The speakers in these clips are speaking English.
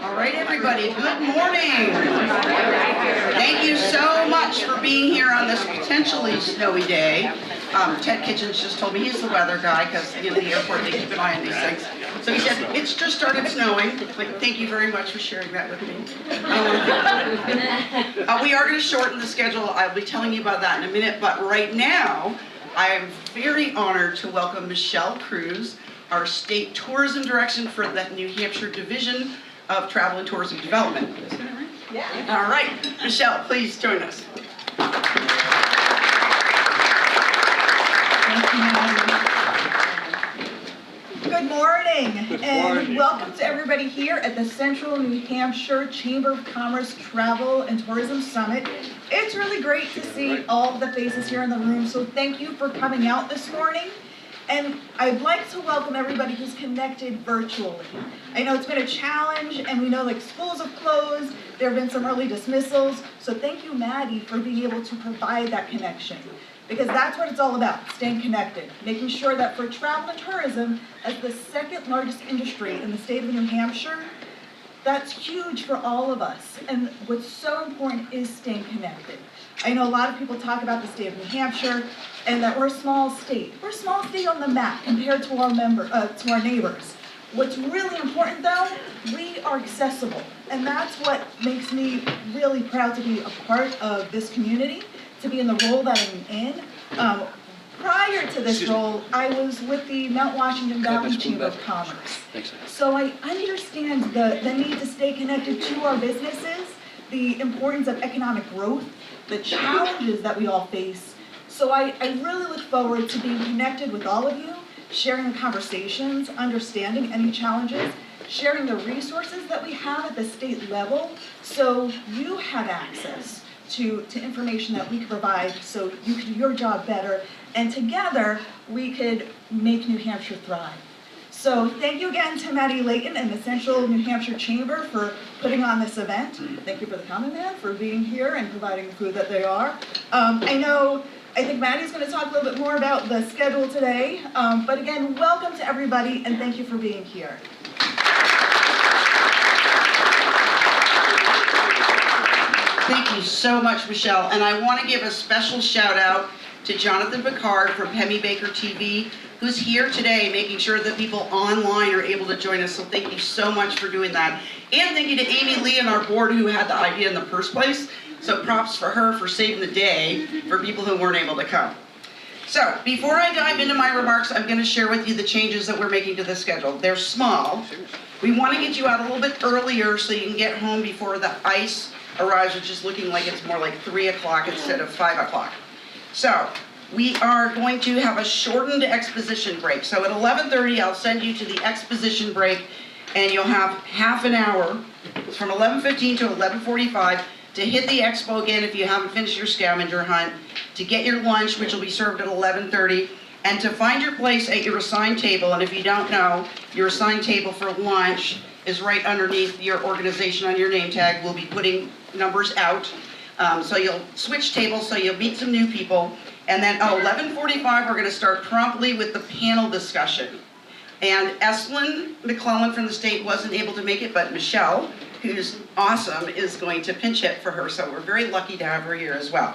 All right, everybody, good morning. Thank you so much for being here on this potentially snowy day. Ted Kitchens just told me he's the weather guy because the airport, they keep an eye on these things. So he said, it's just started snowing. Like, thank you very much for sharing that with me. We are going to shorten the schedule. I'll be telling you about that in a minute. But right now, I am very honored to welcome Michelle Cruz, our State Tourism Director for the New Hampshire Division of Travel and Tourism Development. Is that right? Yeah. All right, Michelle, please join us. Good morning, and welcome to everybody here at the Central New Hampshire Chamber of Commerce Travel and Tourism Summit. It's really great to see all of the faces here in the room, so thank you for coming out this morning. And I'd like to welcome everybody who's connected virtually. I know it's been a challenge, and we know like schools have closed, there have been some early dismissals, so thank you, Maddie, for being able to provide that connection. Because that's what it's all about, staying connected, making sure that for travel and tourism, as the second largest industry in the state of New Hampshire, that's huge for all of us. And what's so important is staying connected. I know a lot of people talk about the state of New Hampshire and that we're a small state. We're a small state on the map compared to our neighbors. What's really important though, we are accessible. And that's what makes me really proud to be a part of this community, to be in the role that I'm in. Prior to this role, I was with the Mount Washington Valley Chamber of Commerce. So I understand the need to stay connected to our businesses, the importance of economic growth, the challenges that we all face. So I really look forward to being connected with all of you, sharing the conversations, understanding any challenges, sharing the resources that we have at the state level so you have access to information that we can provide so you can do your job better, and together we could make New Hampshire thrive. So thank you again to Maddie Layton and the Central New Hampshire Chamber for putting on this event. Thank you for the Common Man for being here and providing the food that they are. I think Maddie's going to talk a little bit more about the schedule today, but again, welcome to everybody and thank you for being here. Thank you so much, Michelle. And I want to give a special shout out to Jonathan Picard from Hemi Baker TV, who's here today making sure that people online are able to join us. So thank you so much for doing that. And thank you to Amy Lee and our board who had the idea in the first place. So props for her for saving the day for people who weren't able to come. So before I dive into my remarks, I'm going to share with you the changes that we're making to the schedule. They're small. We want to get you out a little bit earlier so you can get home before the ice arrives, which is looking like it's more like 3 o'clock instead of 5 o'clock. So we are going to have a shortened exposition break. So at 11:30, I'll send you to the exposition break, and you'll have half an hour from 11:15 to 11:45 to hit the expo again if you haven't finished your scavenger hunt, to get your lunch, which will be served at 11:30, and to find your place at your assigned table. And if you don't know, your assigned table for lunch is right underneath your organization on your name tag. We'll be putting numbers out. So you'll switch tables, so you'll meet some new people. And then 11:45, we're going to start promptly with the panel discussion. And Estlin McClellan from the state wasn't able to make it, but Michelle, who's awesome, is going to pinch hit for her. So we're very lucky to have her here as well.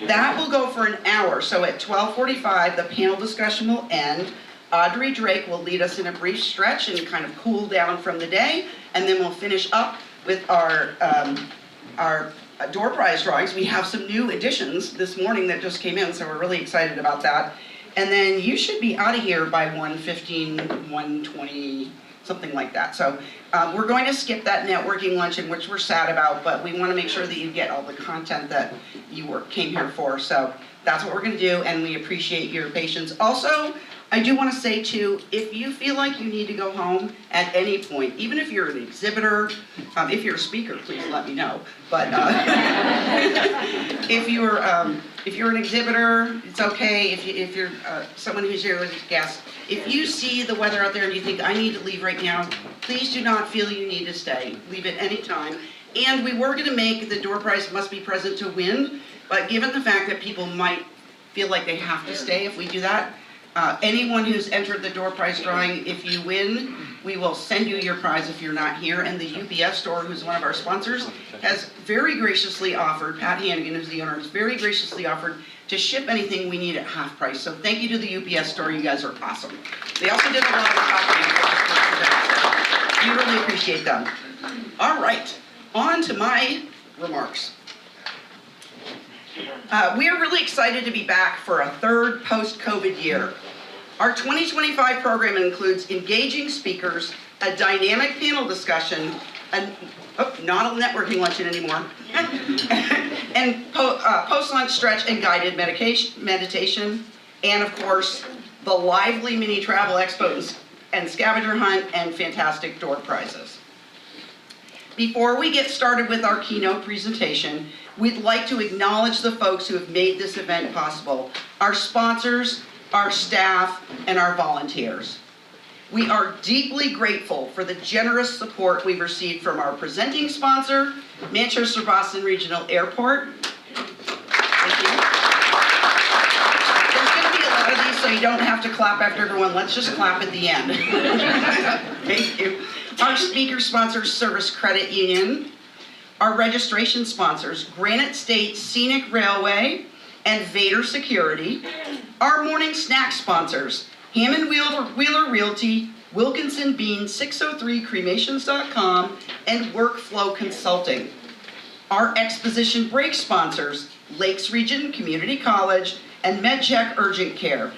That will go for an hour. So at 12:45, the panel discussion will end. Audrey Drake will lead us in a brief stretch and kind of cool down from the day. And then we'll finish up with our door prize drawings. We have some new additions this morning that just came in, so we're really excited about that. And then you should be out of here by 1:15, 1:20, something like that. So we're going to skip that networking luncheon, which we're sad about, but we want to make sure that you get all the content that you came here for. So that's what we're going to do, and we appreciate your patience. Also, I do want to say too, if you feel like you need to go home at any point, even if you're an exhibitor, if you're a speaker, please let me know. But if you're an exhibitor, it's okay. If you're someone who's here as a guest, if you see the weather out there and you think I need to leave right now, please do not feel you need to stay. Leave at any time. And we were going to make the door prize must be present to win, but given the fact that people might feel like they have to stay if we do that, Anyone who's entered the door prize drawing, if you win, we will send you your prize if you're not here. And the UPS store, who's one of our sponsors, has very graciously offered, Pat Hannigan, who's the owner, has very graciously offered to ship anything we need at half price. So thank you to the UPS store, you guys are awesome. They also did a lot of the copying for us, so we really appreciate them. All right, on to my remarks. We are really excited to be back for a third post-COVID year. Our 2025 program includes engaging speakers, a dynamic panel discussion, not a networking luncheon anymore, and post-lunch stretch and guided meditation, and of course, the lively mini travel expo and scavenger hunt and fantastic door prizes. Before we get started with our keynote presentation, we'd like to acknowledge the folks who have made this event possible, our sponsors, our staff, and our volunteers. We are deeply grateful for the generous support we've received from our presenting sponsor, Manchester Boston Regional Airport. Thank you. There's going to be a lot of these, so you don't have to clap after everyone. Let's just clap at the end. Thank you. Our speaker sponsor, Service Credit Union. Our registration sponsors, Granite State Scenic Railway and Vader Security. Our morning snack sponsors, Hammond Wheeler Realty, Wilkinson Bean 603cremations.com, and Workflow Consulting. Our exposition break sponsors, Lakes Region Community College and MedCheck Urgent Care.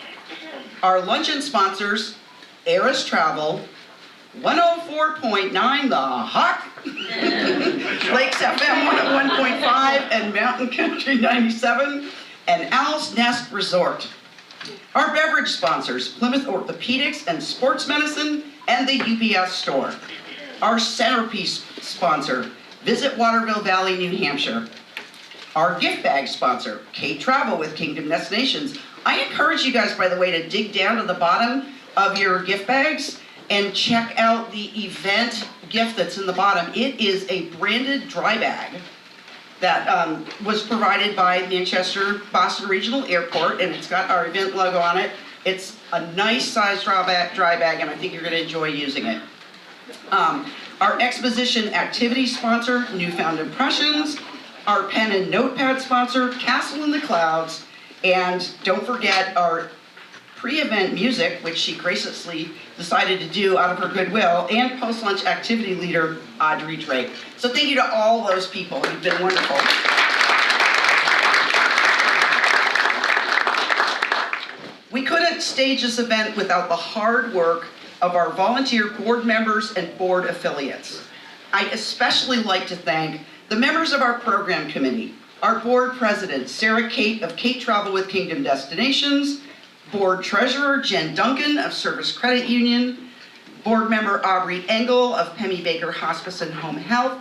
Our luncheon sponsors, Eris Travel, 104.9 The Hawk, Lakes FM 101.5 and Mountain Country 97, and Owl's Nest Resort. Our beverage sponsors, Plymouth Orthopedics and Sports Medicine and the UPS store. Our centerpiece sponsor, Visit Waterville Valley, New Hampshire. Our gift bag sponsor, Kate Travel with Kingdom Destinations. I encourage you guys, by the way, to dig down to the bottom of your gift bags and check out the event gift that's in the bottom. It is a branded dry bag that was provided by Manchester Boston Regional Airport, and it's got our event logo on it. It's a nice size dry bag, and I think you're going to enjoy using it. Our exposition activity sponsor, Newfound Impressions. Our pen and notepad sponsor, Castle in the Clouds. And don't forget our pre-event music, which she graciously decided to do out of her goodwill, and post-lunch activity leader, Audrey Drake. So thank you to all those people. You've been wonderful. We couldn't stage this event without the hard work of our volunteer board members and board affiliates. I'd especially like to thank the members of our program committee, our board president, Sarah Kate of Kate Travel with Kingdom Destinations, board treasurer, Jen Duncan of Service Credit Union, board member Aubrey Engel of Pemmy Baker Hospice and Home Health,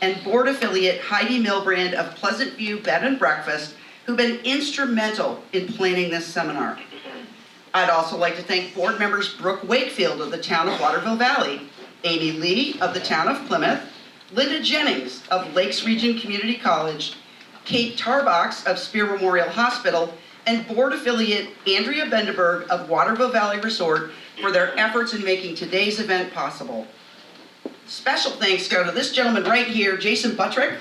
and board affiliate Heidi Milbrand of Pleasant View Bed and Breakfast, who've been instrumental in planning this seminar. I'd also like to thank board members Brooke Wakefield of the town of Waterville Valley, Amy Lee of the town of Plymouth, Linda Jennings of Lakes Region Community College, Kate Tarbox of Spear Memorial Hospital, and board affiliate Andrea Bendeberg of Waterville Valley Resort for their efforts in making today's event possible. Special thanks go to this gentleman right here, Jason Buttrick.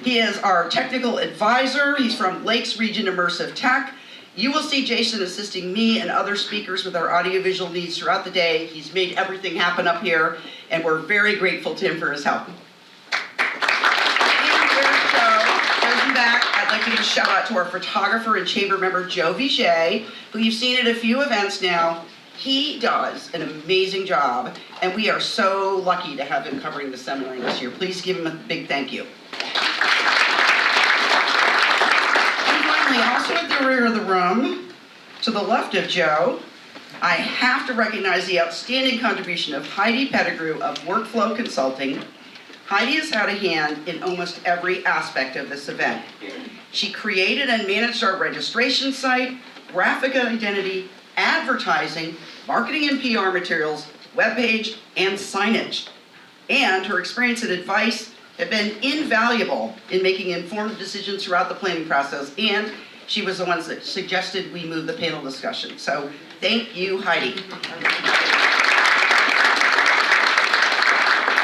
He is our technical advisor. He's from Lakes Region Immersive Tech. You will see Jason assisting me and other speakers with our audiovisual needs throughout the day. He's made everything happen up here, and we're very grateful to him for his help. Back, I'd like to give a shout out to our photographer and chamber member, Joe Vichet, who you've seen at a few events now. He does an amazing job, and we are so lucky to have him covering the seminar this year. Please give him a big thank you. And finally, also at the rear of the room, to the left of Joe, I have to recognize the outstanding contribution of Heidi Pettigrew of Workflow Consulting. Heidi has had a hand in almost every aspect of this event. She created and managed our registration site, graphic identity, advertising, marketing and PR materials, webpage, and signage. And her experience and advice have been invaluable in making informed decisions throughout the planning process, and she was the one that suggested we move the panel discussion. So Thank you, Heidi.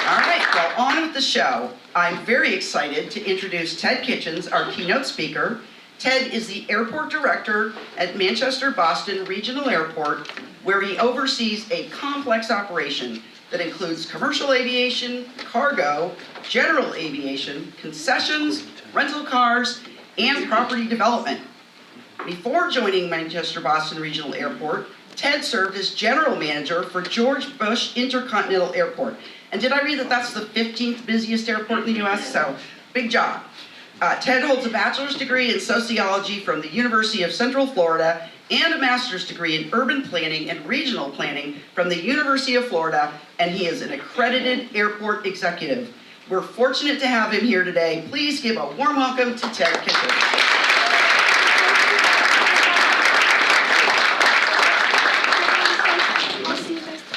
All right, well, on with the show. I'm very excited to introduce Ted Kitchens, our keynote speaker. Ted is the airport director at Manchester Boston Regional Airport, where he oversees a complex operation that includes commercial aviation, cargo, general aviation, concessions, rental cars, and property development. Before joining Manchester Boston Regional Airport, Ted served as general manager for George Bush Intercontinental Airport. And did I read that that's the 15th busiest airport in the US? So, big job. Ted holds a bachelor's degree in sociology from the University of Central Florida and a master's degree in urban planning and regional planning from the University of Florida, and he is an accredited airport executive. We're fortunate to have him here today. Please give a warm welcome to Ted Kitchens.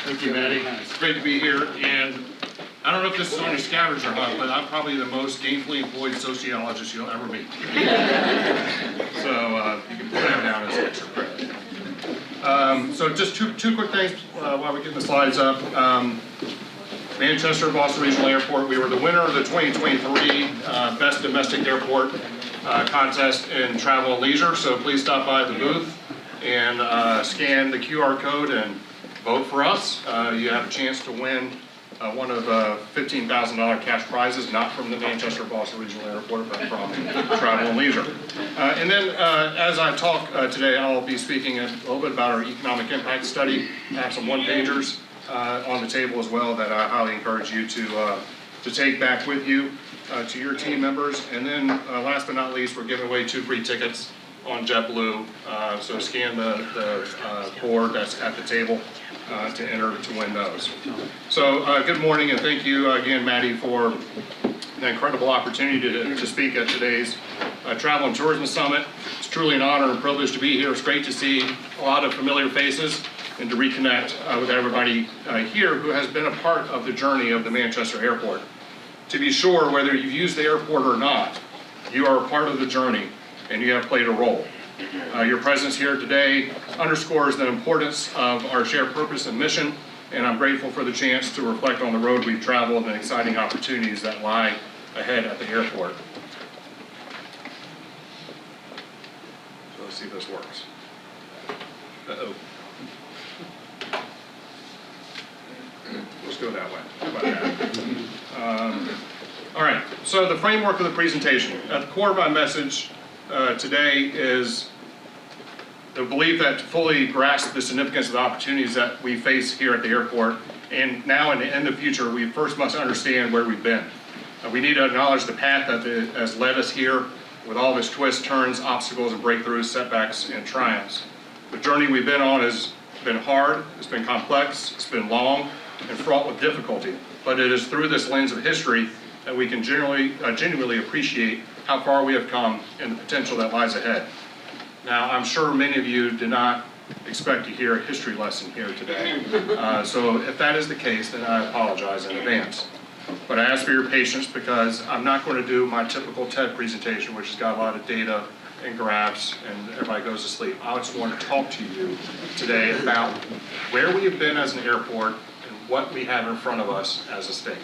Thank you, Maddie. It's great to be here, and I don't know if this is on your scavenger hunt, but I'm probably the most gainfully employed sociologist you'll ever meet. So you can put that down as extra credit. So just two quick things while we get the slides up. Manchester Boston Regional Airport, we were the winner of the 2023 Best Domestic Airport contest in travel and leisure, so please stop by the booth and scan the QR code and vote for us. You have a chance to win one of $15,000 cash prizes, not from the Manchester Boston Regional Airport, but from Travel and Leisure. And then as I talk today, I'll be speaking a little bit about our economic impact study. I have some one-pagers on the table as well that I highly encourage you to take back with you to your team members. And then last but not least, we're giving away 2 free tickets on JetBlue. So scan the board that's at the table to enter to win those. So good morning, and thank you again, Maddie, for the incredible opportunity to speak at today's Travel and Tourism Summit. It's truly an honor and privilege to be here. It's great to see a lot of familiar faces and to reconnect with everybody here who has been a part of the journey of the Manchester Airport. To be sure, whether you've used the airport or not, you are a part of the journey and you have played a role. Your presence here today underscores the importance of our shared purpose and mission, and I'm grateful for the chance to reflect on the road we've traveled and exciting opportunities that lie ahead at the airport. So let's see if this works. Uh-oh. Let's go that way. How about that? All right, so the framework of the presentation. At the core of my message today is the belief that to fully grasp the significance of the opportunities that we face here at the airport, and now and in the future, we first must understand where we've been. We need to acknowledge the path that has led us here with all of its twists, turns, obstacles, and breakthroughs, setbacks, and triumphs. The journey we've been on has been hard, it's been complex, it's been long, and fraught with difficulty. But it is through this lens of history that we can genuinely appreciate how far we have come and the potential that lies ahead. Now, I'm sure many of you did not expect to hear a history lesson here today. So if that is the case, then I apologize in advance. But I ask for your patience because I'm not going to do my typical TED presentation, which has got a lot of data and graphs and everybody goes to sleep. I just want to talk to you today about where we have been as an airport and what we have in front of us as a state.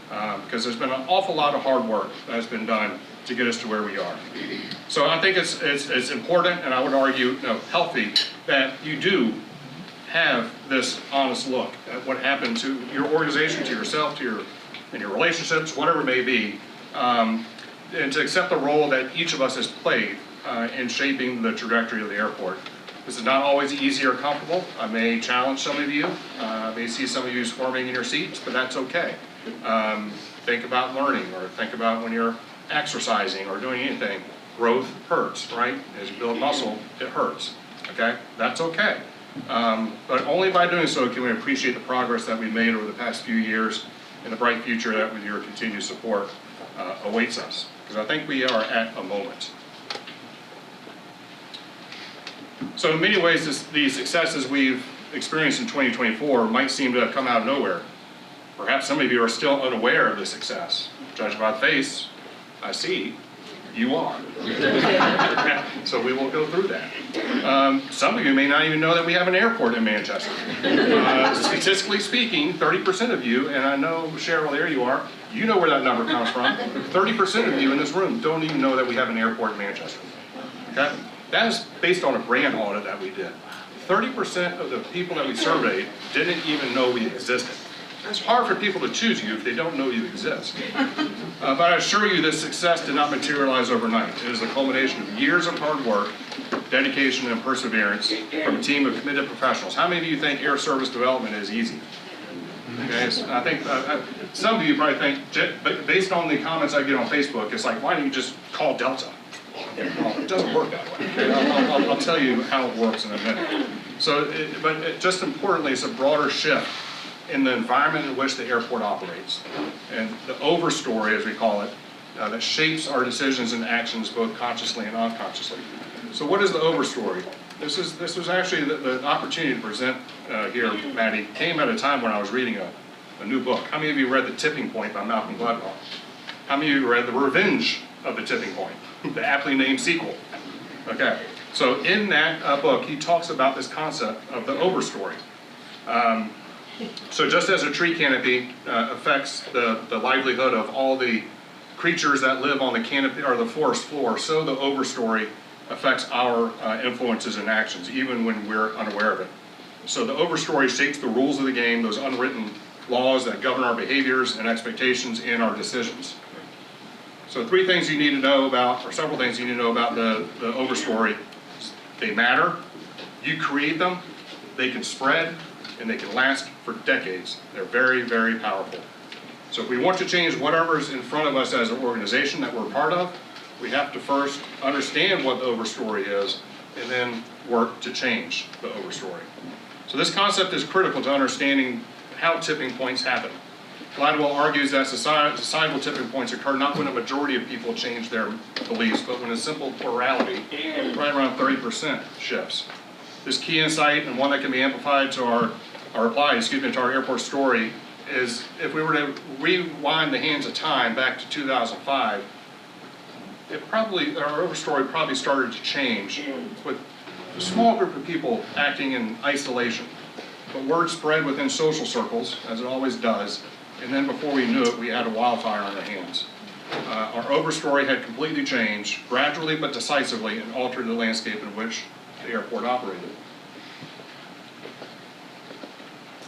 Because there's been an awful lot of hard work that has been done to get us to where we are. So I think it's important, and I would argue healthy, that you do have this honest look at what happened to your organization, to yourself, in your relationships, whatever it may be, and to accept the role that each of us has played in shaping the trajectory of the airport. This is not always easy or comfortable. I may challenge some of you. I may see some of you squirming in your seats, but that's okay. Think about learning, or think about when you're exercising or doing anything. Growth hurts, right? As you build muscle, it hurts, okay? That's okay. But only by doing so can we appreciate the progress that we've made over the past few years and the bright future that with your continued support awaits us. Because I think we are at a moment. So in many ways, the successes we've experienced in 2024 might seem to have come out of nowhere. Perhaps some of you are still unaware of the success. Judged by the face, I see. You are. So we will go through that. Some of you may not even know that we have an airport in Manchester. Statistically speaking, 30% of you, and I know Cheryl, there you are, you know where that number comes from. 30% of you in this room don't even know that we have an airport in Manchester. Okay? That is based on a brand audit that we did. 30% of the people that we surveyed didn't even know we existed. It's hard for people to choose you if they don't know you exist. But I assure you this success did not materialize overnight. It is the culmination of years of hard work, dedication, and perseverance from a team of committed professionals. How many of you think air service development is easy? Okay, so I think some of you probably think, based on the comments I get on Facebook, it's like, why don't you just call Delta? Well, it doesn't work that way. Okay? I'll tell you how it works in a minute. So, just importantly, it's a broader shift in the environment in which the airport operates. And the overstory, as we call it, that shapes our decisions and actions both consciously and unconsciously. So what is the overstory? This was actually the opportunity to present here, Maddie, came at a time when I was reading a new book. How many of you read The Tipping Point by Malcolm Gladwell? How many of you read The Revenge of the Tipping Point, the aptly named sequel? Okay, so in that book, he talks about this concept of the overstory. So just as a tree canopy affects the livelihood of all the creatures that live on the canopy or the forest floor, so the overstory affects our influences and actions, even when we're unaware of it. So the overstory shapes the rules of the game, those unwritten laws that govern our behaviors and expectations and our decisions. So three things you need to know about, or several things you need to know about the overstory. They matter, you create them, they can spread, and they can last for decades. They're very, very powerful. So if we want to change whatever's in front of us as an organization that we're part of, we have to first understand what the overstory is, and then work to change the overstory. So this concept is critical to understanding how tipping points happen. Gladwell argues that societal tipping points occur not when a majority of people change their beliefs, but when a simple plurality, right around 30%, shifts. This key insight, and one that can be amplified to our to our airport story, is if we were to rewind the hands of time back to 2005, our overstory probably started to change with a small group of people acting in isolation. But word spread within social circles, as it always does, and then before we knew it, we had a wildfire on our hands. Our overstory had completely changed, gradually but decisively, and altered the landscape in which the airport operated.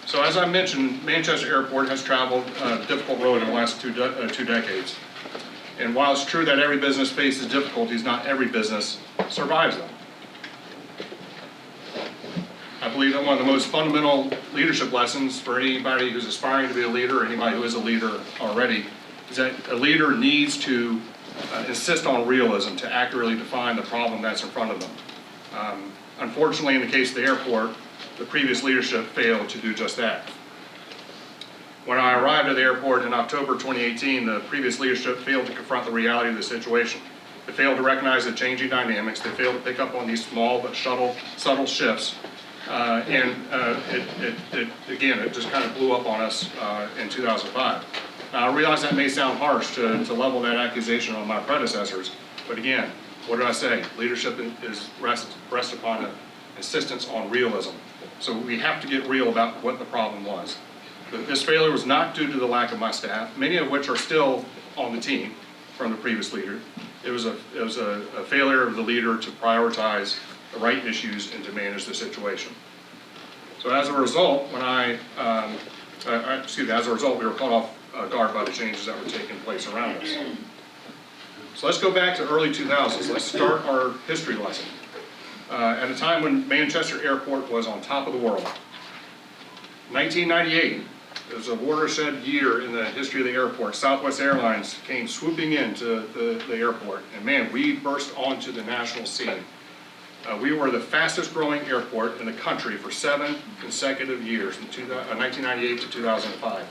So as I mentioned, Manchester Airport has traveled a difficult road in the last two decades. And while it's true that every business faces difficulties, not every business survives them. I believe that one of the most fundamental leadership lessons for anybody who's aspiring to be a leader, or anybody who is a leader already, is that a leader needs to insist on realism to accurately define the problem that's in front of them. Unfortunately, in the case of the airport, the previous leadership failed to do just that. When I arrived at the airport in October 2018, the previous leadership failed to confront the reality of the situation. They failed to recognize the changing dynamics. They failed to pick up on these small but subtle shifts. Again, it just kind of blew up on us in 2005. Now, I realize that may sound harsh to level that accusation on my predecessors, but again, what did I say? Leadership rests upon an insistence on realism. So we have to get real about what the problem was. This failure was not due to the lack of my staff, many of which are still on the team from the previous leader. It was a failure of the leader to prioritize the right issues and to manage the situation. So as a result, we were caught off guard by the changes that were taking place around us. So let's go back to early 2000s. Let's start our history lesson. At a time when Manchester Airport was on top of the world. 1998, it was a watershed year in the history of the airport. Southwest Airlines came swooping into the airport, and man, we burst onto the national scene. We were the fastest growing airport in the country for 7 consecutive years, from 1998 to 2005.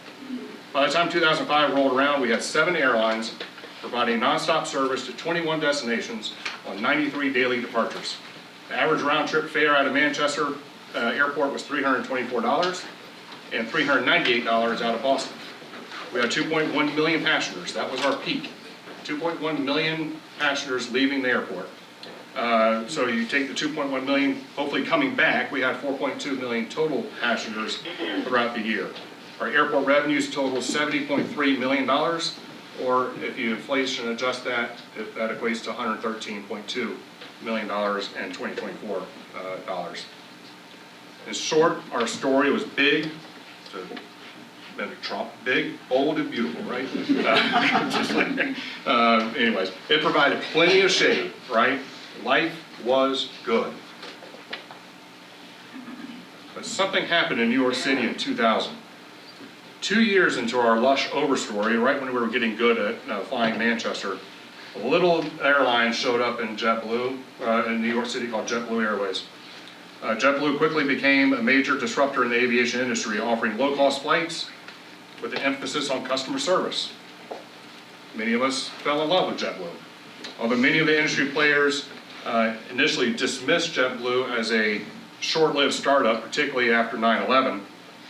By the time 2005 rolled around, we had 7 airlines providing nonstop service to 21 destinations on 93 daily departures. The average round-trip fare out of Manchester Airport was $324 and $398 out of Boston. We had 2.1 million passengers. That was our peak. 2.1 million passengers leaving the airport. So you take the 2.1 million, hopefully coming back, we had 4.2 million total passengers throughout the year. Our airport revenues total $70.3 million, or if you inflation adjust that, that equates to $113.2 million in 2024 dollars. In short, our story was big, to mimic Trump, big, bold, and beautiful, right? Anyways, it provided plenty of shade, right? Life was good. But something happened in New York City in 2000. 2 years into our lush overstory, right when we were getting good at flying Manchester, a little airline showed up in JetBlue in New York City called JetBlue Airways. JetBlue quickly became a major disruptor in the aviation industry, offering low-cost flights with an emphasis on customer service. Many of us fell in love with JetBlue. Although many of the industry players initially dismissed JetBlue as a short-lived startup, particularly after 9/11,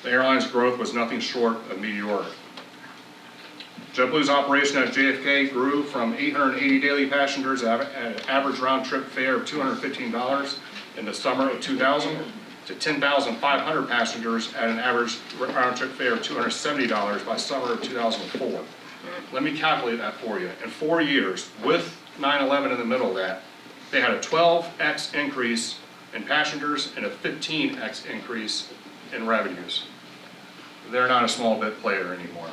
the airline's growth was nothing short of meteoric. JetBlue's operation at JFK grew from 880 daily passengers at an average round-trip fare of $215 in the summer of 2000 to 10,500 passengers at an average round-trip fare of $270 by summer of 2004. Let me calculate that for you. In 4 years, with 9/11 in the middle of that, they had a 12x increase in passengers and a 15x increase in revenues. They're not a small bit player anymore.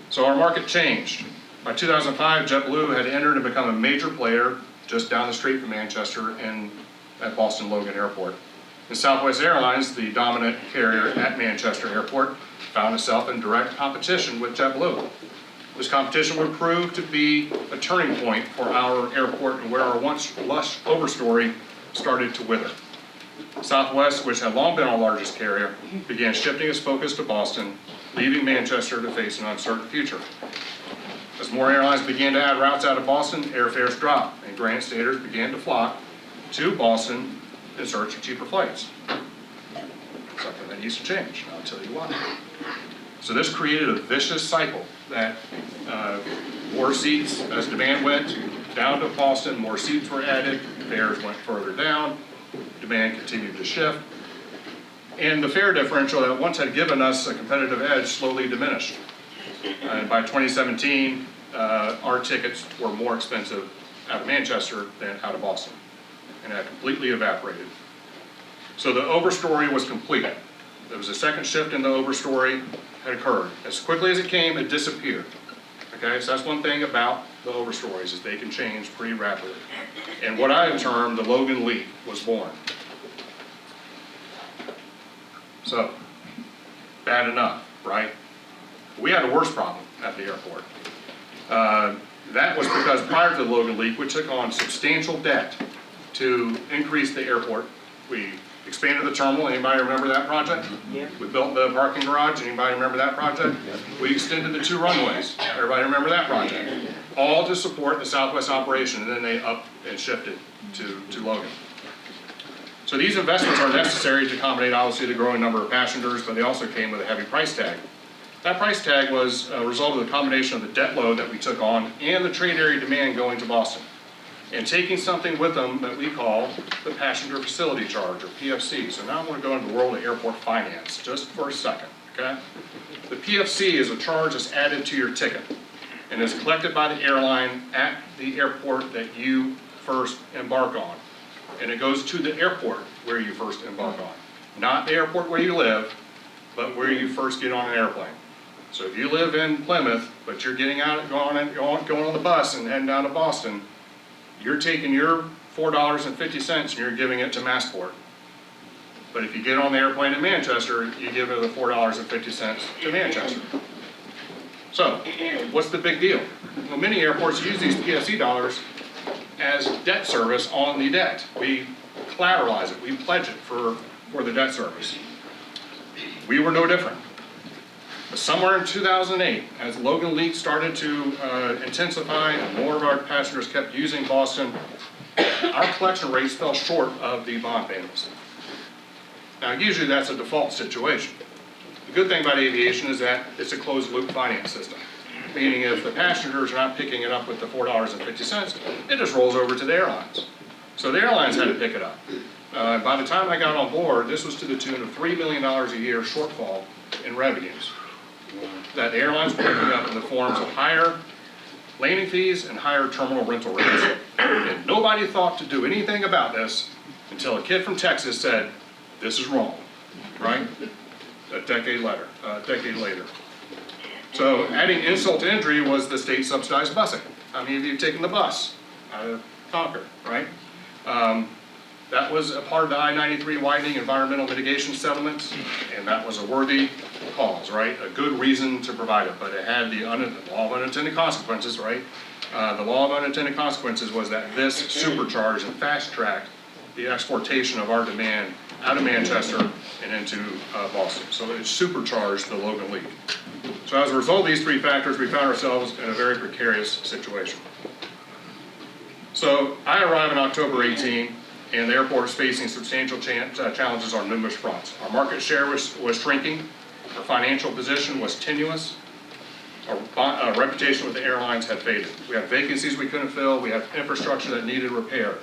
So our market changed. By 2005, JetBlue had entered and become a major player just down the street from Manchester and at Boston Logan Airport. And Southwest Airlines, the dominant carrier at Manchester Airport, found itself in direct competition with JetBlue. This competition would prove to be a turning point for our airport and where our once lush overstory started to wither. Southwest, which had long been our largest carrier, began shifting its focus to Boston, leaving Manchester to face an uncertain future. As more airlines began to add routes out of Boston, airfares dropped, and Grand Staters began to flock to Boston in search of cheaper flights. Something that needs to change, and I'll tell you why. So this created a vicious cycle that more seats, as demand went down to Boston, more seats were added, fares went further down, demand continued to shift, and the fare differential that once had given us a competitive edge slowly diminished. And by 2017, our tickets were more expensive out of Manchester than out of Boston, and had completely evaporated. So the overstory was complete. There was a second shift in the overstory had occurred. As quickly as it came, it disappeared. Okay, so that's one thing about the overstories, is they can change pretty rapidly. And what I have termed the Logan Leap was born. So, bad enough, right? We had a worse problem at the airport. That was because prior to the Logan Leap, we took on substantial debt to increase the airport. We expanded the terminal. Anybody remember that project? Yeah. We built the parking garage. Anybody remember that project? We extended the 2 runways. Everybody remember that project? All to support the Southwest operation, and then they up and shifted to Logan. So these investments are necessary to accommodate obviously the growing number of passengers, but they also came with a heavy price tag. That price tag was a result of the combination of the debt load that we took on and the trade area demand going to Boston, and taking something with them that we call the passenger facility charge, or PFC. So now I'm going to go into the world of airport finance just for a second, okay? The PFC is a charge that's added to your ticket and is collected by the airline at the airport that you first embark on. And it goes to the airport where you first embark on. Not the airport where you live, but where you first get on an airplane. So if you live in Plymouth, but you're getting out, going on the bus and heading down to Boston, you're taking your $4.50 and you're giving it to Massport. But if you get on the airplane in Manchester, you give it the $4.50 to Manchester. So, what's the big deal? Well, many airports use these PFC dollars as debt service on the debt. We collateralize it, we pledge it for the debt service. We were no different. But somewhere in 2008, as Logan Leap started to intensify and more of our passengers kept using Boston, our collection rates fell short of the bond payments. Now, usually that's a default situation. The good thing about aviation is that it's a closed loop finance system, meaning if the passengers are not picking it up with the $4.50, it just rolls over to the airlines. So the airlines had to pick it up. By the time I got on board, this was to the tune of $3 million a year shortfall in revenues that the airlines were picking up in the forms of higher landing fees and higher terminal rental rates. And nobody thought to do anything about this until a kid from Texas said, this is wrong, right? A decade later. So adding insult to injury was the state subsidized busing. How many of you have taken the bus out of Concord, right? That was a part of the I-93 widening environmental mitigation settlements, and that was a worthy cause, right? A good reason to provide it, but it had the law of unintended consequences, right? The law of unintended consequences was that this supercharged and fast-tracked the exportation of our demand out of Manchester and into Boston. So it supercharged the Logan leak. So as a result of these three factors, we found ourselves in a very precarious situation. So I arrived in October 18, and the airport is facing substantial challenges on numerous fronts. Our market share was shrinking, our financial position was tenuous, our reputation with the airlines had faded. We had vacancies we couldn't fill, we had infrastructure that needed repair.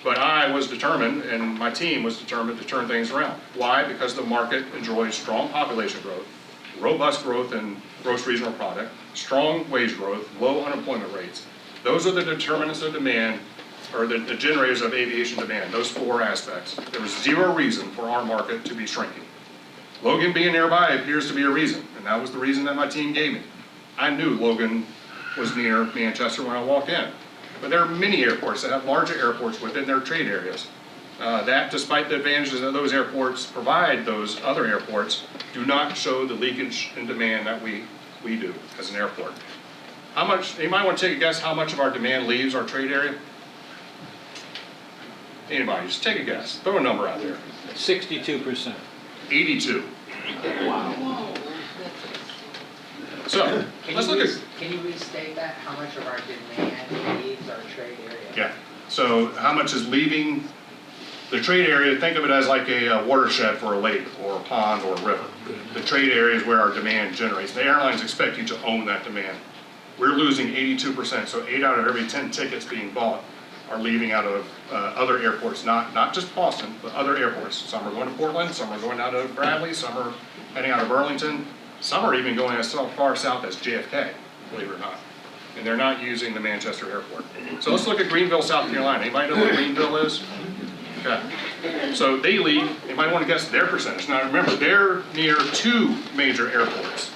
But I was determined, and my team was determined to turn things around. Why? Because the market enjoys strong population growth, robust growth in gross regional product, strong wage growth, low unemployment rates. Those are the determinants of demand, or the generators of aviation demand, those four aspects. There was zero reason for our market to be shrinking. Logan being nearby appears to be a reason, and that was the reason that my team gave me. I knew Logan was near Manchester when I walked in. But there are many airports that have larger airports within their trade areas. That, despite the advantages that those airports provide those other airports, do not show the leakage in demand that we do as an airport. How much, you might want to take a guess how much of our demand leaves our trade area? Anybody, just take a guess. Throw a number out there. 62%. 82. Wow. So, let's look at... Can you restate that? How much of our demand leaves our trade area? Yeah. So how much is leaving the trade area? Think of it as like a watershed for a lake or a pond or a river. The trade area is where our demand generates. The airlines expect you to own that demand. We're losing 82%, so 8 out of every 10 tickets being bought are leaving out of other airports, not just Boston, but other airports. Some are going to Portland, some are going out of Bradley, some are heading out of Burlington, some are even going as far south as JFK, believe it or not. And they're not using the Manchester airport. So let's look at Greenville, South Carolina. Anybody know what Greenville is? Okay. So they leave, you might want to guess their percentage. Now remember, they're near 2 major airports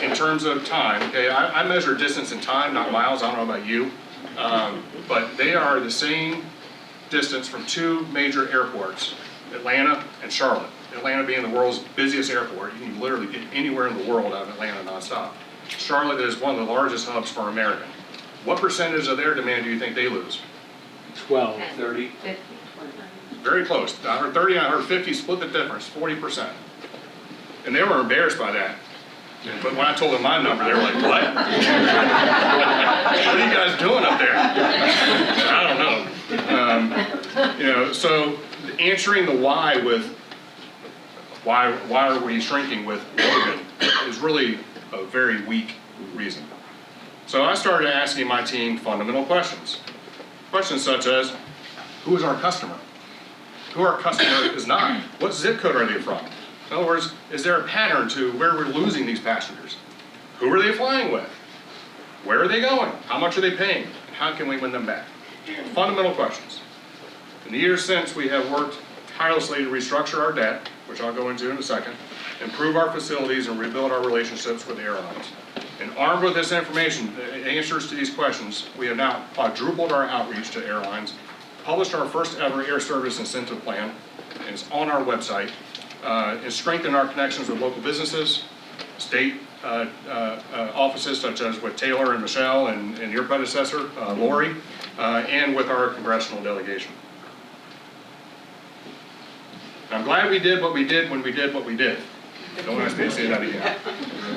in terms of time. Okay, I measure distance in time, not miles. I don't know about you. But they are the same distance from 2 major airports, Atlanta and Charlotte. Atlanta being the world's busiest airport. You can literally get anywhere in the world out of Atlanta nonstop. Charlotte is one of the largest hubs for American. What percentage of their demand do you think they lose? 12, 30. 50, 29. Very close. I heard 30, I heard 50, split the difference, 40%. And they were embarrassed by that. But when I told them my number, they were like, what? What are you guys doing up there? I don't know. So answering the why with, why are we shrinking with Logan is really a very weak reason. So I started asking my team fundamental questions. Questions such as, who is our customer? Who our customer is not? What zip code are they from? In other words, is there a pattern to where we're losing these passengers? Who are they flying with? Where are they going? How much are they paying? And how can we win them back? Fundamental questions. In the years since, we have worked tirelessly to restructure our debt, which I'll go into in a second, improve our facilities, and rebuild our relationships with the airlines. And armed with this information, the answers to these questions, we have now quadrupled our outreach to airlines, published our first ever air service incentive plan, and it's on our website, and strengthened our connections with local businesses, state offices such as with Taylor and Michelle and your predecessor, Lori, and with our congressional delegation. I'm glad we did what we did when we did what we did. Don't ask me to say that again.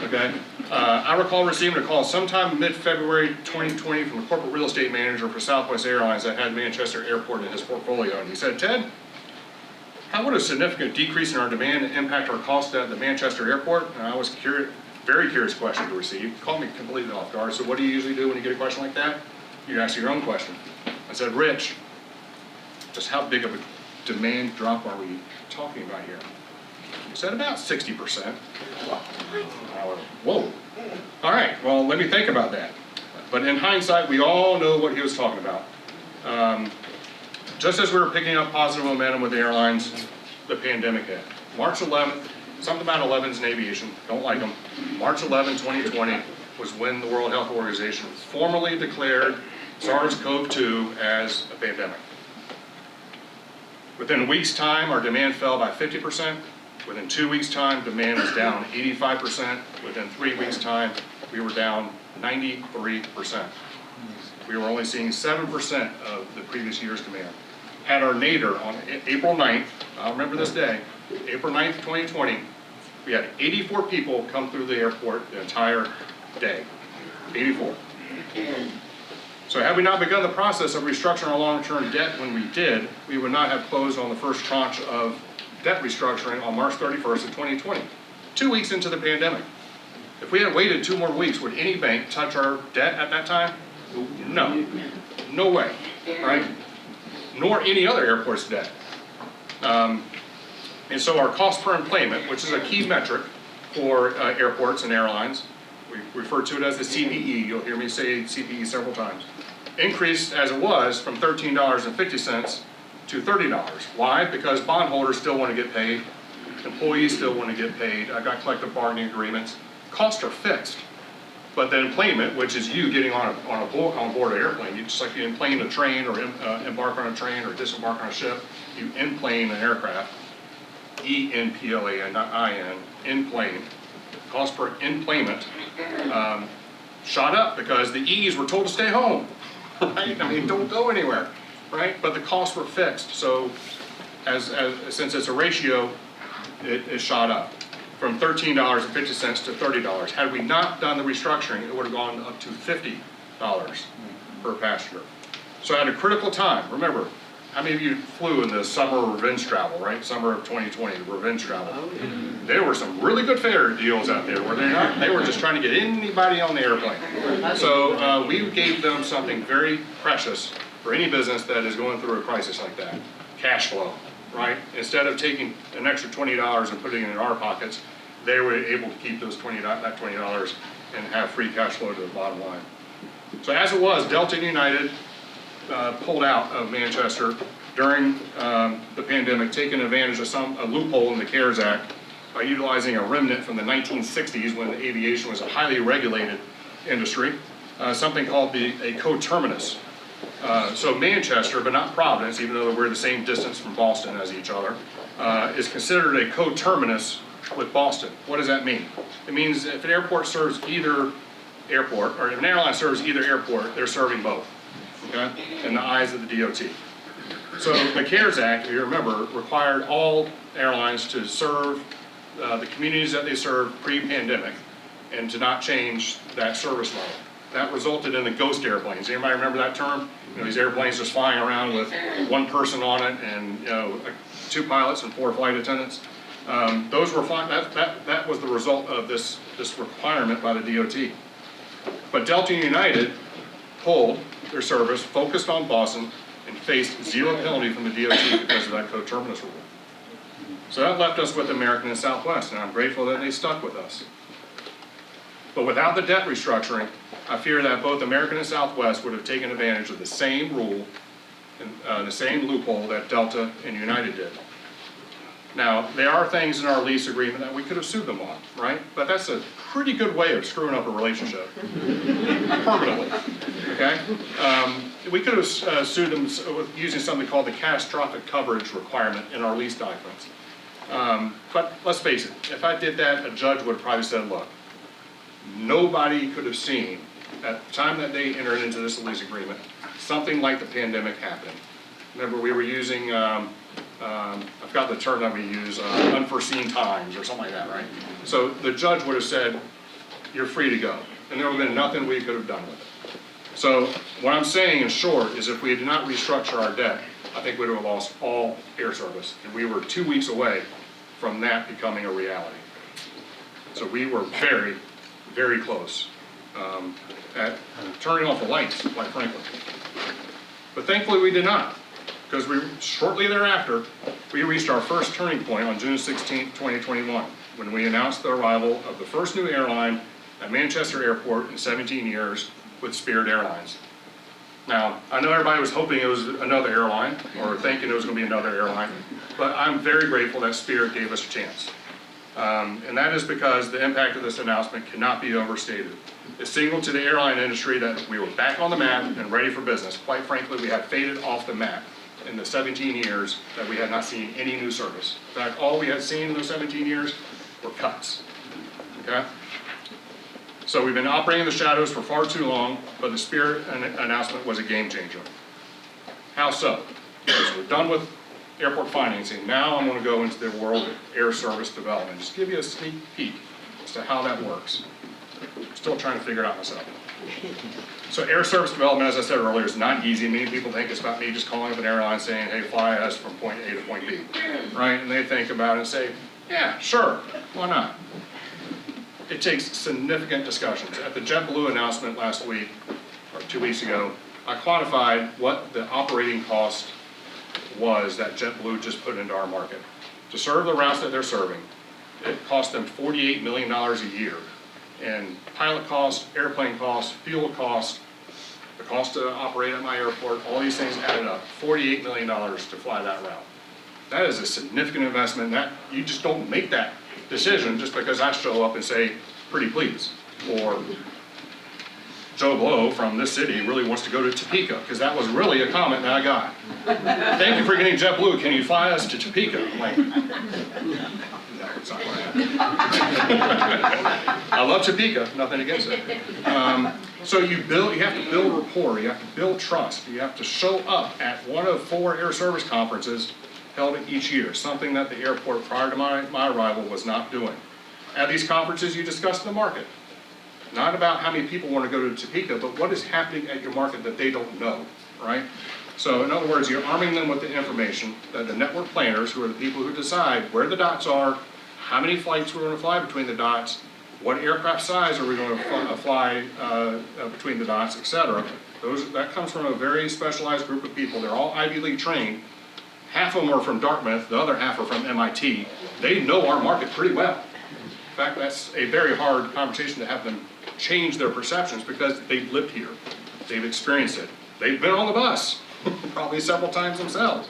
Okay? I recall receiving a call sometime mid-February 2020 from the corporate real estate manager for Southwest Airlines that had Manchester Airport in his portfolio. And he said, Ted, how would a significant decrease in our demand impact our cost at the Manchester airport? And I was curious, very curious question to receive. Caught me completely off guard. So what do you usually do when you get a question like that? You ask your own question. I said, Rich, just how big of a demand drop are we talking about here? He said about 60%. I went, whoa. All right, well, let me think about that. But in hindsight, we all know what he was talking about. Just as we were picking up positive momentum with the airlines, the pandemic hit. March 11th, something about 11s in aviation, don't like them. March 11, 2020 was when the World Health Organization formally declared SARS-CoV-2 as a pandemic. Within a week's time, our demand fell by 50%. Within 2 weeks' time, demand was down 85%. Within 3 weeks' time, we were down 93%. We were only seeing 7% of the previous year's demand. At our nadir on April 9th, I'll remember this day, April 9th, 2020, we had 84 people come through the airport the entire day. 84. So had we not begun the process of restructuring our long-term debt when we did, we would not have closed on the first tranche of debt restructuring on March 31st of 2020, 2 weeks into the pandemic. If we had waited 2 more weeks, would any bank touch our debt at that time? No, no way, right? Nor any other airport's debt. And so our cost per enplanement, which is a key metric for airports and airlines, we refer to it as the CPE, you'll hear me say CPE several times, increased as it was from $13.50 to $30. Why? Because bondholders still want to get paid, employees still want to get paid, I've got collective bargaining agreements, costs are fixed. But the enplanement, which is you getting on board an airplane, just like you enplane a train or embark on a train or disembark on a ship, you enplane an aircraft, E-N-P-L-A-N, not I-N, enplane. Cost per enplanement shot up because the E's were told to stay home, right? I mean, don't go anywhere, right? But the costs were fixed, so since it's a ratio, it shot up from $13.50 to $30. Had we not done the restructuring, it would have gone up to $50 per passenger. So at a critical time, remember, how many of you flew in the summer revenge travel, right? Summer of 2020, the revenge travel. There were some really good fare deals out there, were they not? They were just trying to get anybody on the airplane. So we gave them something very precious for any business that is going through a crisis like that, cash flow. Right? Instead of taking an extra $20 and putting it in our pockets, they were able to keep those that $20 and have free cash flow to the bottom line. So as it was, Delta and United pulled out of Manchester during the pandemic, taking advantage of a loophole in the CARES Act by utilizing a remnant from the 1960s when aviation was a highly regulated industry, something called a coterminus. So Manchester, but not Providence, even though we're the same distance from Boston as each other, is considered a coterminus with Boston. What does that mean? It means if an airport serves either airport, or if an airline serves either airport, they're serving both, okay, in the eyes of the DOT. So the CARES Act, if you remember, required all airlines to serve the communities that they served pre-pandemic and to not change that service level. That resulted in the ghost airplanes. Anybody remember that term? You know, these airplanes just flying around with one person on it and 2 pilots and 4 flight attendants. Those were flying. That was the result of this requirement by the DOT. But Delta and United pulled their service, focused on Boston, and faced zero penalty from the DOT because of that coterminus rule. So that left us with American and Southwest, and I'm grateful that they stuck with us. But without the debt restructuring, I fear that both American and Southwest would have taken advantage of the same rule and the same loophole that Delta and United did. Now, there are things in our lease agreement that we could have sued them on, right? But that's a pretty good way of screwing up a relationship, permanently, okay? We could have sued them using something called the catastrophic coverage requirement in our lease documents. But let's face it, if I did that, a judge would have probably said, look, nobody could have seen, at the time that they entered into this lease agreement, something like the pandemic happened. Remember, we were using, I forgot the term that we use, unforeseen times or something like that, right? So the judge would have said, you're free to go. And there would have been nothing we could have done with it. So what I'm saying in short is if we did not restructure our debt, I think we would have lost all air service. And we were 2 weeks away from that becoming a reality. So we were very, very close at turning off the lights, quite frankly. But thankfully we did not, because shortly thereafter, we reached our first turning point on June 16th, 2021, when we announced the arrival of the first new airline at Manchester Airport in 17 years with Spirit Airlines. Now, I know everybody was hoping it was another airline, or thinking it was going to be another airline, but I'm very grateful that Spirit gave us a chance. And that is because the impact of this announcement cannot be overstated. It signaled to the airline industry that we were back on the map and ready for business. Quite frankly, we had faded off the map in the 17 years that we had not seen any new service. In fact, all we had seen in those 17 years were cuts, okay? So we've been operating in the shadows for far too long, but the Spirit announcement was a game changer. How so? Because we're done with airport financing. Now I'm going to go into the world of air service development. Just give you a sneak peek as to how that works. I'm still trying to figure it out myself. So air service development, as I said earlier, is not easy. Many people think it's about me just calling up an airline saying, hey, fly us from point A to point B, right? And they think about it and say, yeah, sure, why not? It takes significant discussions. At the JetBlue announcement last week, or 2 weeks ago, I quantified what the operating cost was that JetBlue just put into our market. To serve the routes that they're serving, it cost them $48 million a year in pilot costs, airplane costs, fuel costs, the cost to operate at my airport, all these things added up, $48 million to fly that route. That is a significant investment. That you just don't make that decision just because I show up and say, pretty please, or Joe Blow from this city really wants to go to Topeka, because that was really a comment that I got. Thank you for getting JetBlue, can you fly us to Topeka? I'm like, no, it's not going to happen. I love Topeka, nothing against it. So you have to build rapport, you have to build trust, you have to show up at one of 4 air service conferences held each year, something that the airport prior to my arrival was not doing. At these conferences, you discuss the market. Not about how many people want to go to Topeka, but what is happening at your market that they don't know, right? So in other words, you're arming them with the information that the network planners, who are the people who decide where the dots are, how many flights we're going to fly between the dots, what aircraft size are we going to fly between the dots, etc. That comes from a very specialized group of people. They're all Ivy League trained. Half of them are from Dartmouth, the other half are from MIT. They know our market pretty well. In fact, that's a very hard conversation to have them change their perceptions because they've lived here. They've experienced it. They've been on the bus, probably several times themselves.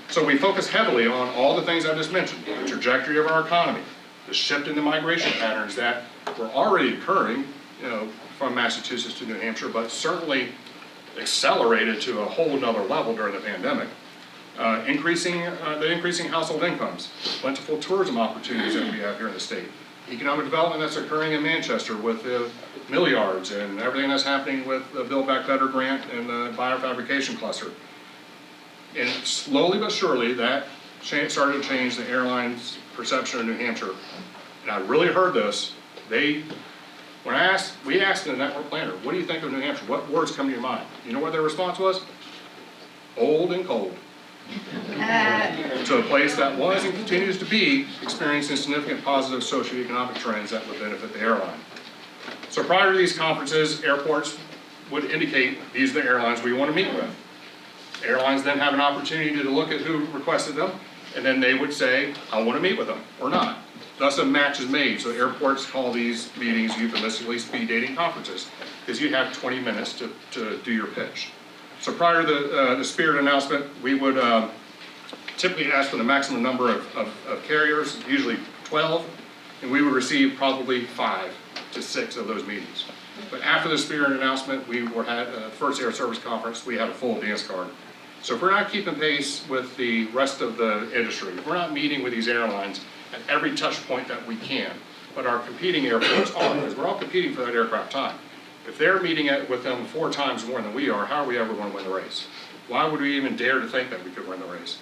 So we focus heavily on all the things I just mentioned, the trajectory of our economy, the shift in the migration patterns that were already occurring, from Massachusetts to New Hampshire, but certainly accelerated to a whole nother level during the pandemic. The increasing household incomes, plentiful tourism opportunities that we have here in the state, economic development that's occurring in Manchester with the mill yards and everything that's happening with the Build Back Better grant and the biofabrication cluster. And slowly but surely that started to change the airline's perception of New Hampshire. And I really heard this. We asked the network planner, what do you think of New Hampshire? What words come to your mind? You know what their response was? Old and cold. To a place that was and continues to be experiencing significant positive socioeconomic trends that would benefit the airline. So prior to these conferences, airports would indicate these are the airlines we want to meet with. Airlines then have an opportunity to look at who requested them, and then they would say, I want to meet with them, or not. Thus a match is made. So airports call these meetings euphemistically speed dating conferences, because you have 20 minutes to do your pitch. So prior to the Spirit announcement, we would typically ask for the maximum number of carriers, usually 12, and we would receive probably 5 to 6 of those meetings. But after the Spirit announcement, we had first air service conference, we had a full dance card. So if we're not keeping pace with the rest of the industry, if we're not meeting with these airlines at every touch point that we can, but our competing airports are, because we're all competing for that aircraft time. If they're meeting with them 4 times more than we are, how are we ever going to win the race? Why would we even dare to think that we could win the race?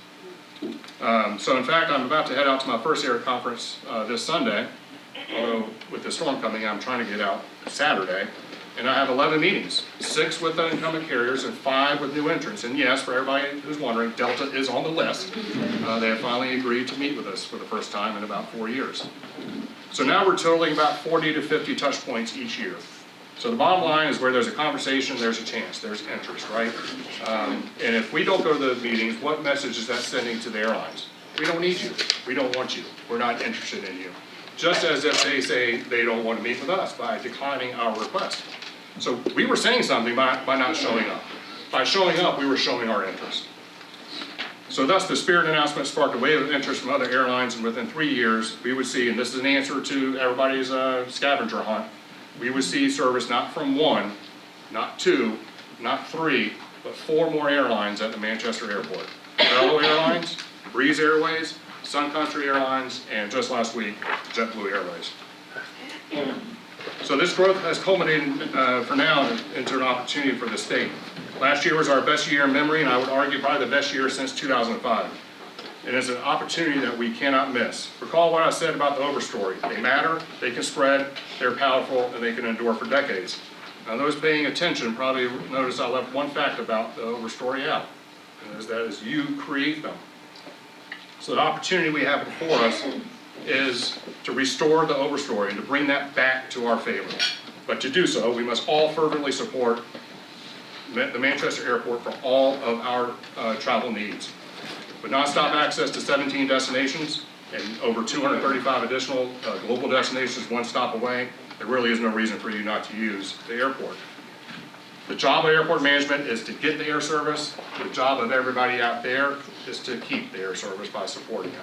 So in fact, I'm about to head out to my first air conference this Sunday, although with the storm coming, I'm trying to get out Saturday. And I have 11 meetings, 6 with the incumbent carriers and 5 with new entrants. And yes, for everybody who's wondering, Delta is on the list. They have finally agreed to meet with us for the first time in about 4 years. So now we're totaling about 40 to 50 touch points each year. So the bottom line is where there's a conversation, there's a chance, there's interest, right? And if we don't go to the meetings, what message is that sending to the airlines? We don't need you, we don't want you, we're not interested in you. Just as if they say they don't want to meet with us by declining our request. So we were saying something by not showing up. By showing up, we were showing our interest. So thus, the Spirit announcement sparked a wave of interest from other airlines, and within 3 years, we would see, and this is an answer to everybody's scavenger hunt, we would see service not from 1, not 2, not 3, but 4 more airlines at the Manchester Airport. Arlo Airlines, Breeze Airways, Sun Country Airlines, and just last week, JetBlue Airways. So this growth has culminated for now into an opportunity for the state. Last year was our best year in memory, and I would argue probably the best year since 2005. It is an opportunity that we cannot miss. Recall what I said about the overstory. They matter, they can spread, they're powerful, and they can endure for decades. Now those paying attention probably noticed I left one fact about the overstory out, and that is you create them. So the opportunity we have before us is to restore the overstory and to bring that back to our favor. But to do so, we must all fervently support the Manchester Airport for all of our travel needs. With nonstop access to 17 destinations and over 235 additional global destinations one stop away, there really is no reason for you not to use the airport. The job of airport management is to get the air service. The job of everybody out there is to keep the air service by supporting it.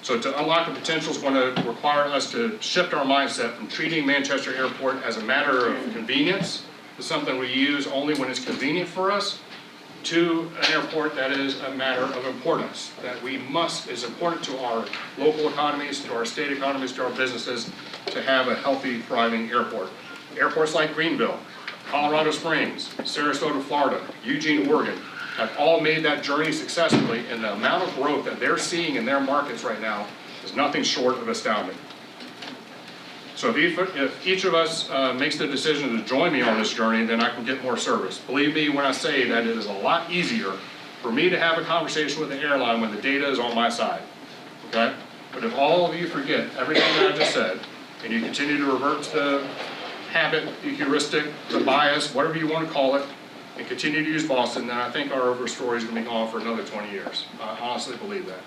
So to unlock the potential is going to require us to shift our mindset from treating Manchester Airport as a matter of convenience to something we use only when it's convenient for us, to an airport that is a matter of importance, that is important to our local economies, to our state economies, to our businesses, to have a healthy, thriving airport. Airports like Greenville, Colorado Springs, Sarasota, Florida, Eugene, Oregon, have all made that journey successfully, and the amount of growth that they're seeing in their markets right now is nothing short of astounding. So if each of us makes the decision to join me on this journey, then I can get more service. Believe me when I say that it is a lot easier for me to have a conversation with the airline when the data is on my side, okay? But if all of you forget everything that I just said, and you continue to revert to the habit, the heuristic, the bias, whatever you want to call it, and continue to use Boston, then I think our overstory is going to be gone for another 20 years. I honestly believe that.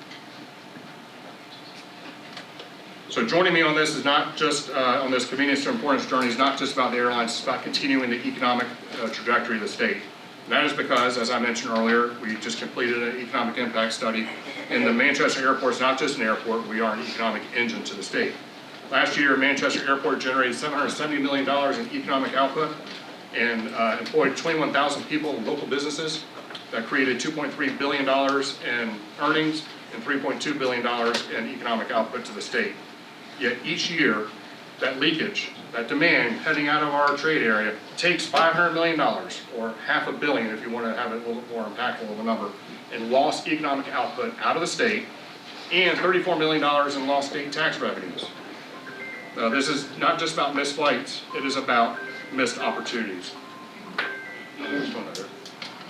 So joining me on this is not just, on this convenience to importance journey, is not just about the airlines, it's about continuing the economic trajectory of the state. And that is because, as I mentioned earlier, we just completed an economic impact study, and the Manchester Airport is not just an airport, we are an economic engine to the state. Last year, Manchester Airport generated $770 million in economic output and employed 21,000 people in local businesses that created $2.3 billion in earnings and $3.2 billion in economic output to the state. Yet each year, that leakage, that demand heading out of our trade area takes $500 million, or $500 million if you want to have it a little bit more impactful of a number, in lost economic output out of the state, and $34 million in lost state tax revenues. This is not just about missed flights, it is about missed opportunities.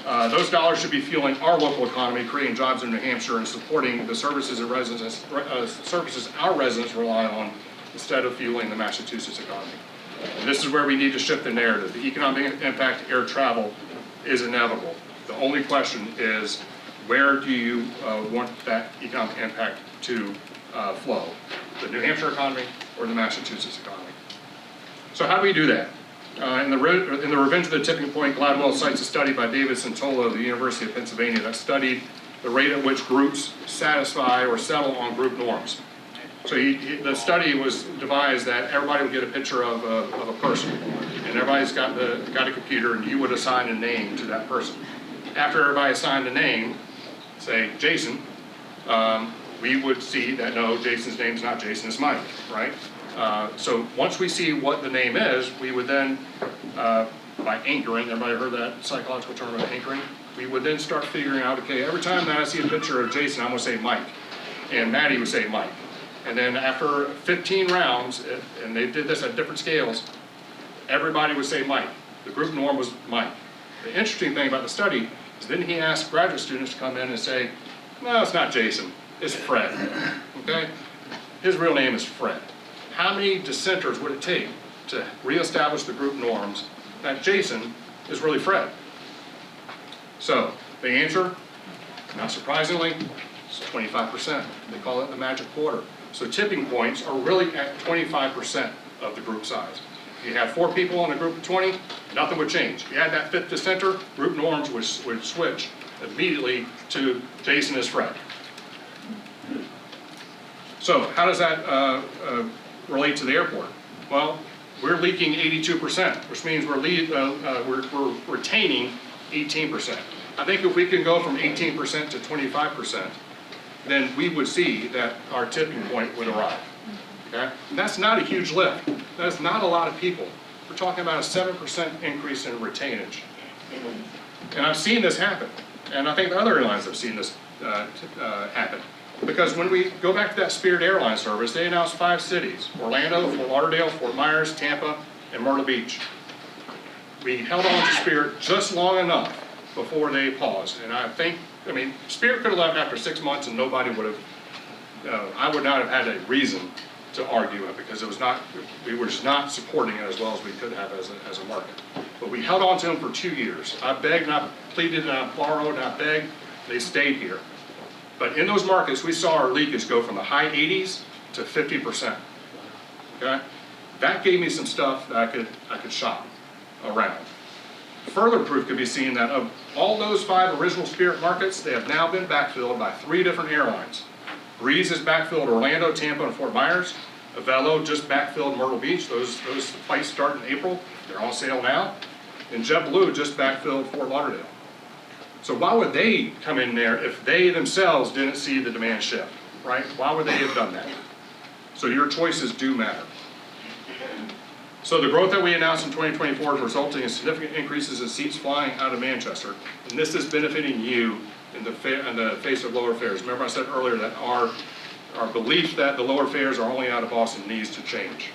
Those dollars should be fueling our local economy, creating jobs in New Hampshire, and supporting the services and services our residents rely on, instead of fueling the Massachusetts economy. And this is where we need to shift the narrative. The economic impact of air travel is inevitable. The only question is, where do you want that economic impact to flow? The New Hampshire economy or the Massachusetts economy? So how do we do that? In the Revenge of the Tipping Point, Gladwell cites a study by David Santola of the University of Pennsylvania that studied the rate at which groups satisfy or settle on group norms. So the study was devised that everybody would get a picture of a person, and everybody's got a computer, and you would assign a name to that person. After everybody assigned a name, say Jason, we would see that no, Jason's name's not Jason, it's Mike, right? So once we see what the name is, we would then, by anchoring, everybody heard that psychological term of anchoring? We would then start figuring out, okay, every time that I see a picture of Jason, I'm gonna say Mike. And Maddie would say Mike. And then after 15 rounds, and they did this at different scales, everybody would say Mike. The group norm was Mike. The interesting thing about the study is then he asked graduate students to come in and say, no, it's not Jason, it's Fred, okay? His real name is Fred. How many dissenters would it take to reestablish the group norms that Jason is really Fred? So, the answer, not surprisingly, is 25%. They call it the magic quarter. So tipping points are really at 25% of the group size. If you have 4 people in a group of 20, nothing would change. If you had that 5th dissenter, group norms would switch immediately to Jason is Fred. So how does that relate to the airport? Well, we're leaking 82%, which means we're retaining 18%. I think if we can go from 18% to 25%, then we would see that our tipping point would arrive. Okay? And that's not a huge lift. That's not a lot of people. We're talking about a 7% increase in retainage. And I've seen this happen. And I think the other airlines have seen this happen. Because when we go back to that Spirit Airlines service, they announced 5 cities: Orlando, Fort Lauderdale, Fort Myers, Tampa, and Myrtle Beach. We held on to Spirit just long enough before they paused. And I mean, Spirit could have left after 6 months and nobody would have, I would not have had a reason to argue it, because it was not, we were just not supporting it as well as we could have as a market. But we held on to them for 2 years. I begged and I pleaded and I borrowed and I begged. They stayed here. But in those markets, we saw our leakage go from the high 80s to 50%. Okay? That gave me some stuff that I could shop around. Further proof could be seen that of all those 5 original Spirit markets, they have now been backfilled by 3 different airlines. Breeze has backfilled Orlando, Tampa, and Fort Myers. Avelo just backfilled Myrtle Beach. Those flights start in April. They're on sale now. And JetBlue just backfilled Fort Lauderdale. So why would they come in there if they themselves didn't see the demand shift, right? Why would they have done that? So your choices do matter. So the growth that we announced in 2024 is resulting in significant increases in seats flying out of Manchester, and this is benefiting you in the face of lower fares. Remember I said earlier that our belief that the lower fares are only out of Boston needs to change.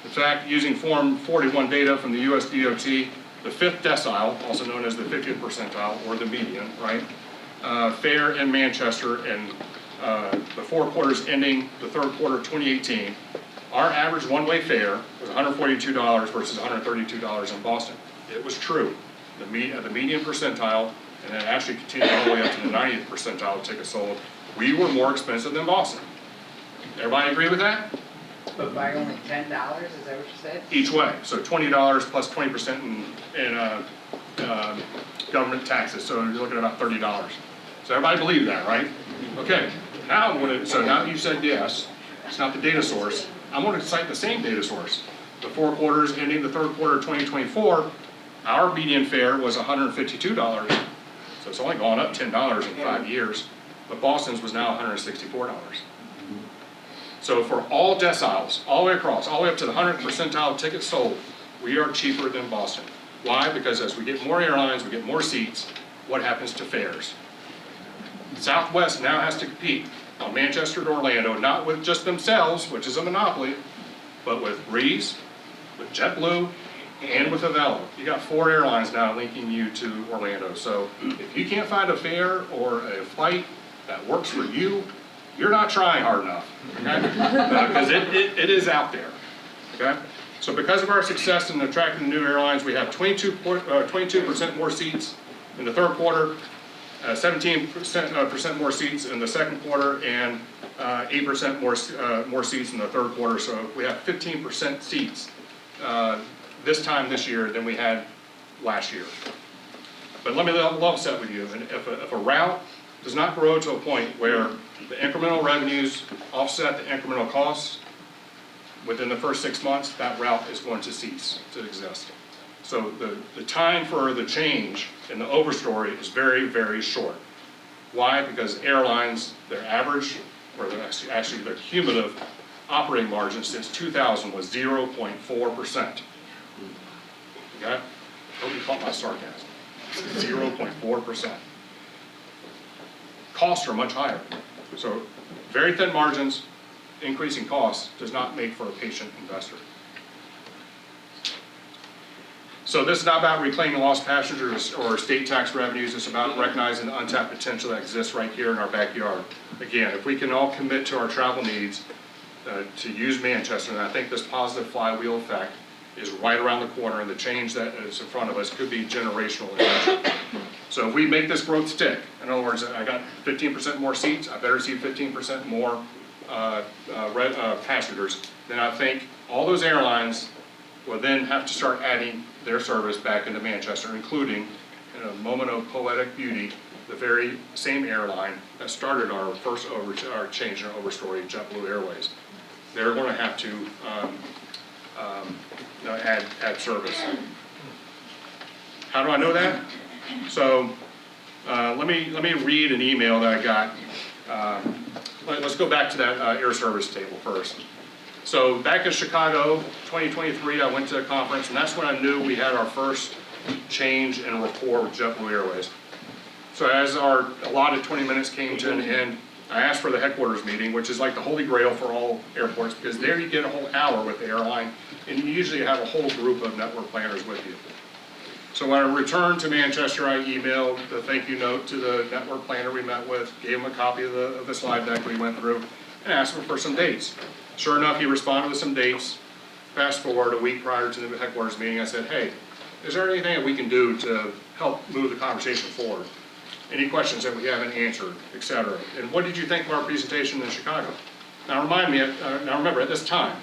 In fact, using Form 41 data from the US DOT, the 5th decile, also known as the 50th percentile, or the median, right? Fare in Manchester and the 4 quarters ending the 3rd quarter of 2018, our average one-way fare was $142 versus $132 in Boston. It was true. The median percentile, and it actually continued all the way up to the 90th percentile of tickets sold, we were more expensive than Boston. Everybody agree with that? But by only $10, is that what you said? Each way, so $20 plus 20% in government taxes, so you're looking at about $30. So everybody believe that, right? Okay, now now that you said yes, it's not the data source, I'm going to cite the same data source. The 4 quarters ending the 3rd quarter of 2024, our median fare was $152, so it's only gone up $10 in 5 years, but Boston's was now $164. So for all deciles, all the way across, all the way up to the 100th percentile of tickets sold, we are cheaper than Boston. Why? Because as we get more airlines, we get more seats, what happens to fares? Southwest now has to compete on Manchester to Orlando, not with just themselves, which is a monopoly, but with Breeze, with JetBlue, and with Avelo. You got 4 airlines now linking you to Orlando. So if you can't find a fare or a flight that works for you, you're not trying hard enough, okay? Because it is out there, okay? So because of our success in attracting new airlines, we have 22% more seats in the 3rd quarter, 17% more seats in the 2nd quarter, and 8% more seats in the 3rd quarter. So we have 15% seats this time this year than we had last year. But let me level set with you. And if a route does not grow to a point where the incremental revenues offset the incremental costs, within the first 6 months, that route is going to cease to exist. So the time for the change in the overstory is very, very short. Why? Because airlines, their average, or actually their cumulative operating margin since 2000 was 0.4%. Okay? Hope you caught my sarcasm. 0.4%. Costs are much higher. So very thin margins, increasing costs does not make for a patient investor. So this is not about reclaiming lost passengers or state tax revenues. It's about recognizing the untapped potential that exists right here in our backyard. Again, if we can all commit to our travel needs to use Manchester, and I think this positive flywheel effect is right around the corner, and the change that is in front of us could be generational in nature. So if we make this growth stick, in other words, I got 15% more seats, I better see 15% more passengers, then I think all those airlines will then have to start adding their service back into Manchester, including, in a moment of poetic beauty, the very same airline that started our first our change in our overstory, JetBlue Airways. They're going to have to add service. How do I know that? So let me read an email that I got. Let's go back to that air service table first. So back in Chicago, 2023, I went to a conference, and that's when I knew we had our first change in rapport with JetBlue Airways. So as our allotted 20 minutes came to an end, I asked for the headquarters meeting, which is like the holy grail for all airports, because there you get a whole hour with the airline, and you usually have a whole group of network planners with you. So when I returned to Manchester, I emailed the thank you note to the network planner we met with, gave him a copy of the slide deck we went through, and asked him for some dates. Sure enough, he responded with some dates. Fast forward a week prior to the headquarters meeting, I said, hey, is there anything that we can do to help move the conversation forward? Any questions that we haven't answered, et cetera? And what did you think of our presentation in Chicago? Now remember, at this time,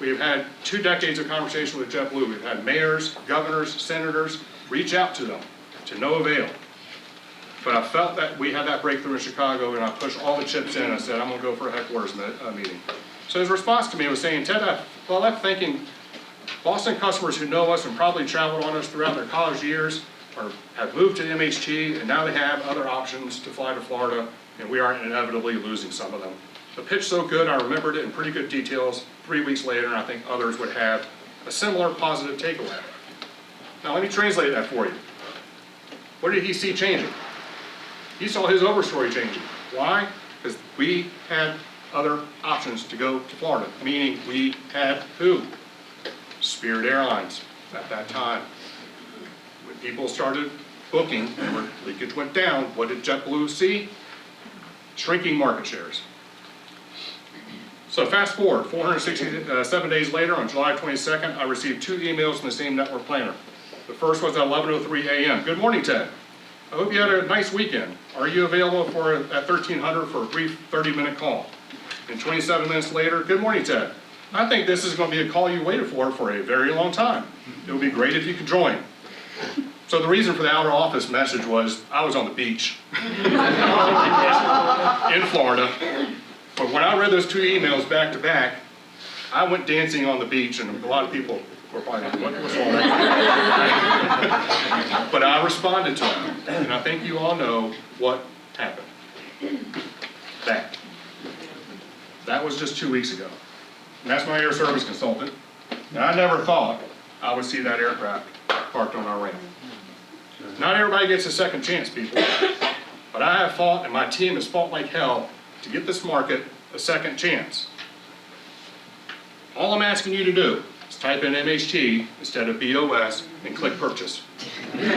we've had 2 decades of conversation with JetBlue. We've had mayors, governors, senators reach out to them to no avail. But I felt that we had that breakthrough in Chicago, and I pushed all the chips in. I said, I'm going to go for a headquarters meeting. So his response to me was saying, Ted, I left thinking Boston customers who know us and probably traveled on us throughout their college years or have moved to MHT, and now they have other options to fly to Florida, and we are inevitably losing some of them. The pitch so good, I remembered it in pretty good details. 3 weeks later, and I think others would have a similar positive takeaway. Now let me translate that for you. What did he see changing? He saw his overstory changing. Why? Because we had other options to go to Florida, meaning we had who? Spirit Airlines at that time. When people started booking and leakage went down, what did JetBlue see? Shrinking market shares. So fast forward, 467 days later, on July 22nd, I received 2 emails from the same network planner. The first was at 11:03 a.m. Good morning, Ted. I hope you had a nice weekend. Are you available at 1300 for a brief 30-minute call? And 27 minutes later, good morning, Ted. I think this is going to be a call you waited for a very long time. It would be great if you could join. So the reason for the outer office message was I was on the beach in Florida. But when I read those 2 emails back to back, I went dancing on the beach, and a lot of people were probably like, what's wrong with that? But I responded to them, and I think you all know what happened. That was just 2 weeks ago. And that's my air service consultant. And I never thought I would see that aircraft parked on our ramp. Not everybody gets a second chance, people. But I have fought, and my team has fought like hell to get this market a second chance. All I'm asking you to do is type in MHT instead of BOS and click purchase. It may be a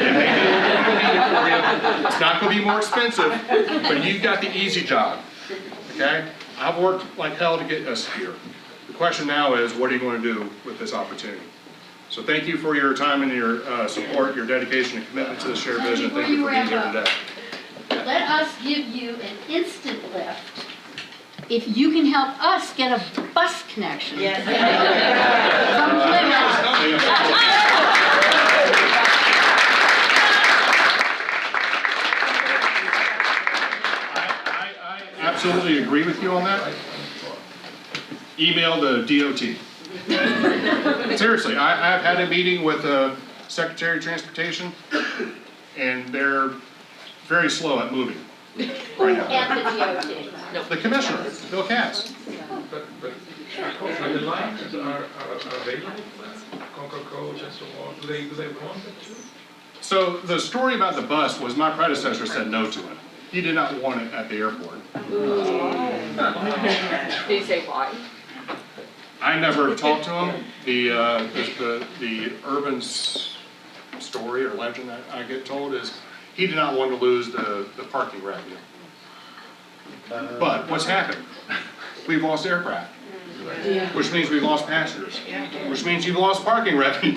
little convenient for you. It's not going to be more expensive, but you've got the easy job. Okay? I've worked like hell to get us here. The question now is, what are you going to do with this opportunity? So thank you for your time and your support, your dedication and commitment to the shared vision. Thank you for being here today. Let us give you an instant lift if you can help us get a bus connection. Yes. From I absolutely agree with you on that. Email the DOT. Seriously, I've had a meeting with the Secretary of Transportation, and they're very slow at moving right now. At the DOT. The Commissioner, Bill Katz. But the lines are available, Concord Coach and so on. Do they want it too? So the story about the bus was my predecessor said no to it. He did not want it at the airport. Did you say why? I never talked to him. The urban story or legend that I get told is he did not want to lose the parking revenue. But what's happened? We've lost aircraft, which means we've lost passengers, which means you've lost parking revenue.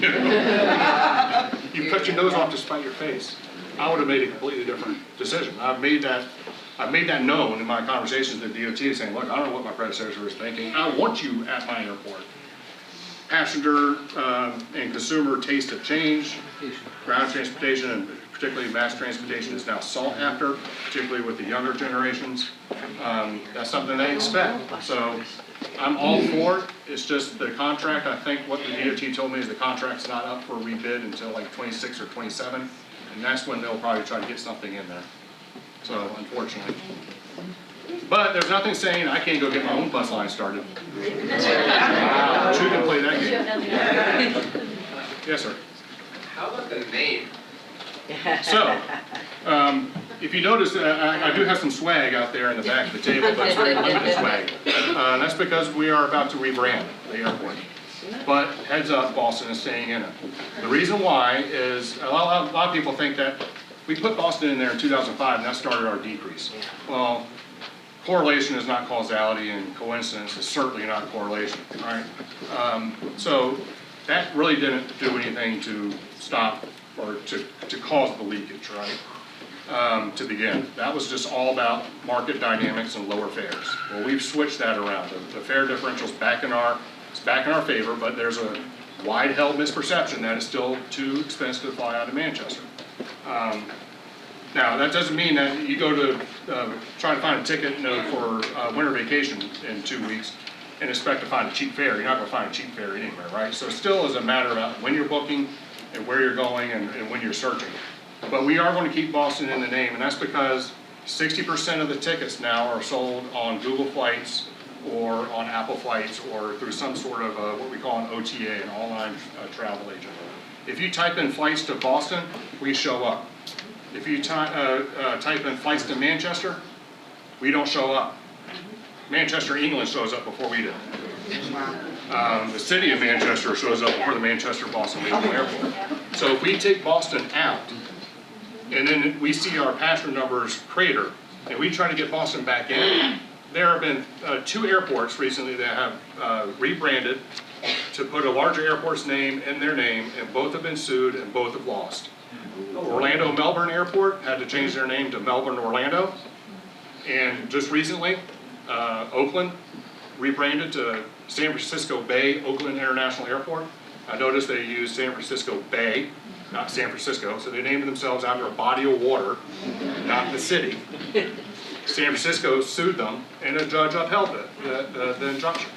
You cut your nose off to spite your face. I would have made a completely different decision. I've made that known in my conversations with DOT, saying, look, I don't know what my predecessor was thinking. I want you at my airport. Passenger and consumer taste have changed. Ground transportation, and particularly mass transportation, is now sought after, particularly with the younger generations. That's something they expect. So I'm all for it. It's just the contract, I think what the DOT told me is the contract's not up for rebid until like 26 or 27. And that's when they'll probably try to get something in there. So, unfortunately. But there's nothing saying I can't go get my own bus line started. Wow. Who can play that game? Yes, sir. How about the name? So, if you notice, I do have some swag out there in the back of the table, but it's very limited swag. That's because we are about to rebrand the airport. But heads up, Boston is staying in it. The reason why is a lot of people think that we put Boston in there in 2005 and that started our decrease. Well, correlation is not causality and coincidence is certainly not correlation, right? So that really didn't do anything to stop or to cause the leakage, right? To begin. That was just all about market dynamics and lower fares. Well, we've switched that around. The fare differential's back in our favor, but there's a wide-held misperception that it's still too expensive to fly out of Manchester. Now, that doesn't mean that you go to try to find a ticket for winter vacation in 2 weeks and expect to find a cheap fare. You're not going to find a cheap fare anywhere, right? So it still is a matter about when you're booking and where you're going and when you're searching. But we are going to keep Boston in the name, and that's because 60% of the tickets now are sold on Google Flights or on Apple Flights or through some sort of what we call an OTA, an online travel agent. If you type in flights to Boston, we show up. If you type in flights to Manchester, we don't show up. Manchester, England shows up before we do. The city of Manchester shows up before the Manchester-Boston Regional Airport. So if we take Boston out, and then we see our passenger numbers crater, and we try to get Boston back in, there have been 2 airports recently that have rebranded to put a larger airport's name in their name, and both have been sued and both have lost. Orlando Melbourne Airport had to change their name to Melbourne Orlando, and just recently, Oakland rebranded to San Francisco Bay Oakland International Airport. I noticed they used San Francisco Bay, not San Francisco, so they named themselves after a body of water, not the city. San Francisco sued them, and a judge upheld the injunction.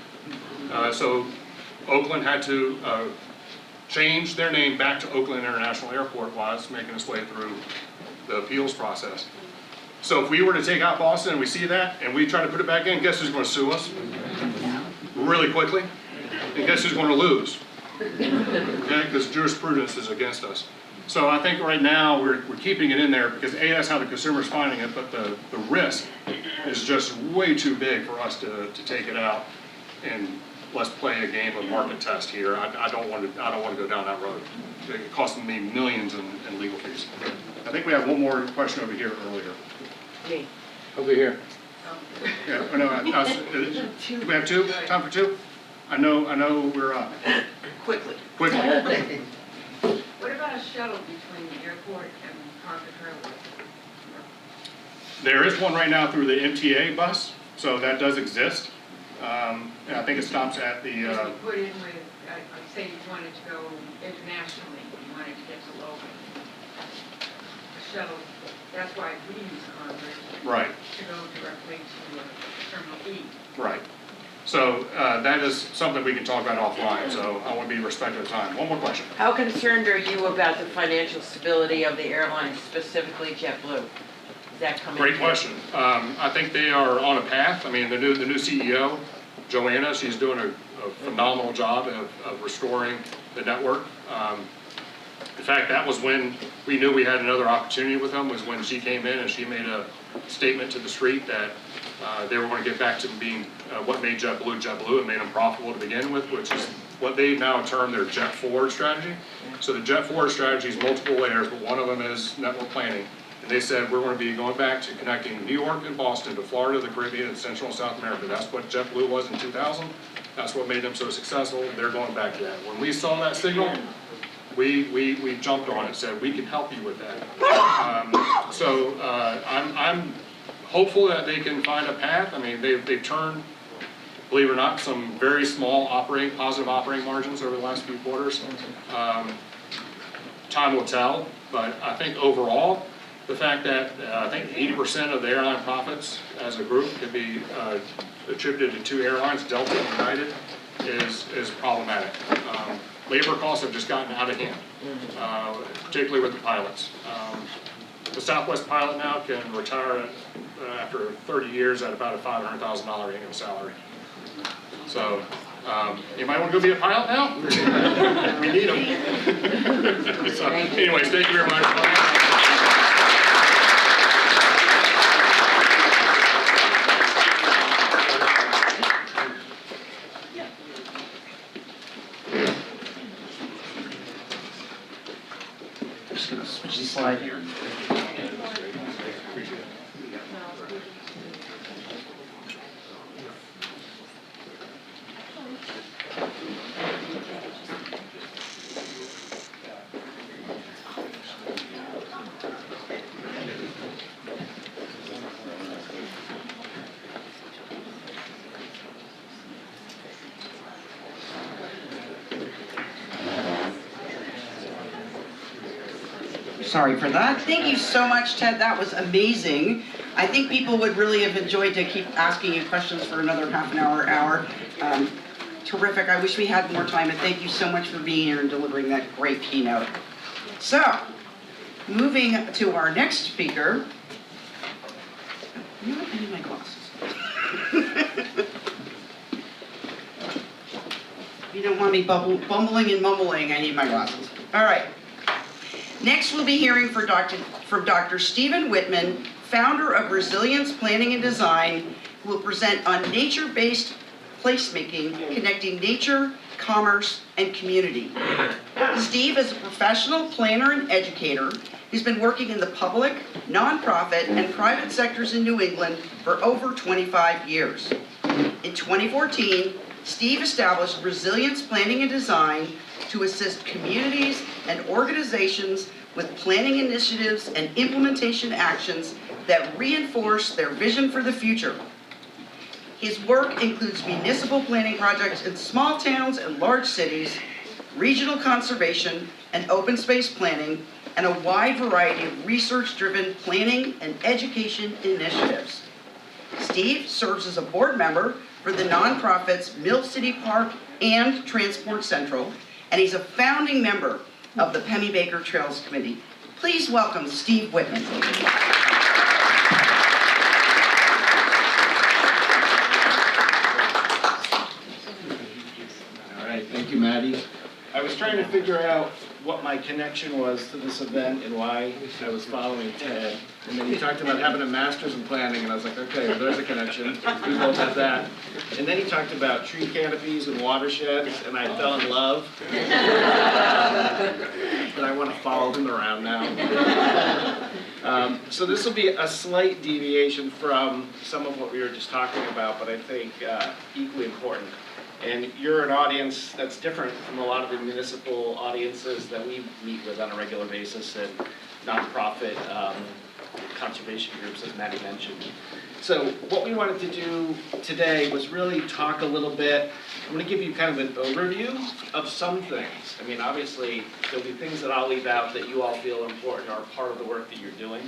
So Oakland had to change their name back to Oakland International Airport while it's making its way through the appeals process. So if we were to take out Boston and we see that, and we try to put it back in, guess who's going to sue us? Really quickly. And guess who's going to lose? Okay, because jurisprudence is against us. So I think right now we're keeping it in there because A, that's how the consumer's finding it, but the risk is just way too big for us to take it out and let's play a game of market test here. I don't want to go down that road. It costs me millions in legal fees. I think we have one more question over here earlier. Me. Over here. Yeah, I know. Do we have 2? Time for 2? I know we're up. Quickly. Quickly. What about a shuttle between the airport and Concord Railway? There is one right now through the MTA bus, so that does exist. And I think it stops at the. If you put in with, say you wanted to go internationally, you wanted to get to Logan. A shuttle, that's why we use Concord. Right. To go directly to Terminal E. Right. So that is something we can talk about offline, so I want to be respectful of time. One more question. How concerned are you about the financial stability of the airline, specifically JetBlue? Is that coming? Great question. I think they are on a path. I mean, the new CEO, Joanna, she's doing a phenomenal job of restoring the network. In fact, that was when we knew we had another opportunity with them, was when she came in and she made a statement to the street that they were going to get back to being what made JetBlue and made them profitable to begin with, which is what they now term their Jet Forward strategy. So the Jet Forward strategy is multiple layers, but one of them is network planning. And they said we're going to be going back to connecting New York and Boston to Florida, the Caribbean, and Central and South America. That's what JetBlue was in 2000. That's what made them so successful. They're going back to that. When we saw that signal, we jumped on it and said we can help you with that. I'm hopeful that they can find a path. I mean, they've turned, believe it or not, some very small positive operating margins over the last few quarters. Time will tell, but I think overall, the fact that I think 80% of the airline profits as a group can be attributed to two airlines, Delta and United, is problematic. Labor costs have just gotten out of hand, particularly with the pilots. The Southwest pilot now can retire after 30 years at about a $500,000 annual salary. So, you might want to go be a pilot now? We need them. So, anyways, thank you very much. Just gonna switch the slide here. Sorry for that. Thank you so much, Ted. That was amazing. I think people would really have enjoyed to keep asking you questions for another half an hour. Terrific. I wish we had more time, and thank you so much for being here and delivering that great keynote. So, moving to our next speaker. You know what? I need my glasses. If you don't want me bumbling and mumbling, I need my glasses. All right. Next, we'll be hearing from Dr. Stephen Whitman, founder of Resilience Planning and Design, who will present on nature-based placemaking, connecting nature, commerce, and community. Steve is a professional planner and educator who's been working in the public, nonprofit, and private sectors in New England for over 25 years. In 2014, Steve established Resilience Planning and Design to assist communities and organizations with planning initiatives and implementation actions that reinforce their vision for the future. His work includes municipal planning projects in small towns and large cities, regional conservation and open space planning, and a wide variety of research-driven planning and education initiatives. Steve serves as a board member for the nonprofits Mill City Park and Transport Central, and he's a founding member of the Pemmy-Baker Trails Committee. Please welcome Steve Whitman. All right, thank you, Maddie. I was trying to figure out what my connection was to this event and why I was following Ted. And then he talked about having a master's in planning, and I was like, okay, well, there's a connection. We both have that. And then he talked about tree canopies and watersheds, and I fell in love. But I want to follow him around now. So this will be a slight deviation from some of what we were just talking about, but I think equally important. And you're an audience that's different from a lot of the municipal audiences that we meet with on a regular basis and nonprofit conservation groups, as Maddie mentioned. So what we wanted to do today was really talk a little bit. I'm going to give you kind of an overview of some things. I mean, obviously, there'll be things that I'll leave out that you all feel important or are part of the work that you're doing.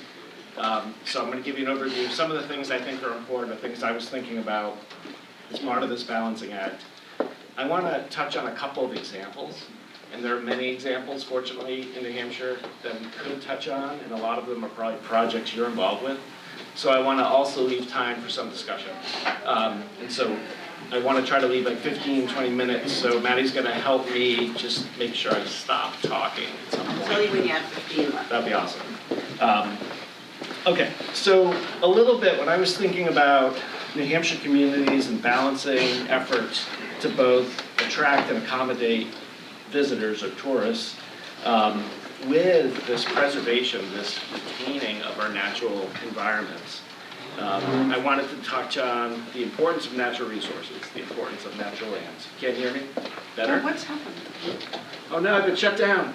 So I'm going to give you an overview of some of the things I think are important, the things I was thinking about as part of this balancing act. I want to touch on a couple of examples, and there are many examples, fortunately, in New Hampshire that we could touch on, and a lot of them are probably projects you're involved with. So I want to also leave time for some discussion. And so I want to try to leave like 15, 20 minutes, so Maddie's going to help me just make sure I stop talking at some point. Tell you when you have 15 left. That'd be awesome. Okay, so a little bit, when I was thinking about New Hampshire communities and balancing efforts to both attract and accommodate visitors or tourists, with this preservation, this retaining of our natural environments, I wanted to touch on the importance of natural resources, the importance of natural lands. Can't hear me? Better? What's happened? Oh no, I've been shut down.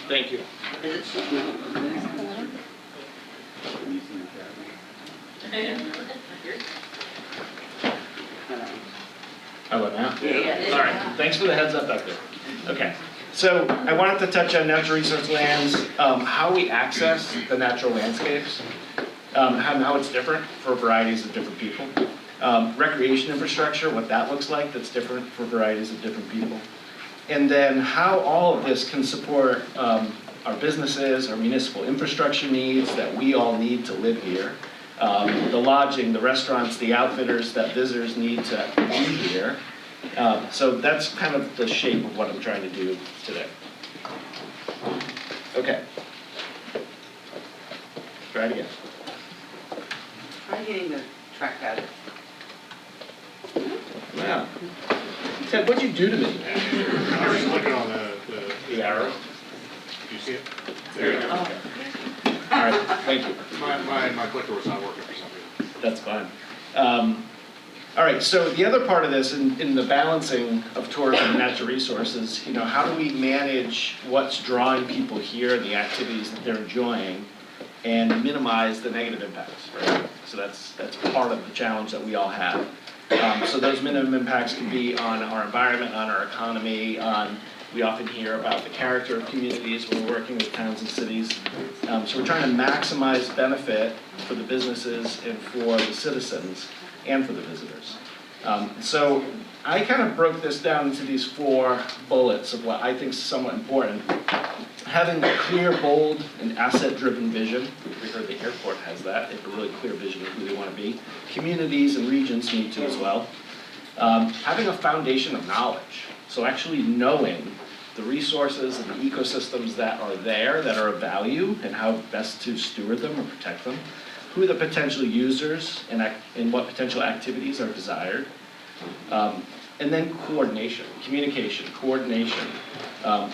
Thank you. How about now? All right, thanks for the heads up back there. Okay, so I wanted to touch on natural resource lands, how we access the natural landscapes, how it's different for varieties of different people. Recreation infrastructure, what that looks like, that's different for varieties of different people. And then how all of this can support our businesses, our municipal infrastructure needs that we all need to live here. The lodging, the restaurants, the outfitters that visitors need to be here. So that's kind of the shape of what I'm trying to do today. Okay. Try it again. Try getting the track out. Wow. Ted, what'd you do to me? I was just looking on The arrow? do you see it? There you go. All right, thank you. My clicker was not working for some reason. That's fine. All right, so the other part of this in the balancing of tourism and natural resources, you know, how do we manage what's drawing people here and the activities that they're enjoying and minimize the negative impacts, right? So that's part of the challenge that we all have. So those minimum impacts can be on our environment, on our economy, we often hear about the character of communities when we're working with towns and cities. So we're trying to maximize benefit for the businesses and for the citizens and for the visitors. So I kind of broke this down into these 4 bullets of what I think is somewhat important. Having a clear, bold, and asset-driven vision. We heard the airport has that. They have a really clear vision of who they want to be. Communities and regions need to as well. Having a foundation of knowledge. So actually knowing the resources and the ecosystems that are there, that are of value, and how best to steward them or protect them. Who are the potential users and what potential activities are desired. And then coordination, communication, coordination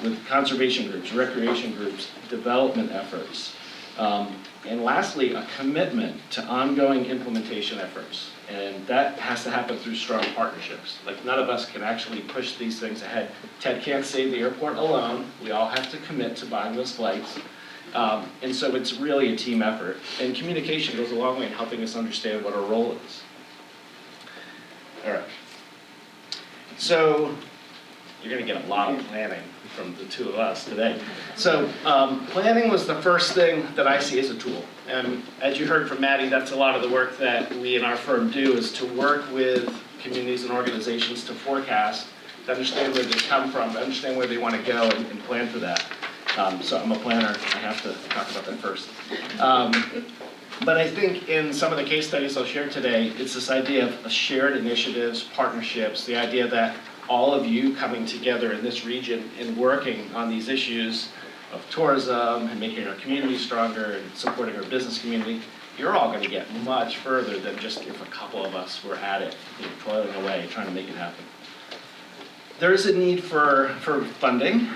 with conservation groups, recreation groups, development efforts. And lastly, a commitment to ongoing implementation efforts. And that has to happen through strong partnerships. Like none of us can actually push these things ahead. Ted can't save the airport alone. We all have to commit to buying those flights. And so it's really a team effort. And communication goes a long way in helping us understand what our role is. All right. So you're going to get a lot of planning from the 2 of us today. So planning was the first thing that I see as a tool. And as you heard from Maddie, that's a lot of the work that we in our firm do, is to work with communities and organizations to forecast, to understand where they come from, to understand where they want to go and plan for that. So I'm a planner, I have to talk about that first. But I think in some of the case studies I'll share today, it's this idea of shared initiatives, partnerships, the idea that all of you coming together in this region and working on these issues of tourism and making our community stronger and supporting our business community, you're all going to get much further than just if a couple of us were at it, you know, toiling away, trying to make it happen. There is a need for funding.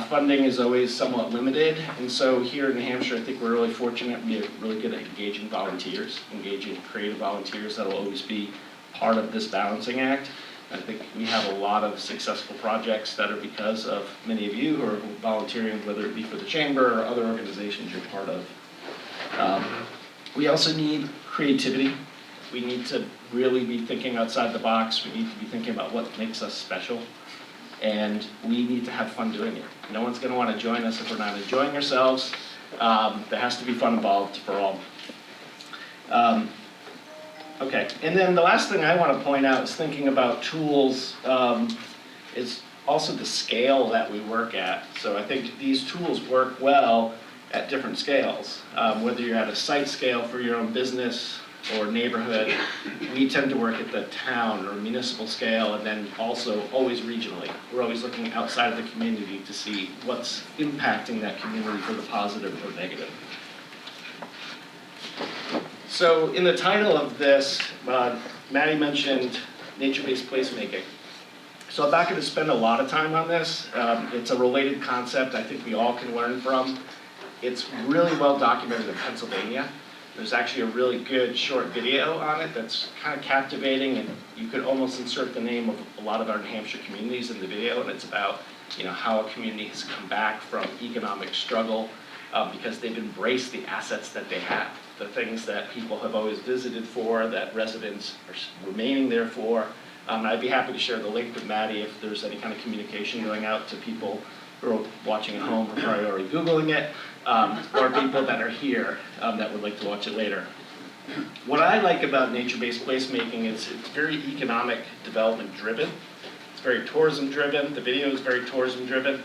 Funding is always somewhat limited, and so here in New Hampshire, I think we're really fortunate. We're really good at engaging volunteers, engaging creative volunteers. That'll always be part of this balancing act. I think we have a lot of successful projects that are because of many of you who are volunteering, whether it be for the chamber or other organizations you're part of. We also need creativity. We need to really be thinking outside the box. We need to be thinking about what makes us special. And we need to have fun doing it. No one's going to want to join us if we're not enjoying ourselves. There has to be fun involved for all. Okay, and then the last thing I want to point out is thinking about tools is also the scale that we work at. So I think these tools work well at different scales. Whether you're at a site scale for your own business, or neighborhood, we tend to work at the town or municipal scale, and then also always regionally. We're always looking outside of the community to see what's impacting that community for the positive or negative. So in the title of this, Maddie mentioned nature-based placemaking. So I'm not going to spend a lot of time on this. It's a related concept I think we all can learn from. It's really well documented in Pennsylvania. There's actually a really good short video on it that's kind of captivating, and you could almost insert the name of a lot of our New Hampshire communities in the video, and it's about how a community has come back from economic struggle because they've embraced the assets that they have, the things that people have always visited for, that residents are remaining there for. I'd be happy to share the link with Maddie if there's any kind of communication going out to people who are watching at home or probably already Googling it, or people that are here that would like to watch it later. What I like about nature-based placemaking is it's very economic development driven. It's very tourism driven. The video is very tourism driven,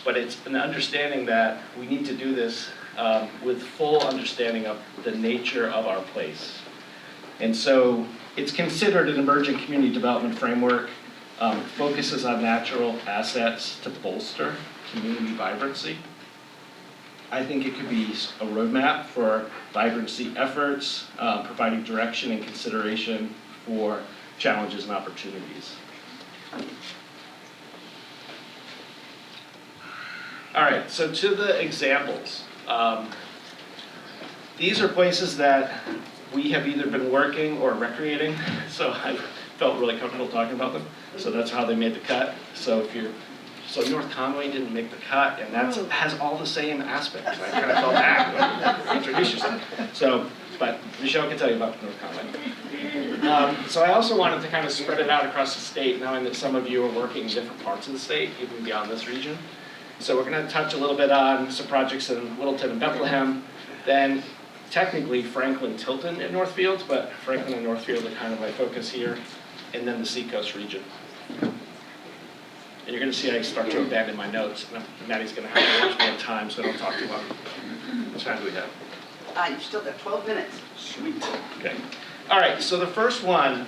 but it's an understanding that we need to do this with full understanding of the nature of our place. And so it's considered an emerging community development framework, focuses on natural assets to bolster community vibrancy. I think it could be a roadmap for vibrancy efforts, providing direction and consideration for challenges and opportunities. All right, so to the examples. These are places that we have either been working or recreating, so I felt really comfortable talking about them. So that's how they made the cut. So North Conway didn't make the cut, and that has all the same aspects. I kind of felt bad to introduce yourself. But Michelle can tell you about North Conway. So I also wanted to kind of spread it out across the state, knowing that some of you are working in different parts of the state, even beyond this region. So we're going to touch a little bit on some projects in Littleton and Bethlehem, then technically Franklin, Tilton, and Northfield, but Franklin and Northfield are kind of my focus here, and then the Seacoast region. And you're going to see I start to abandon my notes, and Maddie's going to have to watch me on time, so I don't talk too long. How much time do we have? You've still got 12 minutes. Sweet. Okay. All right, so the first one,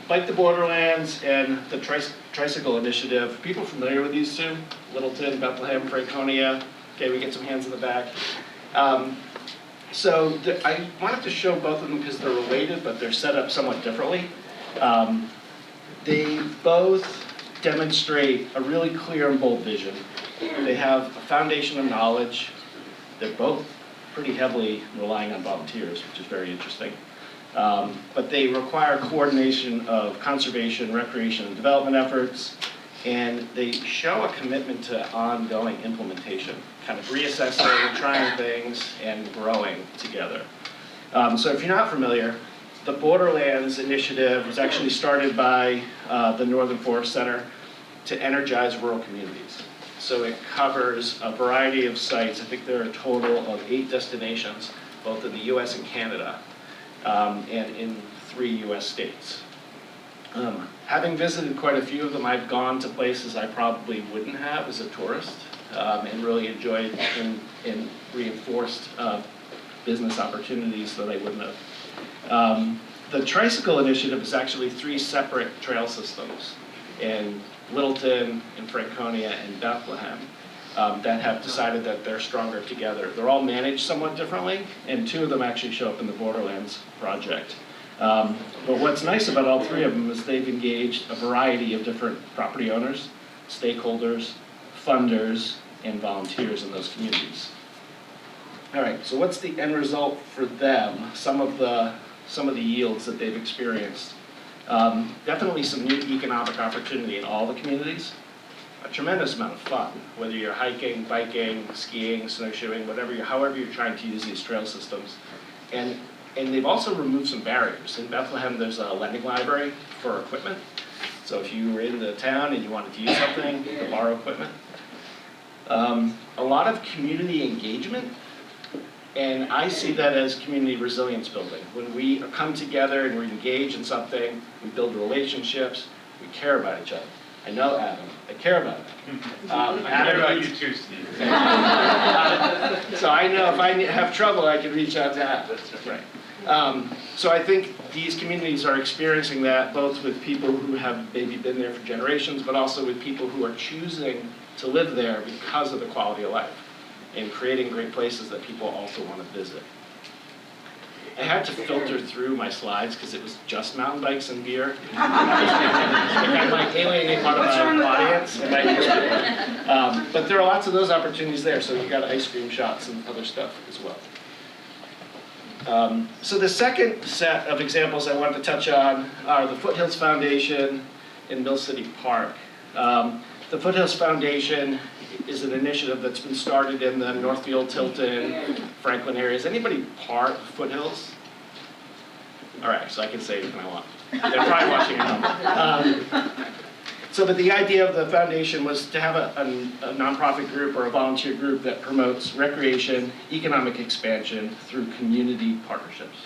Bike the Borderlands and the Tricycle Initiative. People familiar with these two? Littleton, Bethlehem, Franconia. Okay, we get some hands in the back. I wanted to show both of them because they're related, but they're set up somewhat differently. They both demonstrate a really clear and bold vision. They have a foundation of knowledge. They're both pretty heavily relying on volunteers, which is very interesting. But they require coordination of conservation, recreation, and development efforts, and they show a commitment to ongoing implementation, kind of reassessing, trying things, and growing together. So if you're not familiar, the Borderlands Initiative was actually started by the Northern Forest Center to energize rural communities. So it covers a variety of sites. I think there are a total of 8 destinations, both in the US and Canada, and in 3 US states. Having visited quite a few of them, I've gone to places I probably wouldn't have as a tourist, and really enjoyed and reinforced business opportunities that I wouldn't have. The Tricycle Initiative is actually 3 separate trail systems in Littleton, in Franconia, and Bethlehem that have decided that they're stronger together. They're all managed somewhat differently, and 2 of them actually show up in the Borderlands project. But what's nice about all 3 of them is they've engaged a variety of different property owners, stakeholders, funders, and volunteers in those communities. All right, so what's the end result for them? Some of the yields that they've experienced. Definitely some new economic opportunity in all the communities. A tremendous amount of fun, whether you're hiking, biking, skiing, snowshoeing, however you're trying to use these trail systems. And they've also removed some barriers. In Bethlehem, there's a lending library for equipment. So if you were in the town and you wanted to use something, you could borrow equipment. A lot of community engagement, and I see that as community resilience building. When we come together and we engage in something, we build relationships, we care about each other. I know Adam, I care about him. I care about you too, Steve. So I know if I have trouble, I can reach out to Adam. That's right. So I think these communities are experiencing that both with people who have maybe been there for generations, but also with people who are choosing to live there because of the quality of life and creating great places that people also want to visit. I had to filter through my slides because it was just mountain bikes and beer. I might alienate part of my audience. But there are lots of those opportunities there, so you've got ice cream shops and other stuff as well. So the second set of examples I wanted to touch on are the Foothills Foundation in Mill City Park. The Foothills Foundation is an initiative that's been started in the Northfield, Tilton, Franklin areas. Anybody part of Foothills? All right, so I can say anything I want. They're probably watching at home. But the idea of the foundation was to have a nonprofit group or a volunteer group that promotes recreation, economic expansion through community partnerships.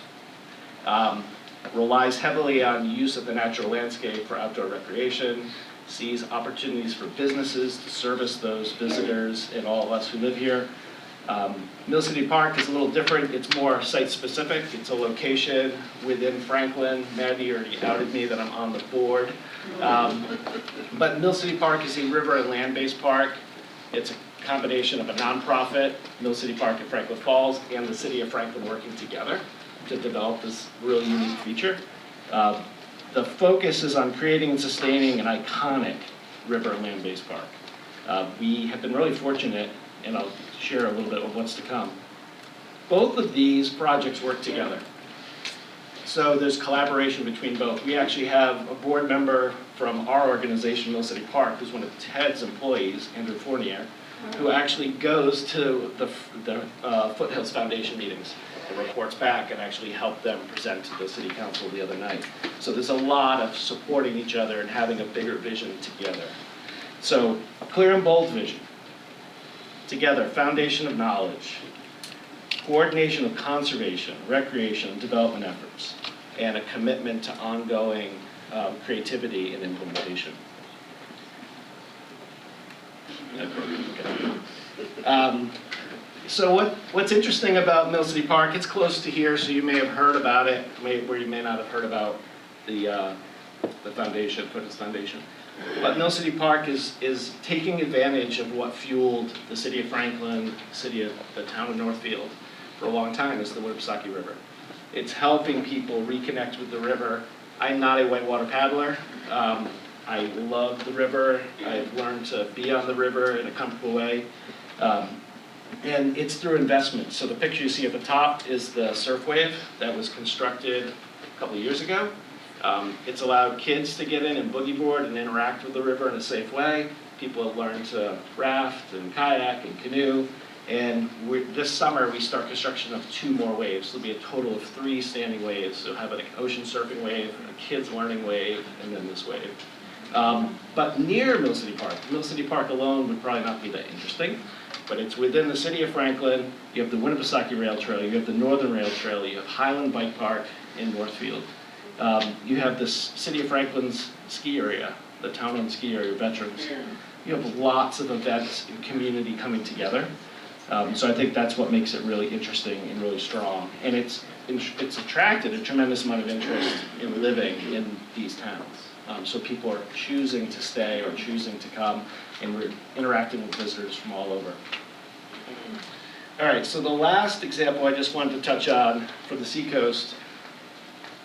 Relies heavily on use of the natural landscape for outdoor recreation, sees opportunities for businesses to service those visitors and all of us who live here. Mill City Park is a little different. It's more site-specific. It's a location within Franklin. Maddie already outed me that I'm on the board. But Mill City Park is a river and land-based park. It's a combination of a nonprofit, Mill City Park at Franklin Falls, and the city of Franklin working together to develop this really unique feature. The focus is on creating and sustaining an iconic river and land-based park. We have been really fortunate, and I'll share a little bit of what's to come. Both of these projects work together. So there's collaboration between both. We actually have a board member from our organization, Mill City Park, who's one of Ted's employees, Andrew Fournier, who actually goes to the Foothills Foundation meetings and reports back and actually helped them present to the city council the other night. So there's a lot of supporting each other and having a bigger vision together. So a clear and bold vision. Together, foundation of knowledge, coordination of conservation, recreation, and development efforts, and a commitment to ongoing creativity and implementation. So what's interesting about Mill City Park, it's close to here, so you may have heard about it, where you may not have heard about the foundation, Foothills Foundation. But Mill City Park is taking advantage of what fueled the city of Franklin, the town of Northfield, for a long time, is the Winnipesaukee River. It's helping people reconnect with the river. I'm not a whitewater paddler. I love the river. I've learned to be on the river in a comfortable way. And it's through investment. So the picture you see at the top is the surf wave that was constructed a couple of years ago. It's allowed kids to get in and boogie board and interact with the river in a safe way. People have learned to raft and kayak and canoe. And this summer, we start construction of 2 more waves. There'll be a total of 3 standing waves. So we'll have an ocean surfing wave, a kids learning wave, and then this wave. But near Mill City Park alone would probably not be that interesting. But it's within the city of Franklin. You have the Winnipesaukee Rail Trail, you have the Northern Rail Trail, you have Highland Bike Park in Northfield. You have this city of Franklin's ski area, the town-owned ski area, veterans. You have lots of events and community coming together. So I think that's what makes it really interesting and really strong. And it's attracted a tremendous amount of interest in living in these towns. So people are choosing to stay or choosing to come, and we're interacting with visitors from all over. All right, so the last example I just wanted to touch on for the Seacoast.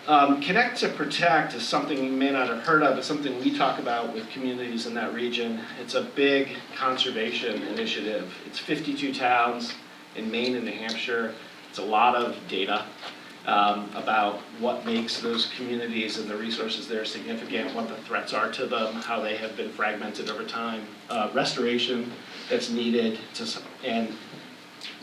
Connect to Protect is something you may not have heard of. It's something we talk about with communities in that region. It's a big conservation initiative. It's 52 towns in Maine and New Hampshire. It's a lot of data about what makes those communities and the resources there significant, what the threats are to them, how they have been fragmented over time, restoration that's needed, and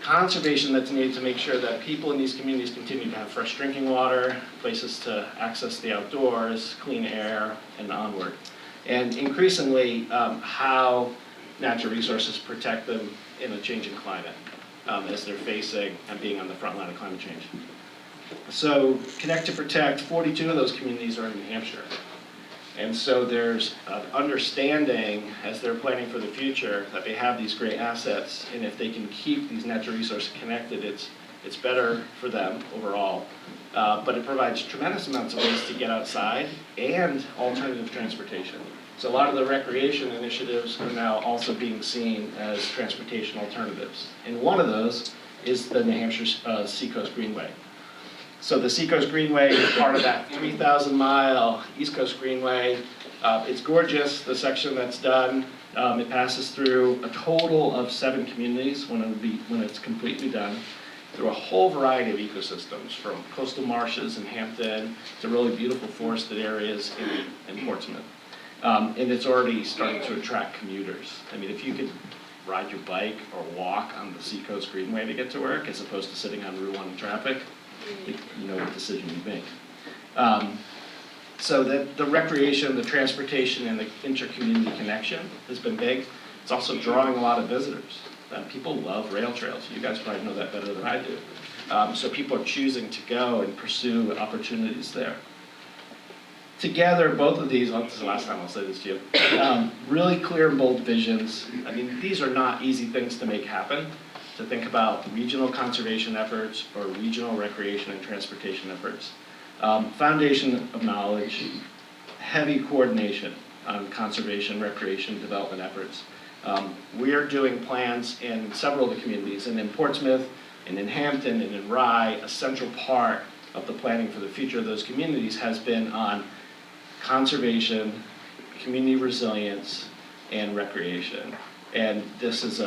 conservation that's needed to make sure that people in these communities continue to have fresh drinking water, places to access the outdoors, clean air, and onward. And increasingly, how natural resources protect them in a changing climate as they're facing and being on the front line of climate change. So Connect to Protect, 42 of those communities are in New Hampshire. And so there's an understanding as they're planning for the future that they have these great assets, and if they can keep these natural resources connected, it's It's better for them overall, but it provides tremendous amounts of ways to get outside and alternative transportation. So a lot of the recreation initiatives are now also being seen as transportation alternatives. And one of those is the New Hampshire Seacoast Greenway. So the Seacoast Greenway is part of that 3,000-mile East Coast Greenway. It's gorgeous, the section that's done. It passes through a total of 7 communities when it's completely done, through a whole variety of ecosystems, from coastal marshes in Hampton to really beautiful forested areas in Portsmouth. And it's already starting to attract commuters. I mean, if you could ride your bike or walk on the Seacoast Greenway to get to work, as opposed to sitting on Route 1 in traffic, you know what decision you make. So the recreation, the transportation, and the inter-community connection has been big. It's also drawing a lot of visitors. People love rail trails. You guys probably know that better than I do. So people are choosing to go and pursue opportunities there. Together, both of these, this is the last time I'll say this to you, really clear and bold visions. I mean, these are not easy things to make happen, to think about regional conservation efforts or regional recreation and transportation efforts. Foundation of knowledge, heavy coordination on conservation, recreation, development efforts. We are doing plans in several of the communities, and in Portsmouth, and in Hampton, and in Rye. A central part of the planning for the future of those communities has been on conservation, community resilience, and recreation. And this is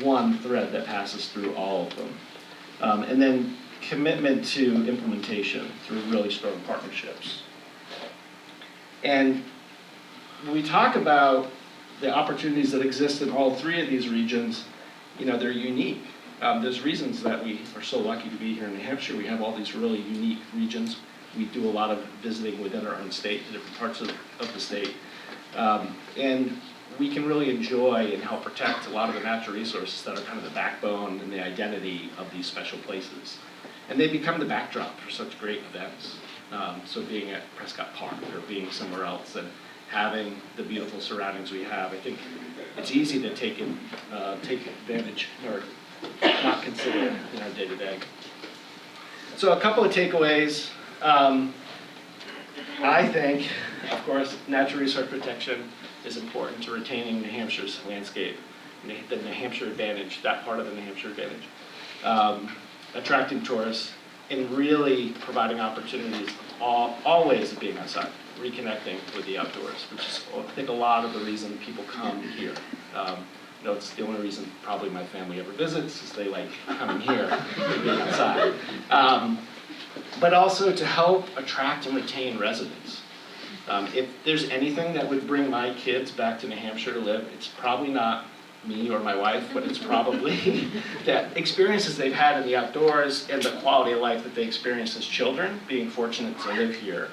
one thread that passes through all of them. And then commitment to implementation through really strong partnerships. And when we talk about the opportunities that exist in all 3 of these regions, you know, they're unique. There's reasons that we are so lucky to be here in New Hampshire. We have all these really unique regions. We do a lot of visiting within our own state, to different parts of the state. And we can really enjoy and help protect a lot of the natural resources that are kind of the backbone and the identity of these special places. And they become the backdrop for such great events. So being at Prescott Park or being somewhere else and having the beautiful surroundings we have, I think it's easy to take advantage or not consider in our day-to-day. So a couple of takeaways. I think, of course, natural resource protection is important to retaining New Hampshire's landscape, the New Hampshire Advantage, that part of the New Hampshire Advantage. Attracting tourists and really providing opportunities, all ways of being outside, reconnecting with the outdoors, which is, I think, a lot of the reason people come here. You know, it's the only reason probably my family ever visits, is they like coming here and being outside. But also to help attract and retain residents. If there's anything that would bring my kids back to New Hampshire to live, it's probably not me or my wife, but it's probably that experiences they've had in the outdoors and the quality of life that they experienced as children, being fortunate to live here.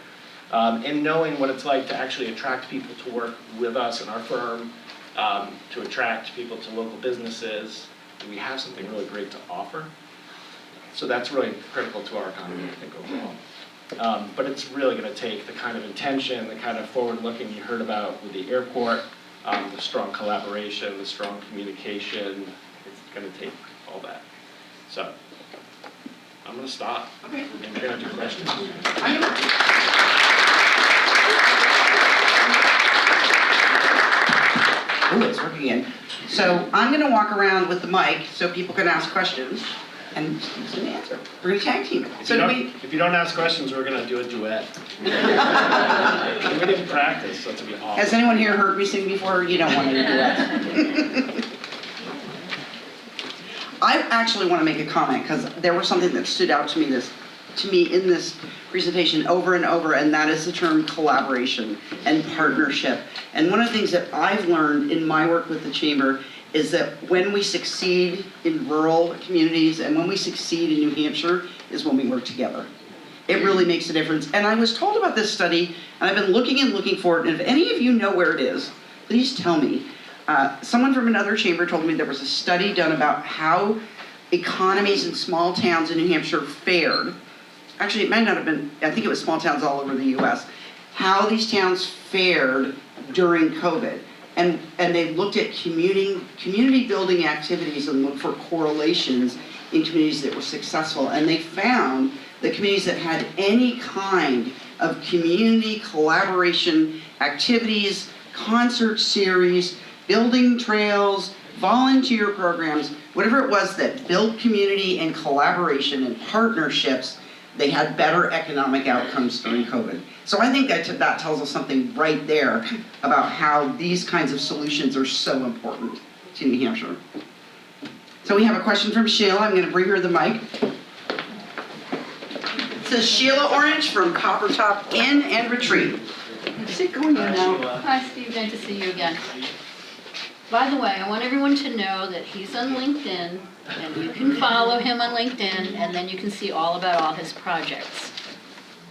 And knowing what it's like to actually attract people to work with us in our firm, to attract people to local businesses. We have something really great to offer. So that's really critical to our economy, I think, overall. But it's really going to take the kind of intention, the kind of forward-looking you heard about with the airport, the strong collaboration, the strong communication. It's going to take all that. So I'm going to stop. Okay. And we're going to do questions. Ooh, it's working again. So I'm going to walk around with the mic so people can ask questions. And Steve's going to answer. We're going to tag team it. If you don't ask questions, we're going to do a duet. We didn't practice, so it's going to be awesome. Has anyone here heard me sing before? You don't want to do that. I actually want to make a comment because there was something that stood out to me in this presentation over and over, and that is the term collaboration and partnership. And one of the things that I've learned in my work with the Chamber is that when we succeed in rural communities and when we succeed in New Hampshire is when we work together. It really makes a difference. And I was told about this study, and I've been looking for it, and if any of you know where it is, please tell me. Someone from another chamber told me there was a study done about how economies in small towns in New Hampshire fared. Actually, it might not have been, I think it was small towns all over the US, how these towns fared during COVID. And they looked at community building activities and looked for correlations in communities that were successful, and they found the communities that had any kind of community collaboration activities, concert series, building trails, volunteer programs, whatever it was that built community and collaboration and partnerships, they had better economic outcomes during COVID. So I think that tells us something right there about how these kinds of solutions are so important to New Hampshire. So we have a question from Sheila. I'm going to bring her the mic. It says Sheila Orange from Coppertop Inn and Retreat. Is it going in now? Hi, Steve, nice to see you again. By the way, I want everyone to know that he's on LinkedIn, and you can follow him on LinkedIn, and then you can see all about all his projects.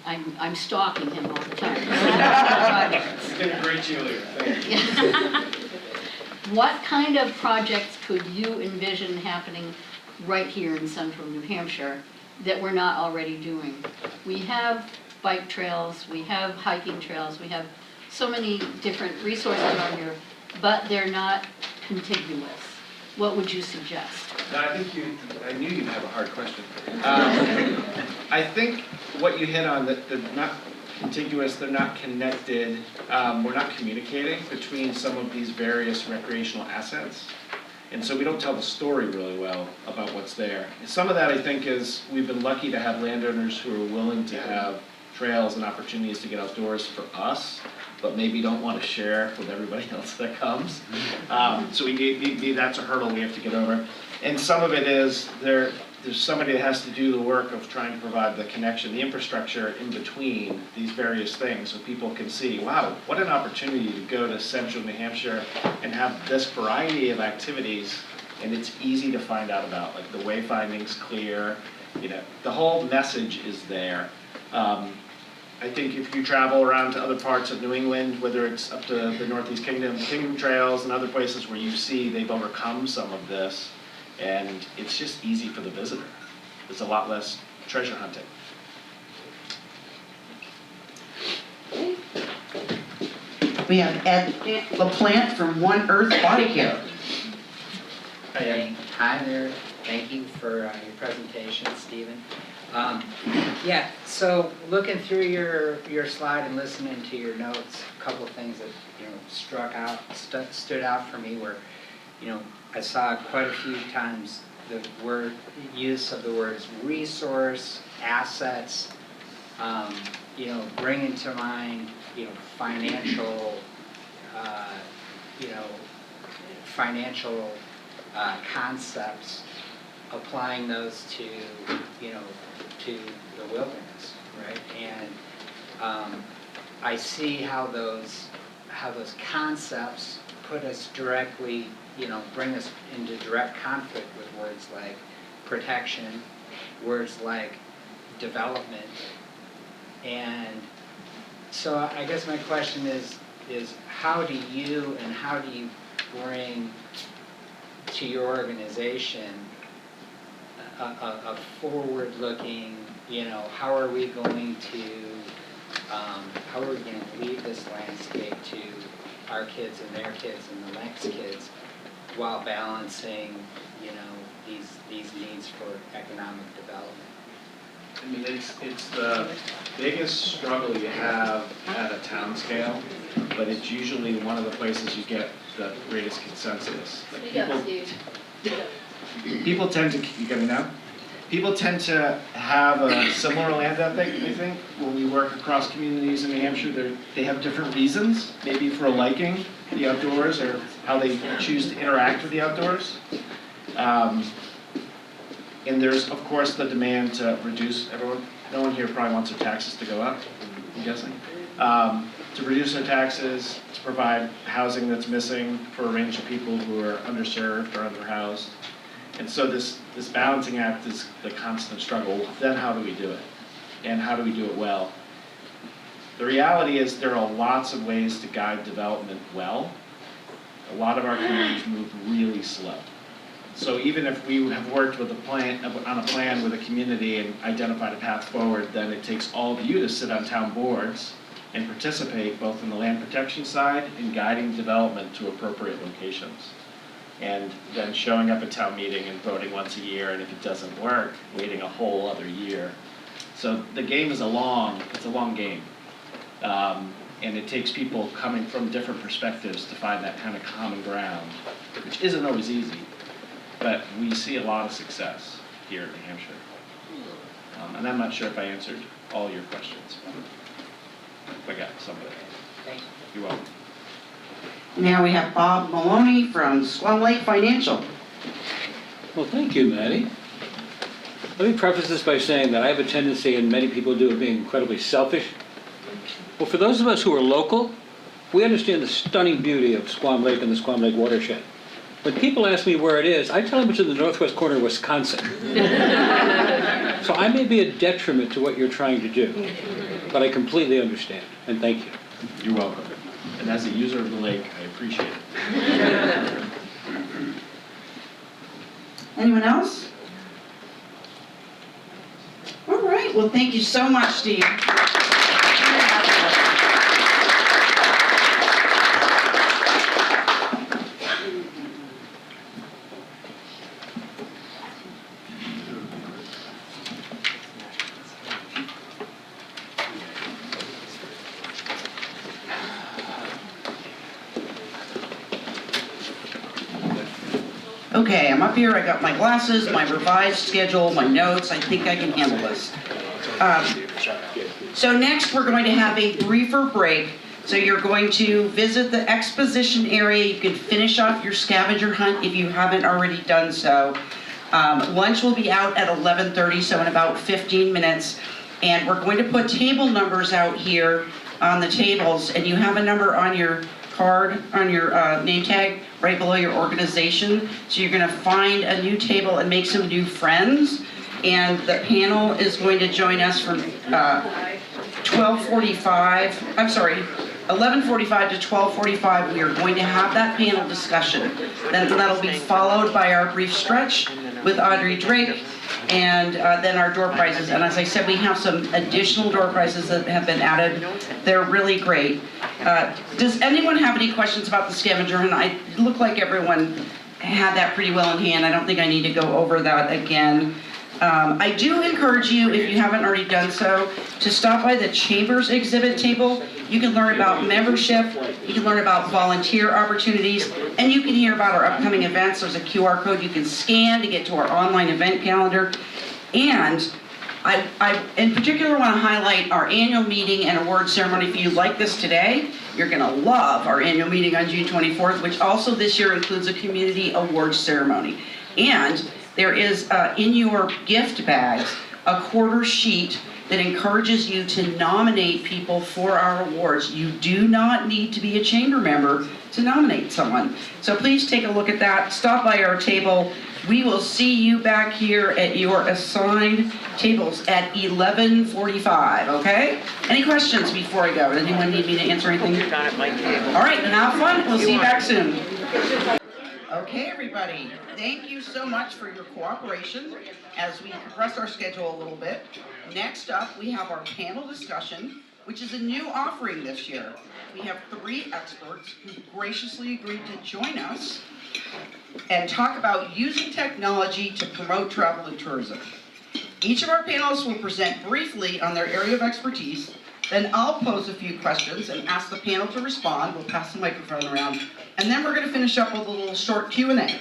I'm stalking him all the time. You've been a great cheerleader, thank you. What kind of projects could you envision happening right here in central New Hampshire that we're not already doing? We have bike trails, we have hiking trails, we have so many different resources around here, but they're not contiguous. What would you suggest? No, I knew you'd have a hard question. I think what you hit on, that they're not contiguous, they're not connected, we're not communicating between some of these various recreational assets. And so we don't tell the story really well about what's there. And some of that, I think, is we've been lucky to have landowners who are willing to have trails and opportunities to get outdoors for us, but maybe don't want to share with everybody else that comes. So that's a hurdle we have to get over. And some of it is there's somebody that has to do the work of trying to provide the connection, the infrastructure in between these various things so people can see, wow, what an opportunity to go to central New Hampshire and have this variety of activities, and it's easy to find out about, like the wayfinding's clear, the whole message is there. I think if you travel around to other parts of New England, whether it's up to the Northeast Kingdom trails and other places where you see they've overcome some of this, and it's just easy for the visitor. There's a lot less treasure hunting. We have Ed LaPlante from One Earth Body Care. Hi there. Thank you for your presentation, Stephen. Yeah, so looking through your slide and listening to your notes, a couple of things that stood out for me were, I saw quite a few times the use of the words resource, assets, bringing to mind, financial concepts, applying those to the wilderness, right? And I see how those concepts put us directly, bring us into direct conflict with words like protection, words like development. And so I guess my question is how do you bring to your organization a forward-looking, how are we going to leave this landscape to our kids and their kids and the next kids, while balancing, these needs for economic development? I mean, it's the biggest struggle you have at a town scale, but it's usually one of the places you get the greatest consensus. People tend to, you get me now? People tend to have a similar land ethic, I think, when we work across communities in New Hampshire. They have different reasons, maybe for liking the outdoors or how they choose to interact with the outdoors. And there's, of course, the demand to reduce, no one here probably wants their taxes to go up, I'm guessing. To reduce their taxes, to provide housing that's missing for a range of people who are underserved or underhoused. And so this balancing act is the constant struggle. Then how do we do it? And how do we do it well? The reality is there are lots of ways to guide development well. A lot of our communities move really slow. So even if we have worked with on a plan with a community and identified a path forward, then it takes all of you to sit on town boards and participate both in the land protection side and guiding development to appropriate locations. and then showing up at town meeting and voting once a year, and if it doesn't work, waiting a whole other year. So the game is it's a long game. And it takes people coming from different perspectives to find that kind of common ground, which isn't always easy, but we see a lot of success here in New Hampshire. And I'm not sure if I answered all your questions, but I got some of it. Thank you. You're welcome. Now we have Bob Maloney from Swan Lake Financial. Well, thank you, Maddie. Let me preface this by saying that I have a tendency, and many people do, of being incredibly selfish. Well, for those of us who are local, we understand the stunning beauty of Squam Lake and the Squam Lake watershed. When people ask me where it is, I tell them it's in the northwest corner of Wisconsin. So I may be a detriment to what you're trying to do, but I completely understand, and thank you. You're welcome. And as a user of the lake, I appreciate it. Anyone else? All right, well, thank you so much, Steve. Okay, I'm up here, I got my glasses, my revised schedule, my notes, I think I can handle this. So next, we're going to have a briefer break. So you're going to visit the exposition area. You can finish off your scavenger hunt if you haven't already done so. Lunch will be out at 11:30, so in about 15 minutes. And we're going to put table numbers out here on the tables, and you have a number on your card, on your name tag, right below your organization. So you're gonna find a new table and make some new friends. And the panel is going to join us from 11:45 to 12:45. We are going to have that panel discussion. Then that'll be followed by our brief stretch with Audrey Drake, and then our door prizes. And as I said, we have some additional door prizes that have been added. They're really great. Does anyone have any questions about the scavenger hunt? I look like everyone had that pretty well in hand. I don't think I need to go over that again. I do encourage you, if you haven't already done so, to stop by the Chambers exhibit table. You can learn about membership, you can learn about volunteer opportunities, and you can hear about our upcoming events. There's a QR code you can scan to get to our online event calendar. And I in particular want to highlight our annual meeting and award ceremony. If you like this today, you're going to love our annual meeting on June 24th, which also this year includes a community awards ceremony. And there is in your gift bags a quarter sheet that encourages you to nominate people for our awards. You do not need to be a chamber member to nominate someone. So please take a look at that. Stop by our table. We will see you back here at your assigned tables at 11:45, okay? Any questions before I go? Does anyone need me to answer anything? Down at my table. All right, and have fun. We'll see you back soon. Okay, everybody, thank you so much for your cooperation as we compress our schedule a little bit. Next up, we have our panel discussion, which is a new offering this year. We have 3 experts who graciously agreed to join us and talk about using technology to promote travel and tourism. Each of our panelists will present briefly on their area of expertise. Then I'll pose a few questions and ask the panel to respond. We'll pass the microphone around. And then we're going to finish up with a little short Q&A.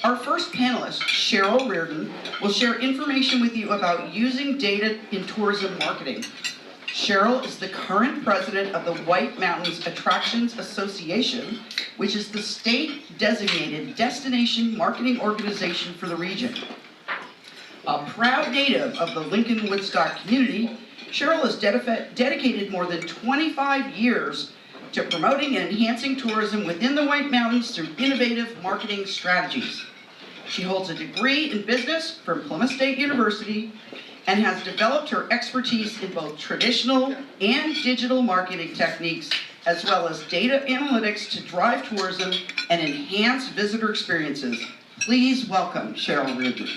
Our first panelist, Cheryl Reardon, will share information with you about using data in tourism marketing. Cheryl is the current president of the White Mountains Attractions Association, which is the state-designated destination marketing organization for the region. A proud native of the Lincoln Woodstock community, Cheryl has dedicated more than 25 years to promoting and enhancing tourism within the White Mountains through innovative marketing strategies. She holds a degree in business from Plymouth State University and has developed her expertise in both traditional and digital marketing techniques, as well as data analytics to drive tourism and enhance visitor experiences. Please welcome Cheryl Reardon.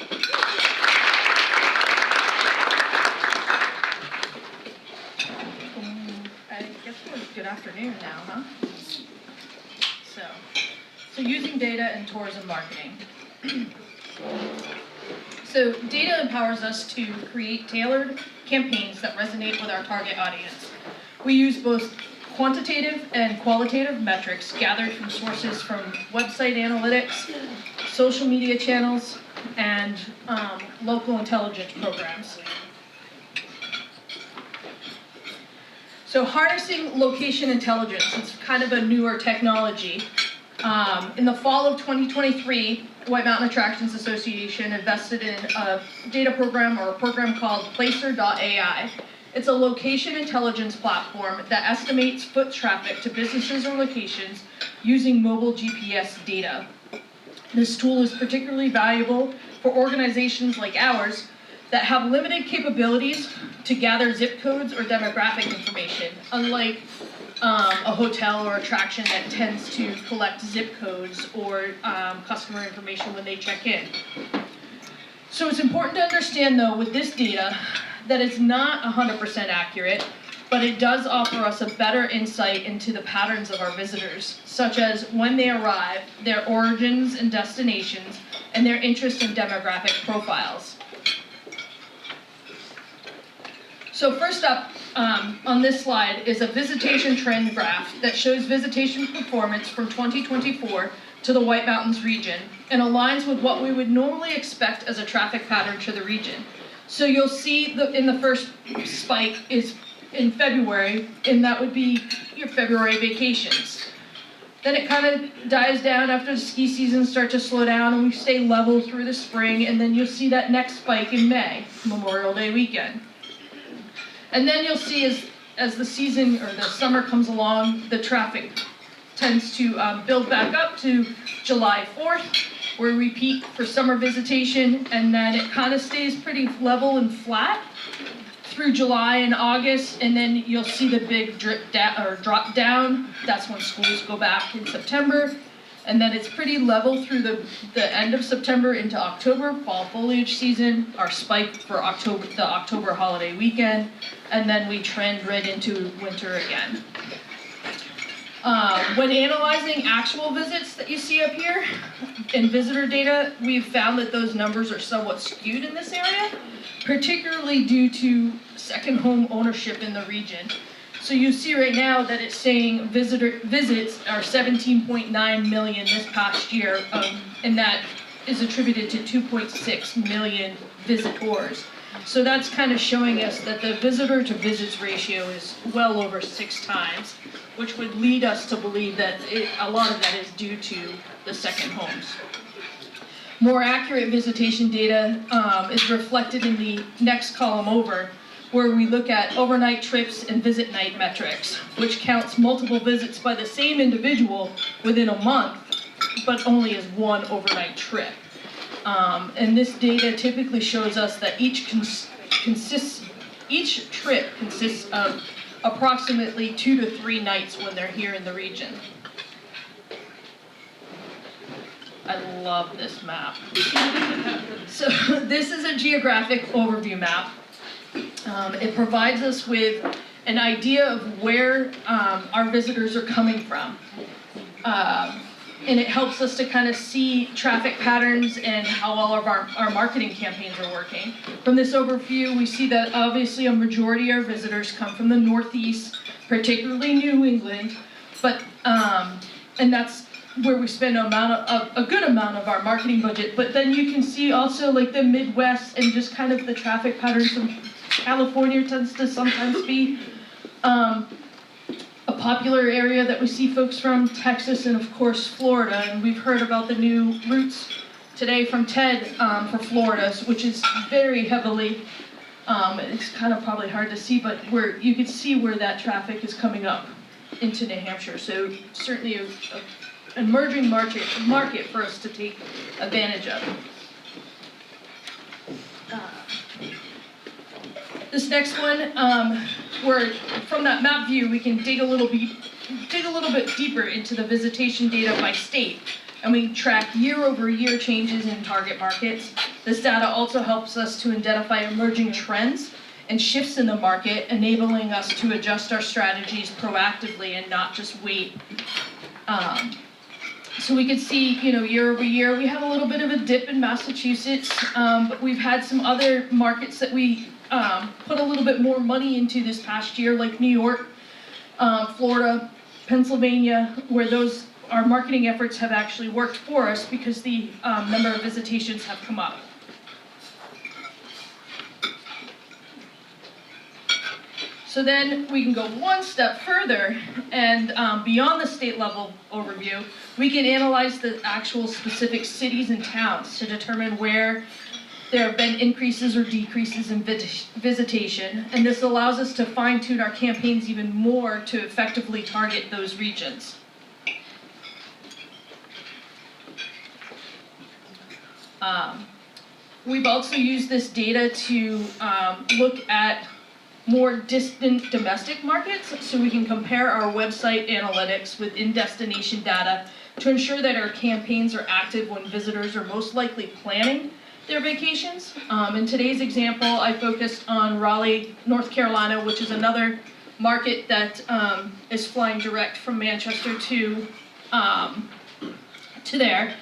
I guess it was good afternoon now, huh? So, So using data in tourism marketing. So data empowers us to create tailored campaigns that resonate with our target audience. We use both quantitative and qualitative metrics gathered from sources from website analytics, social media channels, and local intelligence programs. So harnessing location intelligence, it's kind of a newer technology. In the fall of 2023, White Mountain Attractions Association invested in a data program or a program called Placer.ai. It's a location intelligence platform that estimates foot traffic to businesses or locations using mobile GPS data. This tool is particularly valuable for organizations like ours that have limited capabilities to gather zip codes or demographic information, unlike a hotel or attraction that tends to collect zip codes or customer information when they check in. So it's important to understand, though, with this data, that it's not 100% accurate, but it does offer us a better insight into the patterns of our visitors, such as when they arrive, their origins and destinations, and their interest in demographic profiles. So first up on this slide is a visitation trend graph that shows visitation performance from 2024 to the White Mountains region and aligns with what we would normally expect as a traffic pattern to the region. So you'll see in the first spike is in February, and that would be your February vacations. Then it kind of dies down after the ski seasons start to slow down and we stay level through the spring, and then you'll see that next spike in May, Memorial Day weekend. And then you'll see as the season or the summer comes along, the traffic tends to build back up to July 4th, where we peak for summer visitation, and then it kind of stays pretty level and flat through July and August, and then you'll see the big drop down. That's when schools go back in September, and then it's pretty level through the end of September into October, fall foliage season, our spike for the October holiday weekend, and then we trend right into winter again. When analyzing actual visits that you see up here in visitor data, we've found that those numbers are somewhat skewed in this area, particularly due to second home ownership in the region. So you see right now that it's saying visits are 17.9 million this past year, and that is attributed to 2.6 million visitors. So that's kind of showing us that the visitor to visits ratio is well over 6 times, which would lead us to believe that a lot of that is due to the second homes. More accurate visitation data is reflected in the next column over, where we look at overnight trips and visit night metrics, which counts multiple visits by the same individual within a month, but only as one overnight trip. And this data typically shows us that each trip consists of approximately 2 to 3 nights when they're here in the region. I love this map. So this is a geographic overview map. It provides us with an idea of where our visitors are coming from. And it helps us to kind of see traffic patterns and how all of our marketing campaigns are working. From this overview, we see that obviously a majority of our visitors come from the Northeast, particularly New England, but and that's where we spend a good amount of our marketing budget. But then you can see also like the Midwest and just kind of the traffic patterns of California tends to sometimes be a popular area that we see folks from, Texas and of course Florida. And we've heard about the new routes today from Ted for Florida, which is very heavily, it's kind of probably hard to see, but where you can see where that traffic is coming up into New Hampshire. So certainly an emerging market for us to take advantage of. This next one, where from that map view, we can dig a little bit deeper into the visitation data by state, and we track year-over-year changes in target markets. This data also helps us to identify emerging trends and shifts in the market, enabling us to adjust our strategies proactively and not just wait So we can see, year over year, we have a little bit of a dip in Massachusetts, but we've had some other markets that we put a little bit more money into this past year, like New York, Florida, Pennsylvania, where our marketing efforts have actually worked for us because the number of visitations have come up. So then we can go one step further, and beyond the state level overview, we can analyze the actual specific cities and towns to determine where there have been increases or decreases in visitation, and this allows us to fine-tune our campaigns even more to effectively target those regions. We've also used this data to look at more distant domestic markets, so we can compare our website analytics with in-destination data to ensure that our campaigns are active when visitors are most likely planning their vacations. In today's example, I focused on Raleigh, North Carolina, which is another market that is flying direct from Manchester to there.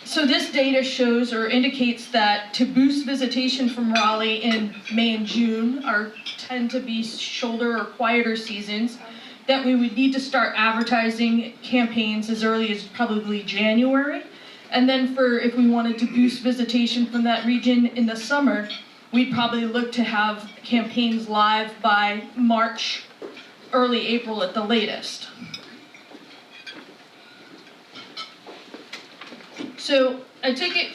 So this data shows or indicates that to boost visitation from Raleigh in May and June tend to be shoulder or quieter seasons, that we would need to start advertising campaigns as early as probably January. And then if we wanted to boost visitation from that region in the summer, we'd probably look to have campaigns live by March, early April at the latest. So I take it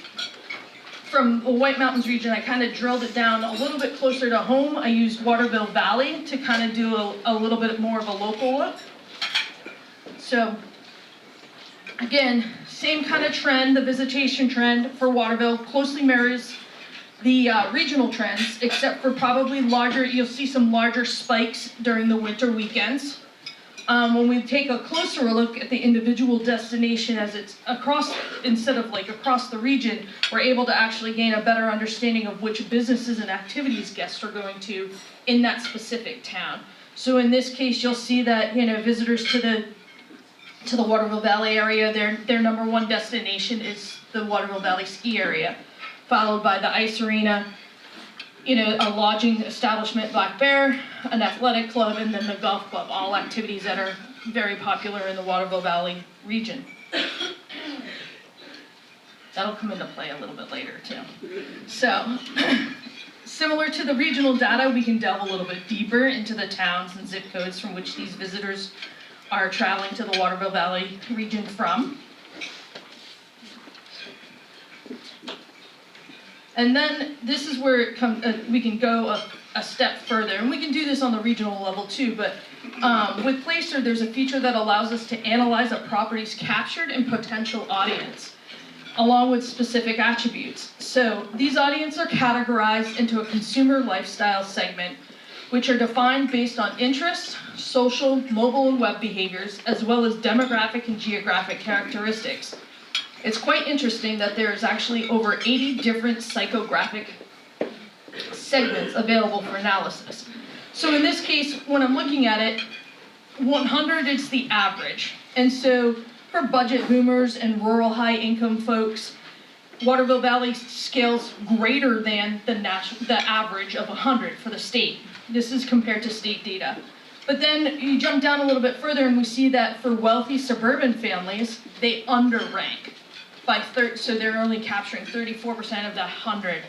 from the White Mountains region, I kind of drilled it down a little bit closer to home. I used Waterville Valley to kind of do a little bit more of a local look. So again, same kind of trend, the visitation trend for Waterville closely mirrors the regional trends, except for probably you'll see some larger spikes during the winter weekends. When we take a closer look at the individual destination as it's instead of across the region, we're able to actually gain a better understanding of which businesses and activities guests are going to in that specific town. So in this case, you'll see that, visitors to the Waterville Valley area, their number one destination is the Waterville Valley ski area, followed by the ice arena, a lodging establishment, Black Bear, an athletic club, and then the golf club, all activities that are very popular in the Waterville Valley region. That'll come into play a little bit later too. So, similar to the regional data, we can delve a little bit deeper into the towns and zip codes from which these visitors are traveling to the Waterville Valley region from. And then this is where we can go a step further, and we can do this on the regional level too, but with Placer, there's a feature that allows us to analyze a property's captured and potential audience, along with specific attributes. So these audiences are categorized into a consumer lifestyle segment, which are defined based on interests, social, mobile, and web behaviors, as well as demographic and geographic characteristics. It's quite interesting that there's actually over 80 different psychographic segments available for analysis. So in this case, when I'm looking at it, 100 is the average. And so for budget boomers and rural high income folks, Waterville Valley scales greater than the average of 100 for the state. This is compared to state data. But then you jump down a little bit further and we see that for wealthy suburban families, they underrank. So they're only capturing 34% of the 100.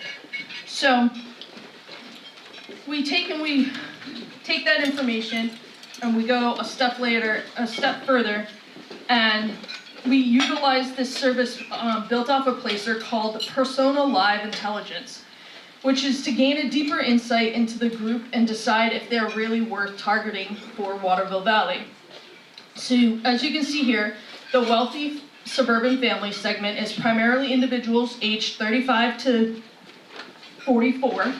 So we take that information and we go a step further, and we utilize this service built off a Placer called Persona Live Intelligence, which is to gain a deeper insight into the group and decide if they're really worth targeting for Waterville Valley. So as you can see here, the wealthy suburban family segment is primarily individuals aged 35 to 44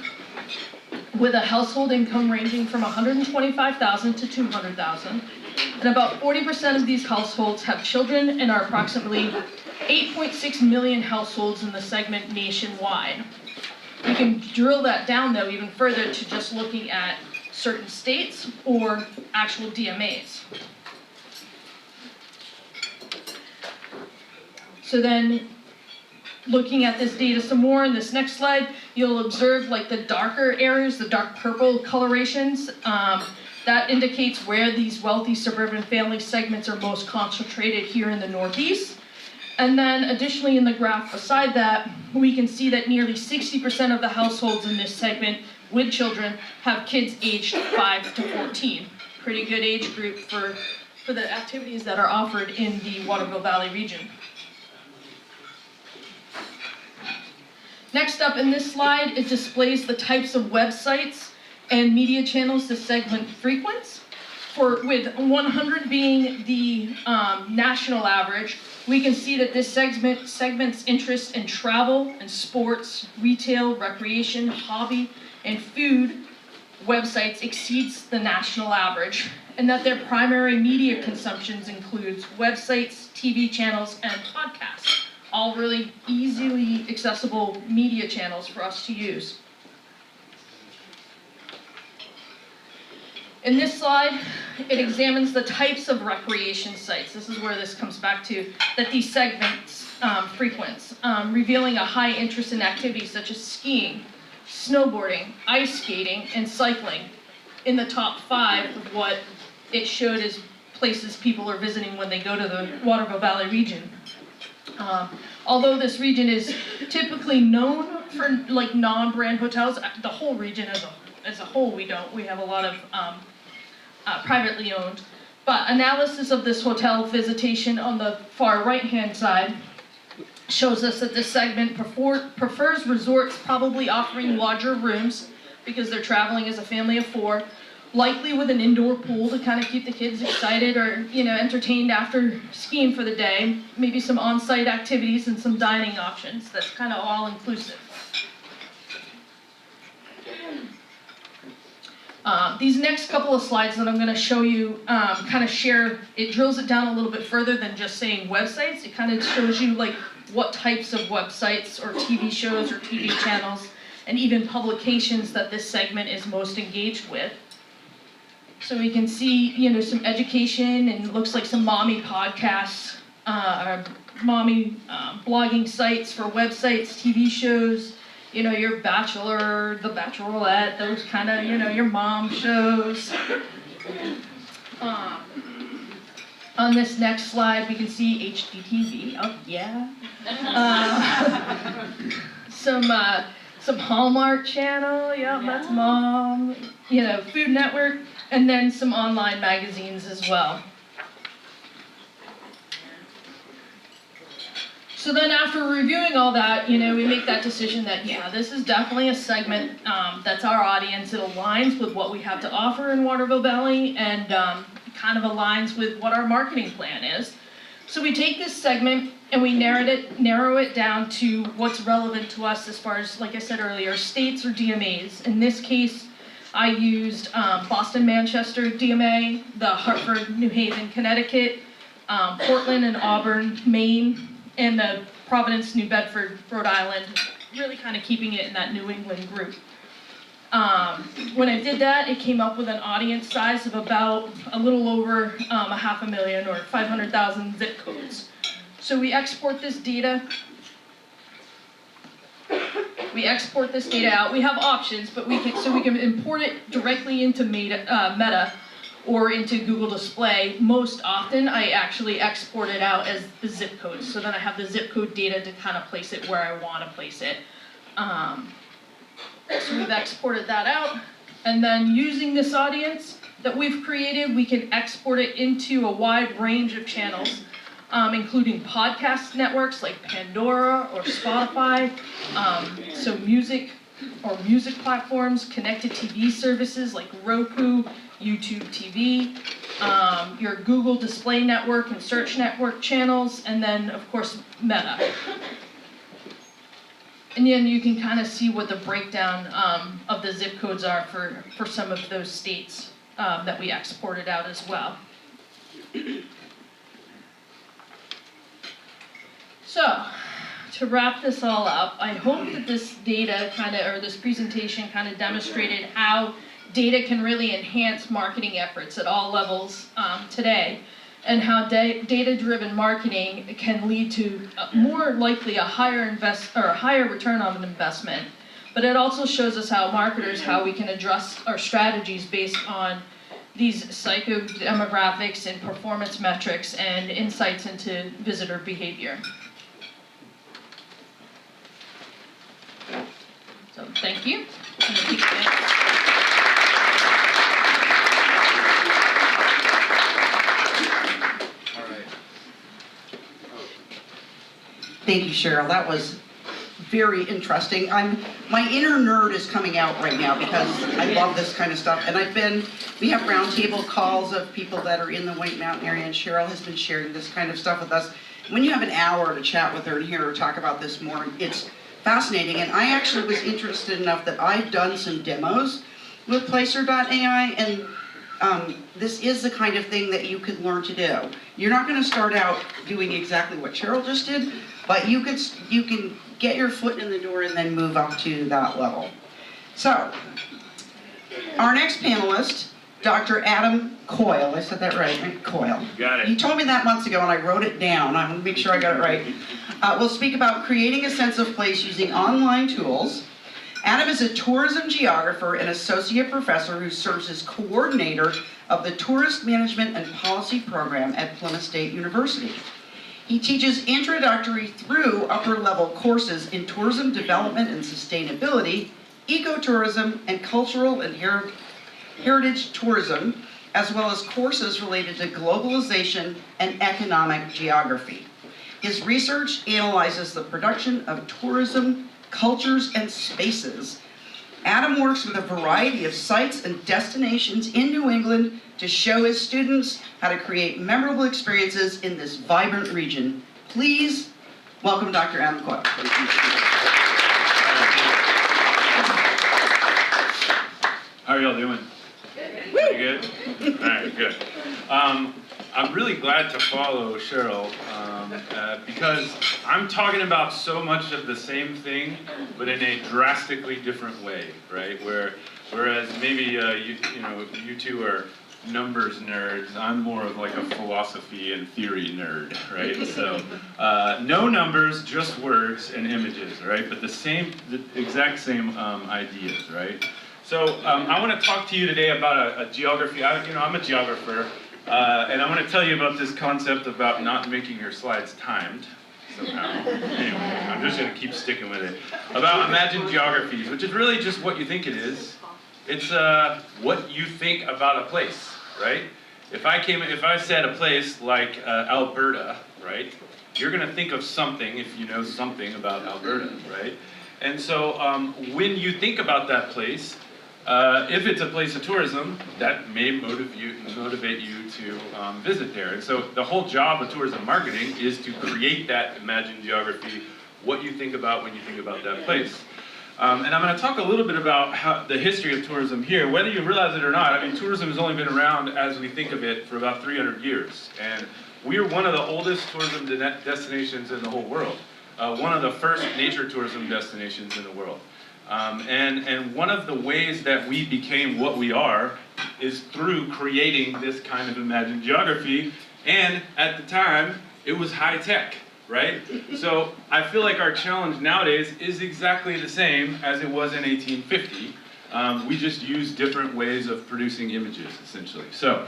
with a household income ranging from $125,000 to $200,000. And about 40% of these households have children, and are approximately 8.6 million households in the segment nationwide. We can drill that down though even further to just looking at certain states or actual DMAs. So then, looking at this data some more in this next slide, you'll observe like the darker areas, the dark purple colorations. That indicates where these wealthy suburban family segments are most concentrated here in the Northeast. And then additionally in the graph beside that, we can see that nearly 60% of the households in this segment with children have kids aged 5 to 14. Pretty good age group for the activities that are offered in the Waterville Valley region. Next up in this slide, it displays the types of websites and media channels the segment frequents. With 100 being the national average, we can see that this segment's interest in travel and sports, retail, recreation, hobby, and food websites exceeds the national average, and that their primary media consumptions includes websites, TV channels, and podcasts. All really easily accessible media channels for us to use. In this slide, it examines the types of recreation sites. This is where this comes back to, that these segments frequents, revealing a high interest in activities such as skiing, snowboarding, ice skating, and cycling in the top 5 of what it showed as places people are visiting when they go to the Waterville Valley region. Although this region is typically known for like non-brand hotels, the whole region as a whole we have a lot of privately owned. But analysis of this hotel visitation on the far right-hand side shows us that this segment prefers resorts probably offering larger rooms because they're traveling as a family of 4, likely with an indoor pool to kind of keep the kids excited or, entertained after skiing for the day, maybe some on-site activities and some dining options. That's kind of all-inclusive. These next couple of slides that I'm going to show you kind of it drills it down a little bit further than just saying websites. It kind of shows you like what types of websites or TV shows or TV channels and even publications that this segment is most engaged with. So we can see, some education and looks like some mommy podcasts, or mommy blogging sites for websites, TV shows, your Bachelor, The Bachelorette, those kind of, your mom shows. On this next slide, we can see HGTV. Oh, yeah. Some Hallmark Channel. Yeah, that's mom. Food Network, and then some online magazines as well. So then after reviewing all that, we make that decision that, this is definitely a segment that's our audience. It aligns with what we have to offer in Waterville Valley and kind of aligns with what our marketing plan is. So we take this segment and we narrow it down to what's relevant to us as far as, like I said earlier, states or DMAs. In this case, I used Boston, Manchester DMA, the Hartford, New Haven, Connecticut, Portland and Auburn, Maine, and the Providence, New Bedford, Rhode Island, really kind of keeping it in that New England group. When I did that, it came up with an audience size of about a little over 500,000 or 500,000 zip codes. So we export this data. Out. We have options, but we can import it directly into Meta or into Google Display. Most often, I actually export it out as the zip codes, so then I have the zip code data to kind of place it where I want to place it. So we've exported that out, and then using this audience that we've created, we can export it into a wide range of channels, including podcast networks like Pandora or Spotify, so music platforms, connected TV services like Roku, YouTube TV, your Google Display Network and Search Network channels, and then, of course, Meta. And then you can kind of see what the breakdown of the zip codes are for some of those states that we exported out as well. So, to wrap this all up, I hope that this data this presentation kind of demonstrated how data can really enhance marketing efforts at all levels today. and how data-driven marketing can lead to more likely a higher return on investment. But it also shows us how we can adjust our strategies based on these psychodemographics and performance metrics and insights into visitor behavior. So thank you. Thank you, Cheryl. That was very interesting. My inner nerd is coming out right now because I love this kind of stuff. And we have roundtable calls of people that are in the White Mountain area, and Cheryl has been sharing this kind of stuff with us. When you have an hour to chat with her and hear her talk about this more, it's fascinating. And I actually was interested enough that I've done some demos with Placer.ai, and this is the kind of thing that you can learn to do. You're not going to start out doing exactly what Cheryl just did, but you can get your foot in the door and then move up to that level. So, our next panelist, Dr. Adam Coyle. I said that right? Coyle. Got it. He told me that months ago and I wrote it down. I'm going to make sure I got it right. We'll speak about creating a sense of place using online tools. Adam is a tourism geographer and associate professor who serves as coordinator of the Tourist Management and Policy Program at Plymouth State University. He teaches introductory through upper level courses in tourism development and sustainability, ecotourism, and cultural and heritage tourism, as well as courses related to globalization and economic geography. His research analyzes the production of tourism, cultures, and spaces. Adam works with a variety of sites and destinations in New England to show his students how to create memorable experiences in this vibrant region. Please welcome Dr. Adam Coyle. How are y'all doing? Pretty good? All right, good. I'm really glad to follow Cheryl because I'm talking about so much of the same thing, but in a drastically different way, right? Whereas maybe you two are numbers nerds, I'm more of like a philosophy and theory nerd, right? So no numbers, just words and images, right? But the exact same ideas, right? So I want to talk to you today about a geography. I'm a geographer, and I want to tell you about this concept about not making your slides timed somehow. Anyway, I'm just going to keep sticking with it. About imagined geographies, which is really just what you think it is. It's what you think about a place, right? If I said a place like Alberta, right? You're going to think of something if you know something about Alberta, right? And so when you think about that place, if it's a place of tourism, that may motivate you to visit there. And so the whole job of tourism marketing is to create that imagined geography, what you think about when you think about that place. And I'm going to talk a little bit about the history of tourism here. Whether you realize it or not, I mean, tourism has only been around as we think of it for about 300 years. And we're one of the oldest tourism destinations in the whole world. One of the first nature tourism destinations in the world. And one of the ways that we became what we are is through creating this kind of imagined geography. And at the time, it was high tech, right? So I feel like our challenge nowadays is exactly the same as it was in 1850. We just use different ways of producing images, essentially. So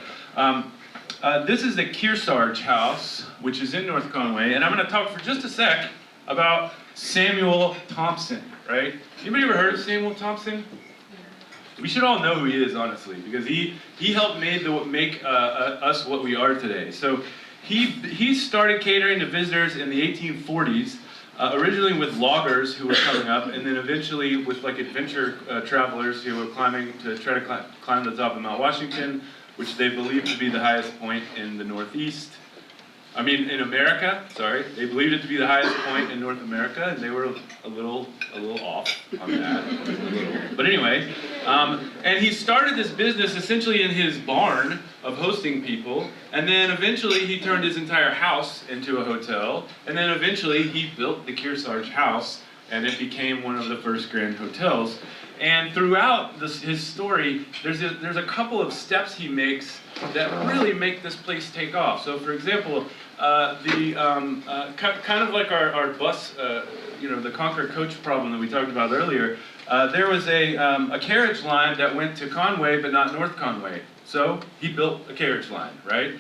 this is the Kearsarge House, which is in North Conway. And I'm going to talk for just a sec about Samuel Thompson, right? Anybody ever heard of Samuel Thompson? We should all know who he is, honestly, because he helped make us what we are today. So he started catering to visitors in the 1840s, originally with loggers who were coming up, and then eventually with like adventure travelers who were climbing to try to climb the top of Mount Washington, which they believed to be the highest point in the Northeast. In America, sorry. They believed it to be the highest point in North America, and they were a little off on that. But anyway, and he started this business essentially in his barn of hosting people, and then eventually he turned his entire house into a hotel, and then eventually he built the Kearsarge House, and it became one of the first grand hotels. And throughout his story, there's a couple of steps he makes that really make this place take off. So, for example, kind of like our bus, the Concord coach problem that we talked about earlier, there was a carriage line that went to Conway, but not North Conway. So he built a carriage line, right?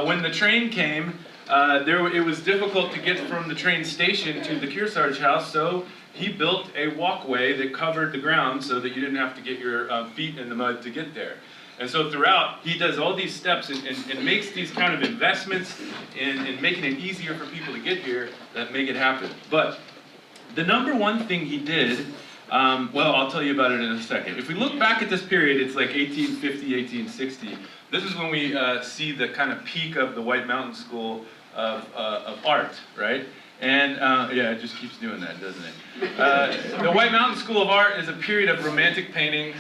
When the train came, it was difficult to get from the train station to the Kearsarge house, so he built a walkway that covered the ground so that you didn't have to get your feet in the mud to get there. And so throughout, he does all these steps and makes these kind of investments in making it easier for people to get here that make it happen. But the number one thing he did, well, I'll tell you about it in a second. If we look back at this period, it's like 1850, 1860. This is when we see the kind of peak of the White Mountain School of art, right? And yeah, it just keeps doing that, doesn't it? The White Mountain School of Art is a period of romantic painting.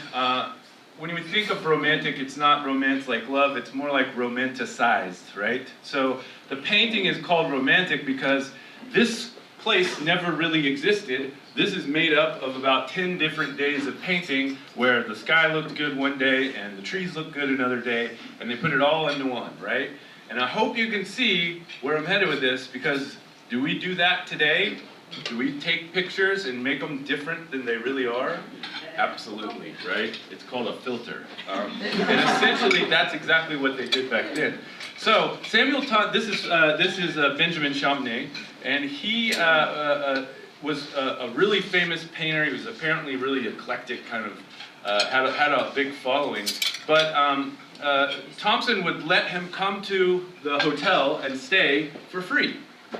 When we think of romantic, it's not romance like love, it's more like romanticized, right? So the painting is called romantic because this place never really existed. This is made up of about 10 different days of painting where the sky looked good one day and the trees looked good another day, and they put it all into one, right? And I hope you can see where I'm headed with this, because do we do that today? Do we take pictures and make them different than they really are? Absolutely, right? It's called a filter. And essentially, that's exactly what they did back then. So Samuel Todd, this is Benjamin Champney, and he was a really famous painter. He was apparently really eclectic, kind of had a big following. But Thompson would let him come to the hotel and stay for free,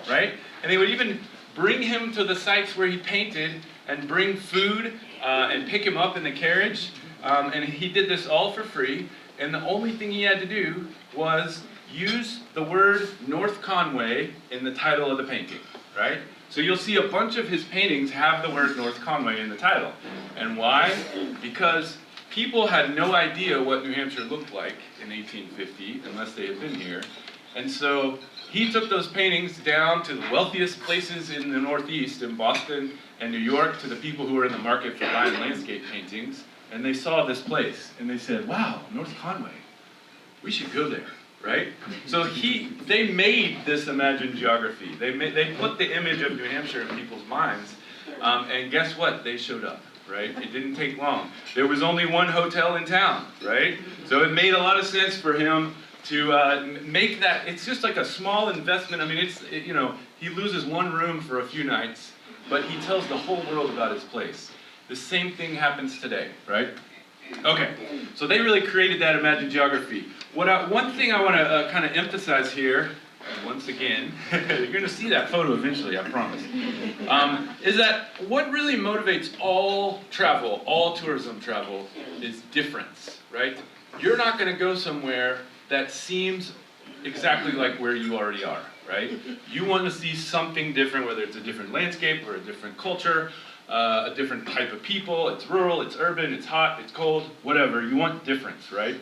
right? And they would even bring him to the sites where he painted and bring food and pick him up in the carriage. And he did this all for free. And the only thing he had to do was use the word North Conway in the title of the painting, right? So you'll see a bunch of his paintings have the word North Conway in the title. And why? Because people had no idea what New Hampshire looked like in 1850 unless they had been here. And so he took those paintings down to the wealthiest places in the Northeast, in Boston and New York, to the people who were in the market for buying landscape paintings, and they saw this place, and they said, wow, North Conway, we should go there, right? So they made this imagined geography. They put the image of New Hampshire in people's minds, and guess what? They showed up, right? It didn't take long. There was only one hotel in town, right? So it made a lot of sense for him to make that. It's just like a small investment. I mean, he loses one room for a few nights, but he tells the whole world about his place. The same thing happens today, right? Okay, so they really created that imagined geography. One thing I want to kind of emphasize here, once again, you're going to see that photo eventually, I promise, is that what really motivates all travel, all tourism travel, is difference, right? You're not going to go somewhere that seems exactly like where you already are, right? You want to see something different, whether it's a different landscape or a different culture, a different type of people. It's rural, it's urban, it's hot, it's cold, whatever. You want difference, right?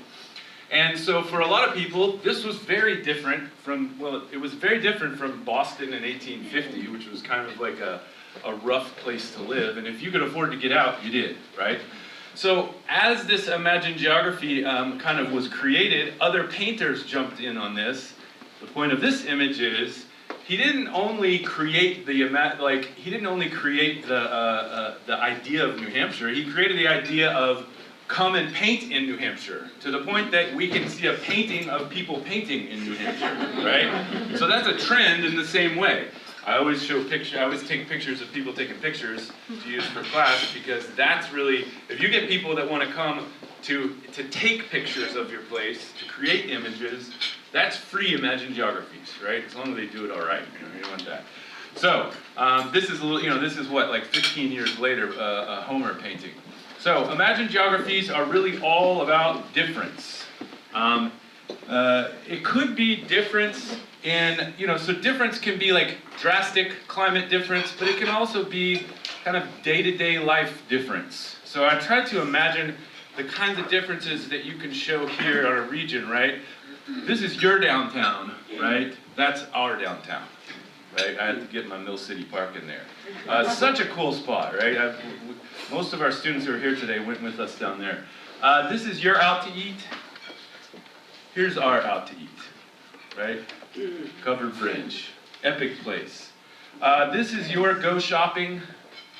And so for a lot of people, this was very different from, well, it was very different from Boston in 1850, which was kind of like a rough place to live. And if you could afford to get out, you did, right? So as this imagined geography kind of was created, other painters jumped in on this. The point of this image is he didn't only create the idea of New Hampshire. He created the idea of come and paint in New Hampshire, to the point that we can see a painting of people painting in New Hampshire, right? So that's a trend in the same way. I always take pictures of people taking pictures to use for class, because that's really, if you get people that want to come to take pictures of your place, to create images, that's free imagined geographies, right? As long as they do it all right, you want that. So this is what, like 15 years later, a Homer painting. So imagined geographies are really all about difference. It could be difference in, so difference can be like drastic climate difference, but it can also be kind of day-to-day life difference. So I tried to imagine the kinds of differences that you can show here on a region, right? This is your downtown, right? That's our downtown. right? I had to get my Mill City Park in there. Such a cool spot, right? Most of our students who are here today went with us down there. This is your out to eat. Here's our out to eat, right? Covered Bridge, epic place. This is your go shopping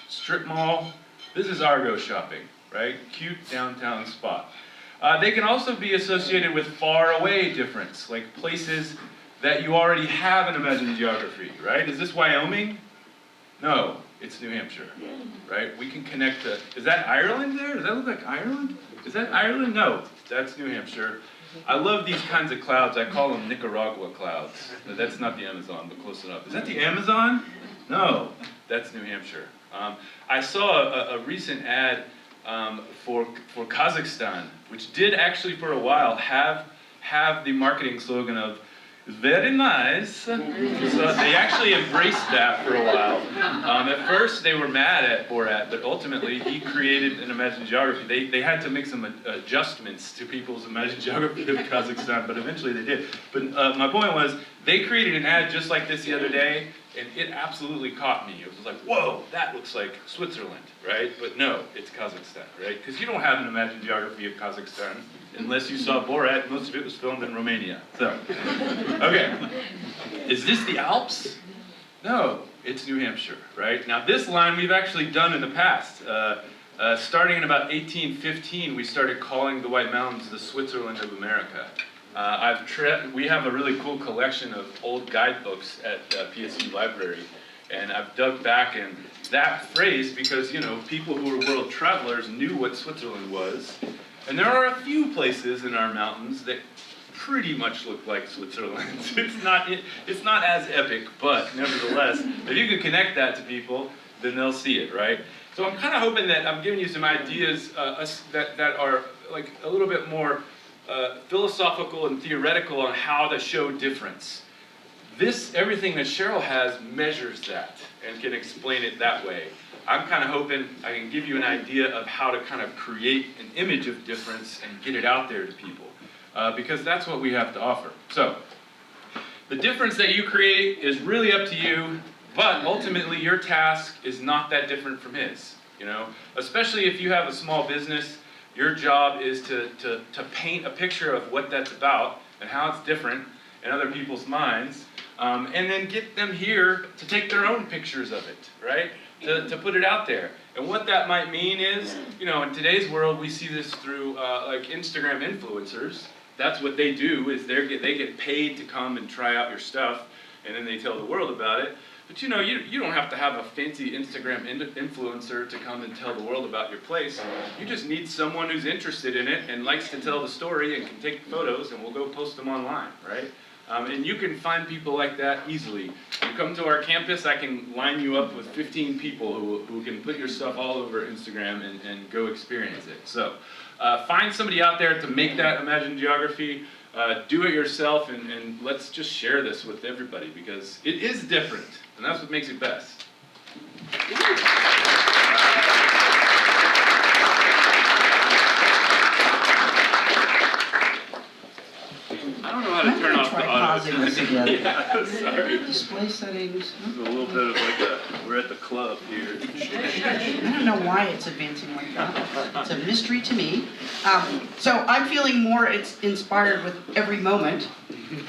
strip mall. This is our go shopping, right? Cute downtown spot. They can also be associated with far away difference, like places that you already have in Imagine Geography, right? Is this Wyoming? No, it's New Hampshire, right? We can connect to, is that Ireland there? Does that look like Ireland? Is that Ireland? No, that's New Hampshire. I love these kinds of clouds. I call them Nicaragua clouds. That's not the Amazon, but close enough. Is that the Amazon? No, that's New Hampshire. I saw a recent ad for Kazakhstan, which did actually for a while have the marketing slogan of very nice. So they actually embraced that for a while. At first they were mad at Borat, but ultimately he created an Imagine Geography. They had to make some adjustments to people's Imagine Geography of Kazakhstan, but eventually they did. But my point was, they created an ad just like this the other day, and it absolutely caught me. It was like, whoa, that looks like Switzerland, right? But no, it's Kazakhstan, right? Because you don't have an Imagine Geography of Kazakhstan unless you saw Borat. Most of it was filmed in Romania. So, okay. Is this the Alps? No, it's New Hampshire, right? Now this line we've actually done in the past. Starting in about 1815, we started calling the White Mountains the Switzerland of America. We have a really cool collection of old guidebooks at PSU Library, and I've dug back in that phrase because, you know, people who were world travelers knew what Switzerland was, and there are a few places in our mountains that pretty much look like Switzerland. It's not as epic, but nevertheless, if you can connect that to people, then they'll see it, right? So I'm kind of hoping that I'm giving you some ideas that are like a little bit more philosophical and theoretical on how to show difference. Everything that Cheryl has measures that and can explain it that way. I'm kind of hoping I can give you an idea of how to kind of create an image of difference and get it out there to people, because that's what we have to offer. So, the difference that you create is really up to you, but ultimately your task is not that different from his, you know? Especially if you have a small business, your job is to paint a picture of what that's about and how it's different in other people's minds, and then get them here to take their own pictures of it, right? To put it out there. And what that might mean is, you know, in today's world, we see this through like Instagram influencers. That's what they do, is they get paid to come and try out your stuff, and then they tell the world about it. But you know, you don't have to have a fancy Instagram influencer to come and tell the world about your place. You just need someone who's interested in it and likes to tell the story and can take photos, and we'll go post them online, right? And you can find people like that easily. You come to our campus, I can line you up with 15 people who can put your stuff all over Instagram and go experience it. So find somebody out there to make that Imagine Geography. Do it yourself, and let's just share this with everybody, because it is different, and that's what makes it best. I don't know how to turn off the audio. Pausing this again. Yeah, sorry. Display settings. It's a little bit of like we're at the club here. I don't know why it's advancing like that. It's a mystery to me. So I'm feeling more inspired with every moment.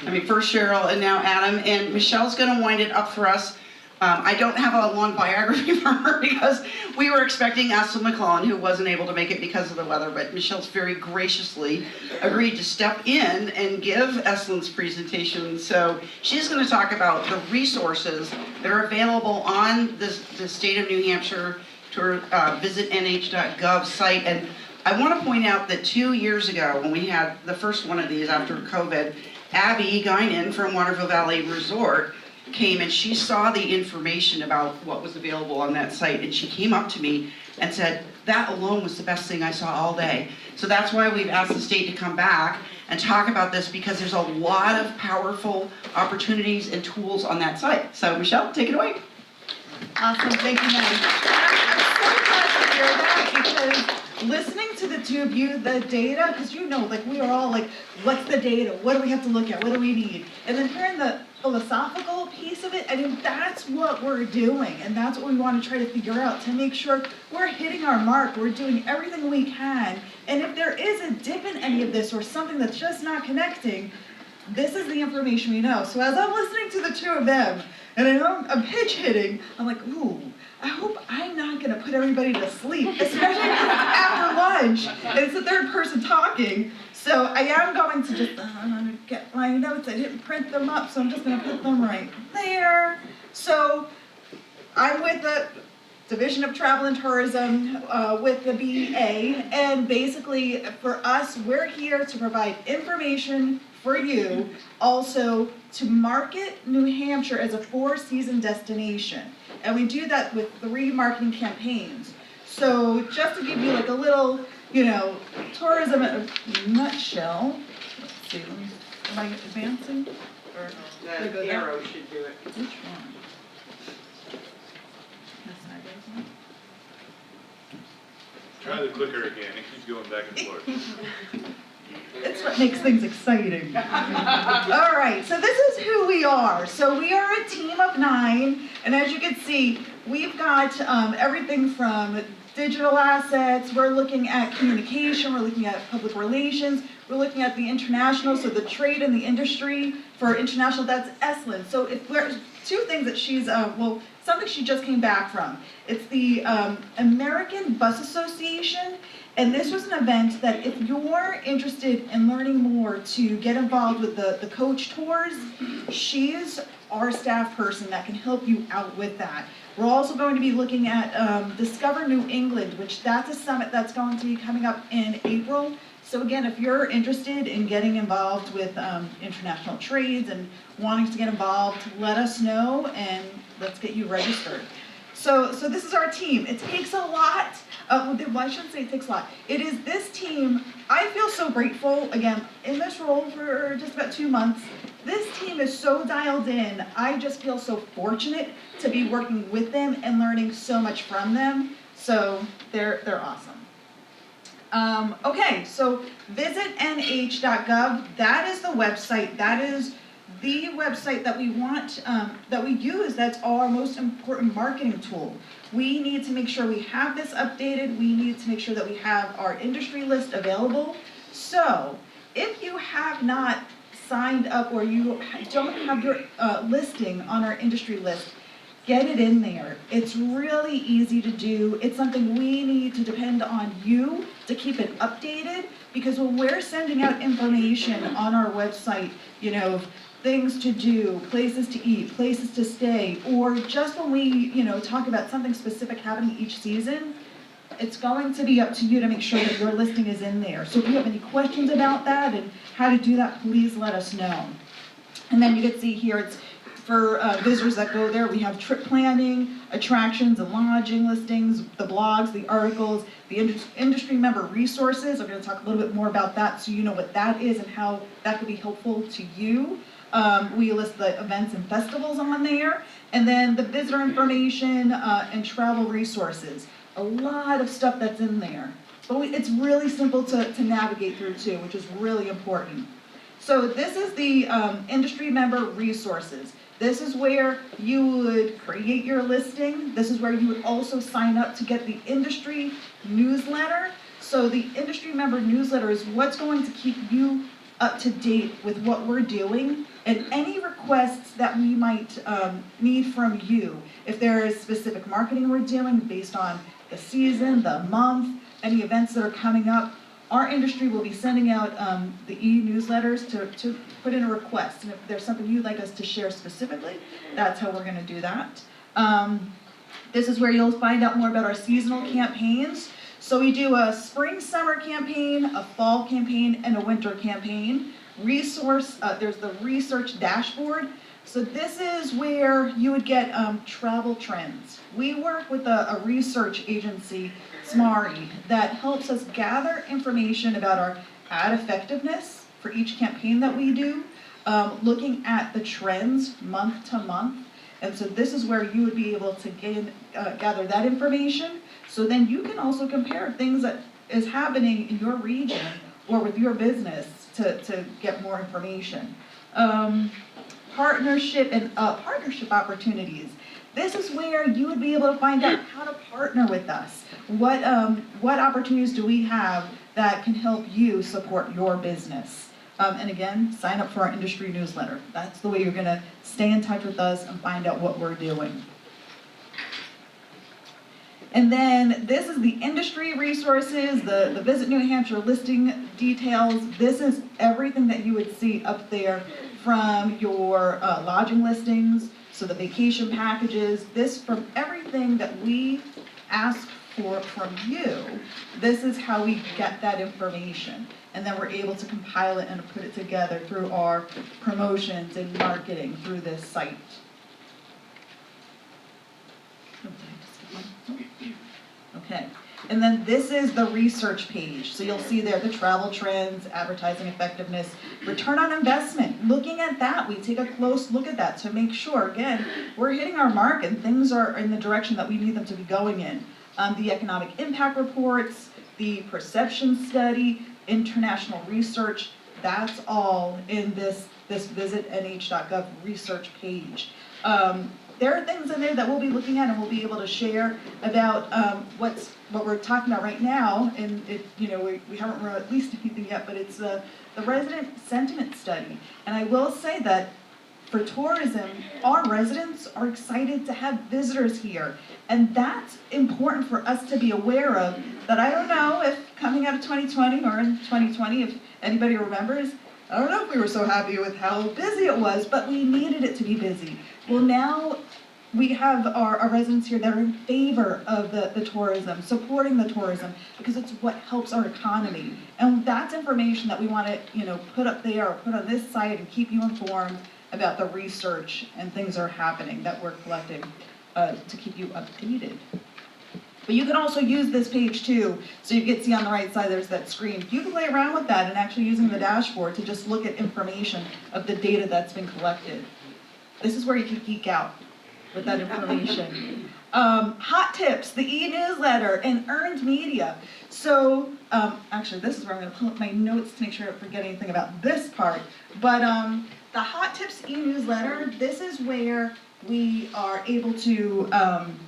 I mean, first Cheryl and now Adam, and Michelle's going to wind it up for us. I don't have a long biography for her because we were expecting Estlin McClellan, who wasn't able to make it because of the weather, but Michelle's very graciously agreed to step in and give Estlin's presentation. So she's going to talk about the resources that are available on the State of New Hampshire Visit NH.gov site. And I want to point out that 2 years ago, when we had the first one of these after COVID, Abby Guinan from Waterville Valley Resort came and she saw the information about what was available on that site, and she came up to me and said, that alone was the best thing I saw all day. So that's why we've asked the state to come back and talk about this, because there's a lot of powerful opportunities and tools on that site. So Michelle, take it away. Awesome, thank you, Maddie. I'm so glad to hear that, because listening to the two of you, the data, because you know, like we are all like, what's the data? What do we have to look at? What do we need? And then hearing the philosophical piece of it, I mean, that's what we're doing, and that's what we want to try to figure out, to make sure we're hitting our mark, we're doing everything we can, and if there is a dip in any of this, or something that's just not connecting, this is the information we know. So as I'm listening to the two of them, and I know I'm pitch hitting, I'm like, ooh, I hope I'm not gonna put everybody to sleep, especially after lunch, and it's the third person talking. So I am going to just get my notes. I didn't print them up, so I'm just gonna put them right there. So I'm with the Division of Travel and Tourism with the BA, and basically for us, we're here to provide information for you, also to market New Hampshire as a 4-season destination. And we do that with 3 marketing campaigns. So just to give you like a little, tourism in a nutshell. Let's see, am I advancing? Or The arrow should do it. which one? This side, isn't it? Try the clicker again, it keeps going back and forth. It's what makes things exciting. All right, so this is who we are. So we are a team of 9, and as you can see, we've got everything from digital assets, we're looking at communication, we're looking at public relations, we're looking at the international, so the trade and the industry for international, that's Esalen. So if we're, 2 things that she's, something she just came back from. It's the American Bus Association. And this was an event that if you're interested in learning more to get involved with the coach tours, she's our staff person that can help you out with that. We're also going to be looking at Discover New England, which that's a summit that's going to be coming up in April. So again, if you're interested in getting involved with international trades and wanting to get involved, let us know and let's get you registered. So this is our team. It takes a lot. Well, I shouldn't say it takes a lot. It is this team. I feel so grateful, again, in this role for just about 2 months. This team is so dialed in. I just feel so fortunate to be working with them and learning so much from them. So they're awesome. Okay, so visit nh.gov. That is the website. That is the website that we want, that we use. That's our most important marketing tool. We need to make sure we have this updated. We need to make sure that we have our industry list available. So if you have not signed up or you don't have your listing on our industry list, get it in there. It's really easy to do. It's something we need to depend on you to keep it updated, because when we're sending out information on our website, things to do, places to eat, places to stay, or just when we, talk about something specific happening each season, it's going to be up to you to make sure that your listing is in there. So if you have any questions about that and how to do that, please let us know. And then you can see here, it's for visitors that go there, we have trip planning, attractions and lodging listings, the blogs, the articles, the industry member resources. I'm going to talk a little bit more about that so you know what that is and how that could be helpful to you. We list the events and festivals on there, and then the visitor information and travel resources. A lot of stuff that's in there. But it's really simple to navigate through too, which is really important. So this is the industry member resources. This is where you would create your listing. This is where you would also sign up to get the industry newsletter. So the industry member newsletter is what's going to keep you up to date with what we're doing and any requests that we might need from you. If there is specific marketing we're doing based on the season, the month, any events that are coming up, our industry will be sending out the e-newsletters to put in a request. And if there's something you'd like us to share specifically, that's how we're going to do that. This is where you'll find out more about our seasonal campaigns. So we do a spring-summer campaign, a fall campaign, and a winter campaign. There's the research dashboard. So this is where you would get travel trends. We work with a research agency, SMARI, that helps us gather information about our ad effectiveness for each campaign that we do, looking at the trends month to month. And so this is where you would be able to gather that information. So then you can also compare things that is happening in your region or with your business to get more information. partnership opportunities. This is where you would be able to find out how to partner with us. What opportunities do we have that can help you support your business? And again, sign up for our industry newsletter. That's the way you're gonna stay in touch with us and find out what we're doing. And then this is the industry resources, the Visit New Hampshire listing details. This is everything that you would see up there from your lodging listings, so the vacation packages, this from everything that we ask for from you. This is how we get that information. And then we're able to compile it and put it together through our promotions and marketing through this site. Okay, and then this is the research page. So you'll see there the travel trends, advertising effectiveness, return on investment. Looking at that, we take a close look at that to make sure, again, we're hitting our mark and things are in the direction that we need them to be going in. The economic impact reports, the perception study, international research, that's all in this visitnh.gov research page. There are things in there that we'll be looking at and we'll be able to share about what we're talking about right now. And we haven't released anything yet, but it's the resident sentiment study. And I will say that for tourism, our residents are excited to have visitors here. And that's important for us to be aware of, that I don't know if coming out of 2020 or in 2020, if anybody remembers, I don't know if we were so happy with how busy it was, but we needed it to be busy. Well, now we have our residents here that are in favor of the tourism, supporting the tourism, because it's what helps our economy. And that's information that we want to, put up there or put on this site and keep you informed about the research and things that are happening that we're collecting to keep you updated. But you can also use this page too, so you can see on the right side there's that screen. You can play around with that and actually using the dashboard to just look at information of the data that's been collected. This is where you can geek out with that information. Hot tips, the e-newsletter, and earned media. So, actually this is where I'm gonna pull up my notes to make sure I don't forget anything about this part. But the Hot Tips e-newsletter, this is where we are able to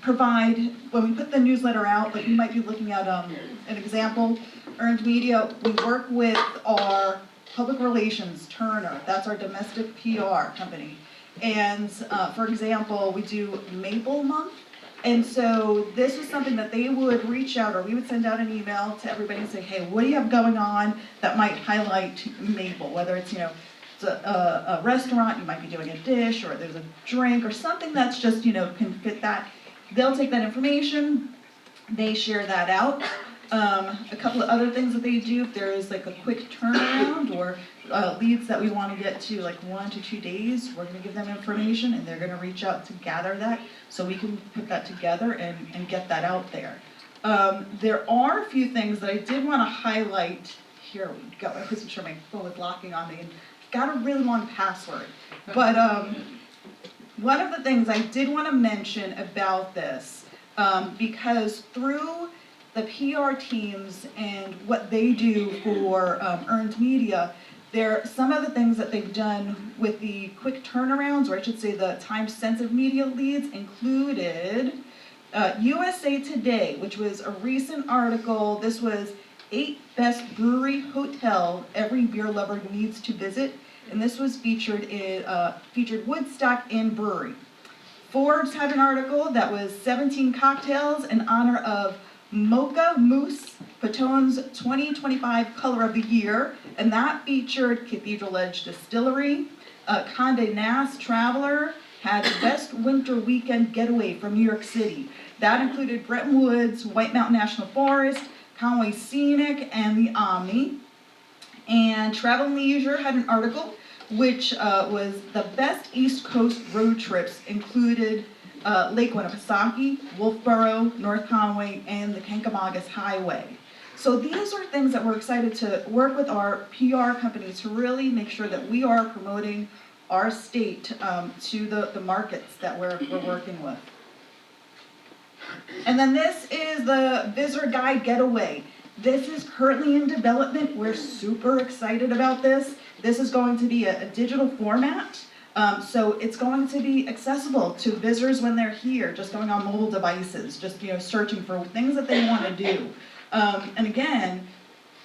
provide, when we put the newsletter out, but you might be looking at an example, earned media, we work with our public relations, Turner, that's our domestic PR company. And for example, we do Maple Month. And so this was something that they would reach out, or we would send out an email to everybody and say, hey, what do you have going on that might highlight Maple? Whether it's, it's a restaurant, you might be doing a dish, or there's a drink, or something that's just, can fit that. They'll take that information, they share that out. A couple of other things that they do, if there is like a quick turnaround or leads that we want to get to like 1 to 2 days, we're going to give them information and they're going to reach out to gather that so we can put that together and get that out there. There are a few things that I did want to highlight. Here we go. I wasn't sure my phone was locking on me and got a really long password. But one of the things I did want to mention about this, because through the PR teams and what they do for earned media, some of the things that they've done with the quick turnarounds, or I should say the time-sensitive media leads, included USA Today, which was a recent article. This was 8 best brewery hotel every beer lover needs to visit, and this was featured Woodstock and Brewery. Forbes had an article that was 17 cocktails in honor of Mocha Moose, Patone's 2025 Color of the Year, and that featured Cathedral Edge Distillery. Condé Nast Traveler had Best Winter Weekend Getaway from New York City. That included Bretton Woods, White Mountain National Forest, Conway Scenic, and the Omni. And Travel and Leisure had an article which was the best East Coast road trips, included Lake Winnipesaukee, Wolfboro, North Conway, and the Kancamagus Highway. So these are things that we're excited to work with our PR companies to really make sure that we are promoting our state to the markets that we're working with. And then this is the Visitor Guide Getaway. This is currently in development. We're super excited about this. This is going to be a digital format. So it's going to be accessible to visitors when they're here, just going on mobile devices, just, searching for things that they want to do. And again,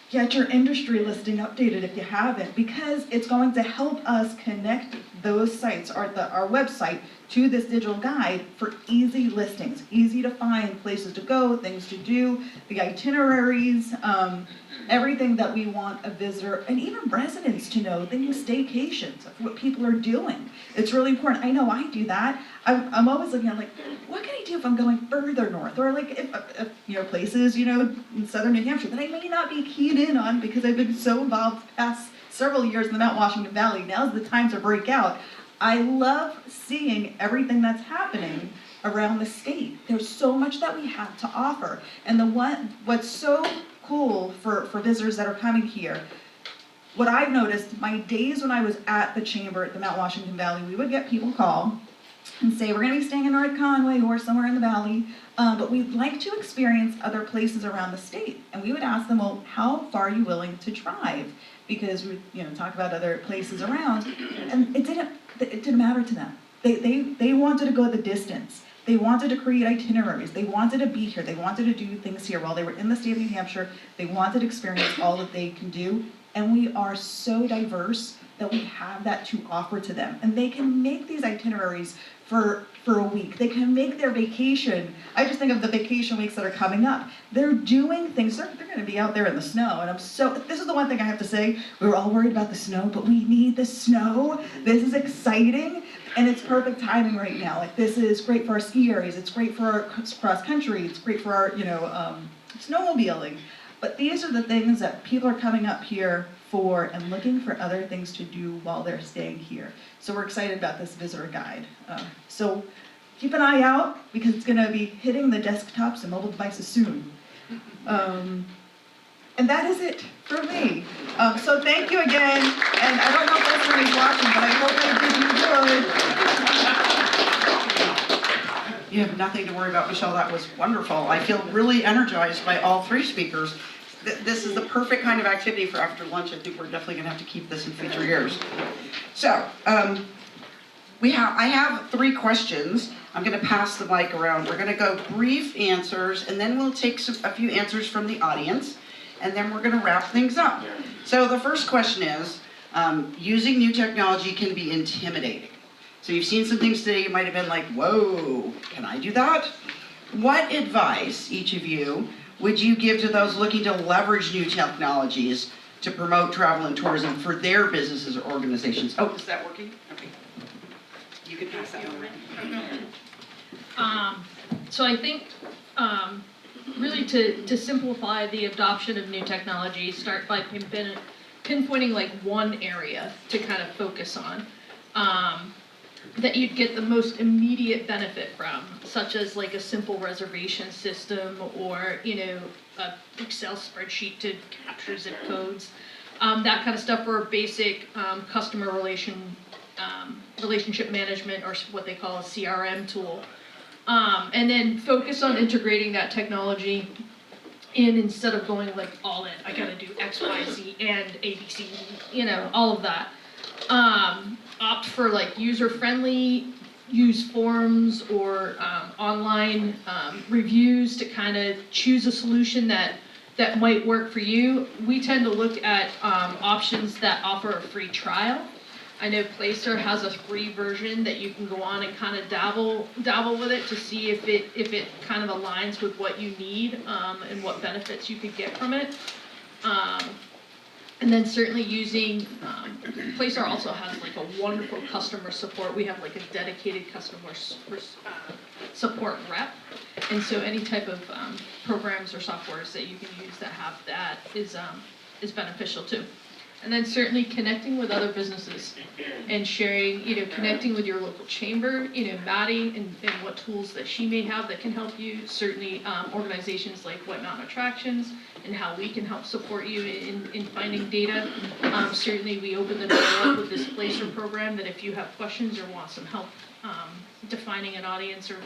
get your industry listing updated if you haven't, because it's going to help us connect those sites, our website, to this digital guide for easy listings, easy to find places to go, things to do, the itineraries, everything that we want a visitor and even residents to know, things, staycations, of what people are doing. It's really important. I know I do that. I'm always looking at what can I do if I'm going further north, or if places, in southern New Hampshire that I may not be keyed in on because I've been so involved the past several years in the Mount Washington Valley. Now's the time to break out. I love seeing everything that's happening around the state. There's so much that we have to offer. And what's so cool for visitors that are coming here, what I've noticed, my days when I was at the chamber at the Mount Washington Valley, we would get people call and say, we're gonna be staying in North Conway or somewhere in the valley, but we'd like to experience other places around the state. And we would ask them, well, how far are you willing to drive? Because we, talk about other places around, and it didn't matter to them. They wanted to go the distance. They wanted to create itineraries. They wanted to be here. They wanted to do things here while they were in the state of New Hampshire. They wanted to experience all that they can do. And we are so diverse that we have that to offer to them. And they can make these itineraries for a week. They can make their vacation. I just think of the vacation weeks that are coming up. They're doing things. They're going to be out there in the snow. And this is the one thing I have to say. We were all worried about the snow, but we need the snow. This is exciting. And it's perfect timing right now. This is great for our ski areas. It's great for our cross country. It's great for our, snowmobiling. But these are the things that people are coming up here for and looking for other things to do while they're staying here. So we're excited about this visitor guide. So keep an eye out because it's going to be hitting the desktops and mobile devices soon. And that is it for me. So thank you again. And I don't know if everybody's watching, but I hope I did you good. You have nothing to worry about, Michelle. That was wonderful. I feel really energized by all three speakers. This is the perfect kind of activity for after lunch. I think we're definitely going to have to keep this in future years. So, I have 3 questions. I'm going to pass the mic around. We're going to go brief answers, and then we'll take a few answers from the audience, and then we're going to wrap things up. So the first question is, using new technology can be intimidating. So you've seen some things today, you might have been like, whoa, can I do that? What advice, each of you, would you give to those looking to leverage new technologies to promote travel and tourism for their businesses or organizations? Oh, is that working? Okay. You can pass that one around. So I think really to simplify the adoption of new technology, start by pinpointing one area to kind of focus on. That you'd get the most immediate benefit from, such as a simple reservation system or, a Excel spreadsheet to capture zip codes, that kind of stuff, or basic customer relationship management, or what they call a CRM tool. And then focus on integrating that technology in instead of going all in. I gotta do X, Y, Z, and ABC, all of that. Opt for user-friendly, use forums or online reviews to kind of choose a solution that might work for you. We tend to look at options that offer a free trial. I know Placer has a free version that you can go on and kind of dabble with it to see if it kind of aligns with what you need and what benefits you could get from it. And then certainly using, Placer also has a wonderful customer support. We have a dedicated customer support rep. And so any type of programs or softwares that you can use that have that is beneficial too. And then certainly connecting with other businesses and sharing, connecting with your local chamber, Maddie and what tools that she may have that can help you. Certainly organizations like White Mountain Attractions and how we can help support you in finding data. Certainly we open the door up with this Placer program that if you have questions or want some help defining an audience or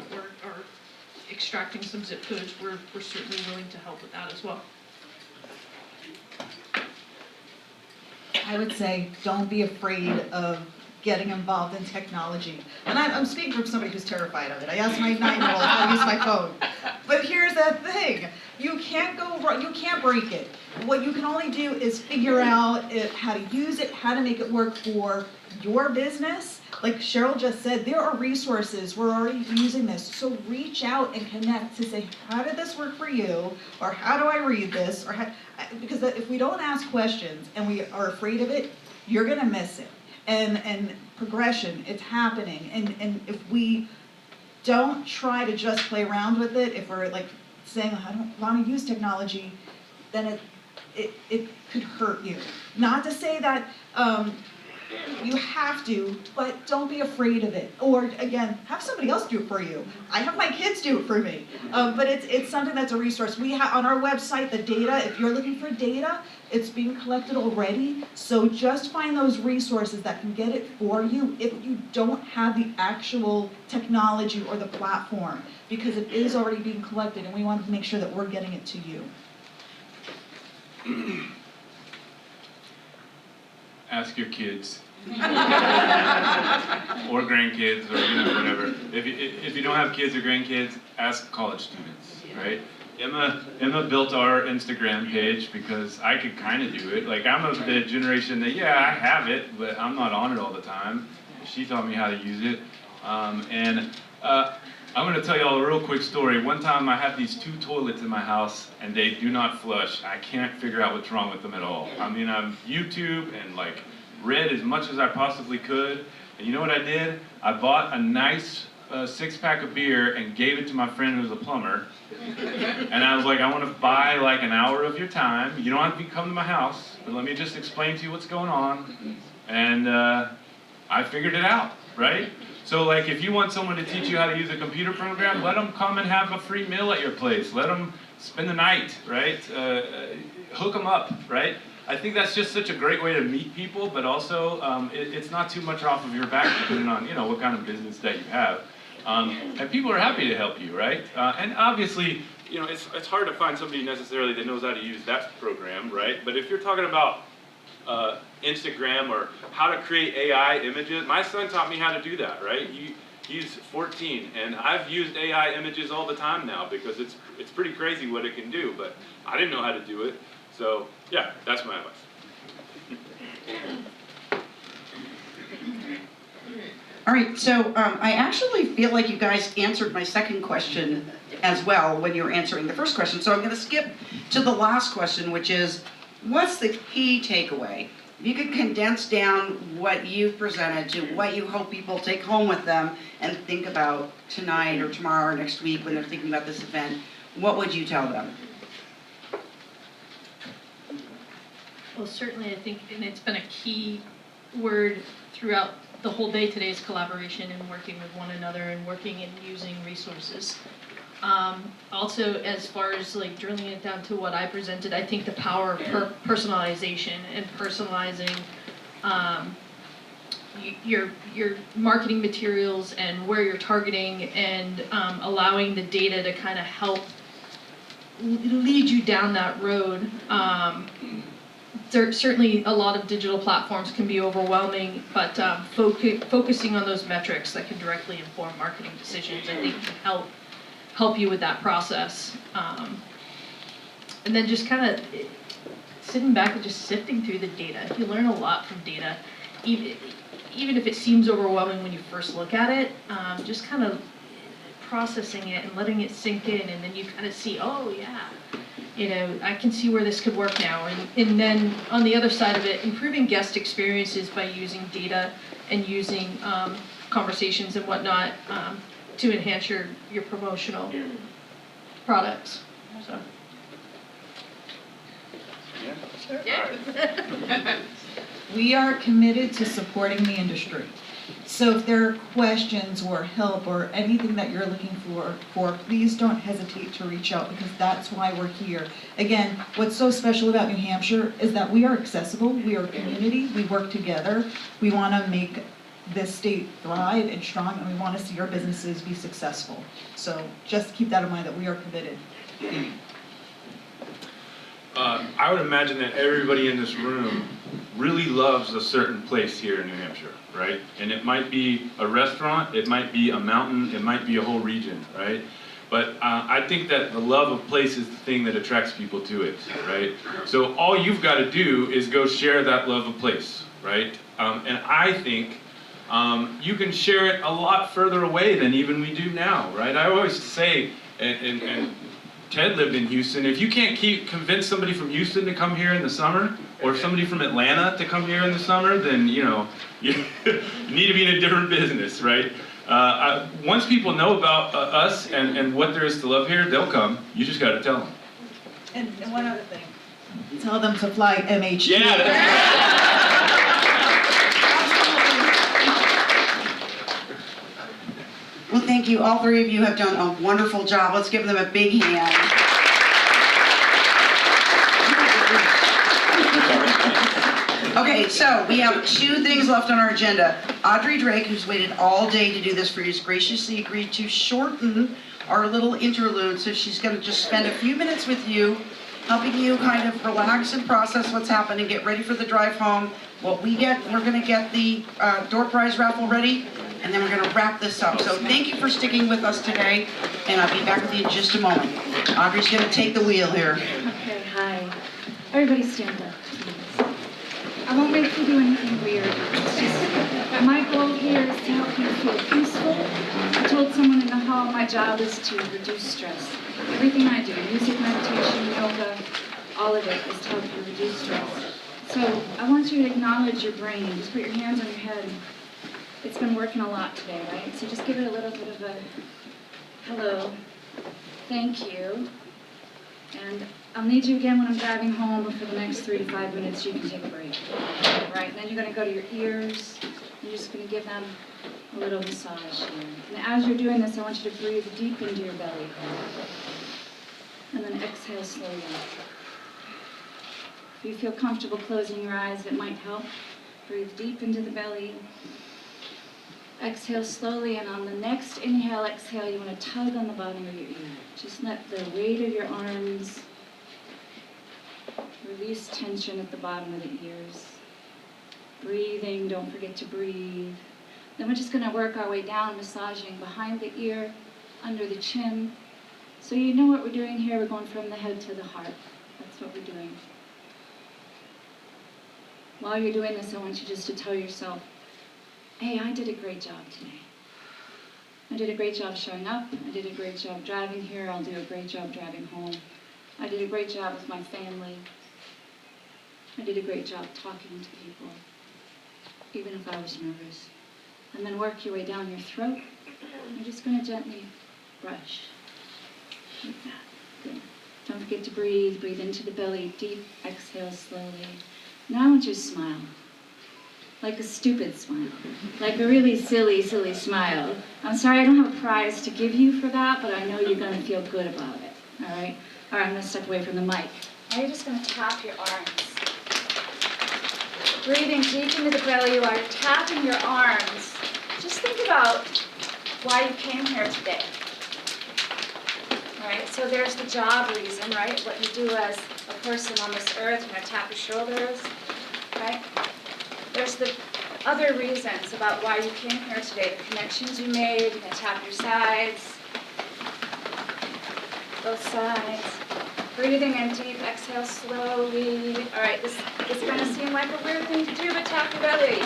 extracting some zip codes, we're certainly willing to help with that as well. I would say don't be afraid of getting involved in technology. And I'm speaking from somebody who's terrified of it. I asked my 9-year-old how to use my phone. But here's the thing, you can't go wrong, you can't break it. What you can only do is figure out how to use it, how to make it work for your business. Like Cheryl just said, there are resources, we're already using this. So reach out and connect to say, how did this work for you? Or how do I read this? Or because if we don't ask questions and we are afraid of it, you're gonna miss it. And progression, it's happening. And if we don't try to just play around with it, if we're like saying, I don't want to use technology, then it could hurt you. Not to say that you have to, but don't be afraid of it. Or again, have somebody else do it for you. I have my kids do it for me. But it's something that's a resource. We have on our website the data. If you're looking for data, it's being collected already. So just find those resources that can get it for you if you don't have the actual technology or the platform, because it is already being collected, and we want to make sure that we're getting it to you. Ask your kids. Or grandkids, or whatever. If you don't have kids or grandkids, ask college students, right? Emma built our Instagram page because I could kind of do it. Like, I'm of the generation that, yeah, I have it, but I'm not on it all the time. She taught me how to use it. I'm going to tell y'all a real quick story. One time I had these 2 toilets in my house, and they do not flush. I can't figure out what's wrong with them at all. I mean, I've YouTube and read as much as I possibly could. And you know what I did? I bought a nice 6-pack of beer and gave it to my friend who's a plumber. And I was like, I want to buy an hour of your time. You don't have to come to my house, but let me just explain to you what's going on. And I figured it out, right? So if you want someone to teach you how to use a computer program, let them come and have a free meal at your place. Let them spend the night, right? Hook them up, right? I think that's just such a great way to meet people, but also it's not too much off of your back depending on what kind of business that you have. And people are happy to help you, right? And obviously, it's hard to find somebody necessarily that knows how to use that program, right? But if you're talking about Instagram or how to create AI images, my son taught me how to do that, right? He's 14, and I've used AI images all the time now because it's pretty crazy what it can do, but I didn't know how to do it. So, yeah, that's my advice. All right, so I actually feel like you guys answered my second question as well when you were answering the first question. So I'm going to skip to the last question, which is, what's the key takeaway? If you could condense down what you've presented to what you hope people take home with them and think about tonight or tomorrow or next week when they're thinking about this event, what would you tell them? Well, certainly I think, and it's been a key word throughout the whole day today, is collaboration and working with one another and working and using resources. Also, as far as drilling it down to what I presented, I think the power of personalization and personalizing your marketing materials and where you're targeting, and allowing the data to kind of help lead you down that road. Certainly a lot of digital platforms can be overwhelming, but focusing on those metrics that can directly inform marketing decisions, I think, can help you with that process. And then just kind of sitting back and just sifting through the data. You learn a lot from data, even if it seems overwhelming when you first look at it. Just kind of processing it and letting it sink in, and then you kind of see, oh yeah, I can see where this could work now. And then on the other side of it, improving guest experiences by using data and using conversations and whatnot to enhance your promotional products. So. Yeah. We are committed to supporting the industry. So if there are questions or help or anything that you're looking for, please don't hesitate to reach out, because that's why we're here. Again, what's so special about New Hampshire is that we are accessible, we are a community, we work together, we want to make this state thrive and strong, and we want to see our businesses be successful. So just keep that in mind, that we are committed. I would imagine that everybody in this room really loves a certain place here in New Hampshire, right? And it might be a restaurant, it might be a mountain, it might be a whole region, right? But I think that the love of place is the thing that attracts people to it, right? So all you've got to do is go share that love of place, right? And I think you can share it a lot further away than even we do now, right? I always say, and Ted lived in Houston, if you can't convince somebody from Houston to come here in the summer, or somebody from Atlanta to come here in the summer, then you need to be in a different business, right? Once people know about us and what there is to love here, they'll come. You just got to tell them. And one other thing, tell them to fly MH2. Yeah. Well, thank you. All three of you have done a wonderful job. Let's give them a big hand. Okay, so we have 2 things left on our agenda. Audrey Drake, who's waited all day to do this for you, has graciously agreed to shorten our little interlude, so she's going to just spend a few minutes with you, helping you kind of relax and process what's happened and get ready for the drive home. We're going to get the door prize raffle ready, and then we're going to wrap this up. So thank you for sticking with us today, and I'll be back with you in just a moment. Audrey's going to take the wheel here. Okay, hi. Everybody stand up. I won't make you do anything weird. It's just, my goal here is to help you feel peaceful. I told someone in the hall my job is to reduce stress. Everything I do, music, meditation, yoga, all of it is to help you reduce stress. So I want you to acknowledge your brain. Just put your hands on your head. It's been working a lot today, right? So just give it a little bit of a hello, thank you, and I'll need you again when I'm driving home, but for the next 3 to 5 minutes you can take a break. Right, and then you're going to go to your ears. You're just going to give them a little massage here. And as you're doing this, I want you to breathe deep into your belly. And then exhale slowly. If you feel comfortable closing your eyes, it might help. Breathe deep into the belly. Exhale slowly, and on the next inhale, exhale, you want to tug on the bottom of your ear. Just let the weight of your arms release tension at the bottom of the ears. Breathing, don't forget to breathe. Then we're just going to work our way down, massaging behind the ear, under the chin. So you know what we're doing here, we're going from the head to the heart. That's what we're doing. While you're doing this, I want you just to tell yourself, hey, I did a great job today. I did a great job showing up. I did a great job driving here. I'll do a great job driving home. I did a great job with my family. I did a great job talking to people, even if I was nervous. And then work your way down your throat. You're just going to gently brush, like that. Good. Don't forget to breathe. Breathe into the belly, deep. Exhale slowly. Now I want you to smile. Like a stupid smile. Like a really silly, silly smile. I'm sorry I don't have a prize to give you for that, but I know you're going to feel good about it. All right? All right, I'm going to step away from the mic. Now you're just going to tap your arms. Breathing deep into the belly while you're tapping your arms. Just think about why you came here today. All right, so there's the job reason, right? What you do as a person on this earth. You're going to tap your shoulders, right? There's the other reasons about why you came here today, the connections you made. You're going to tap your sides, both sides. Breathing in deep, exhale slowly. All right, this is going to seem like a weird thing to do, but tap your belly.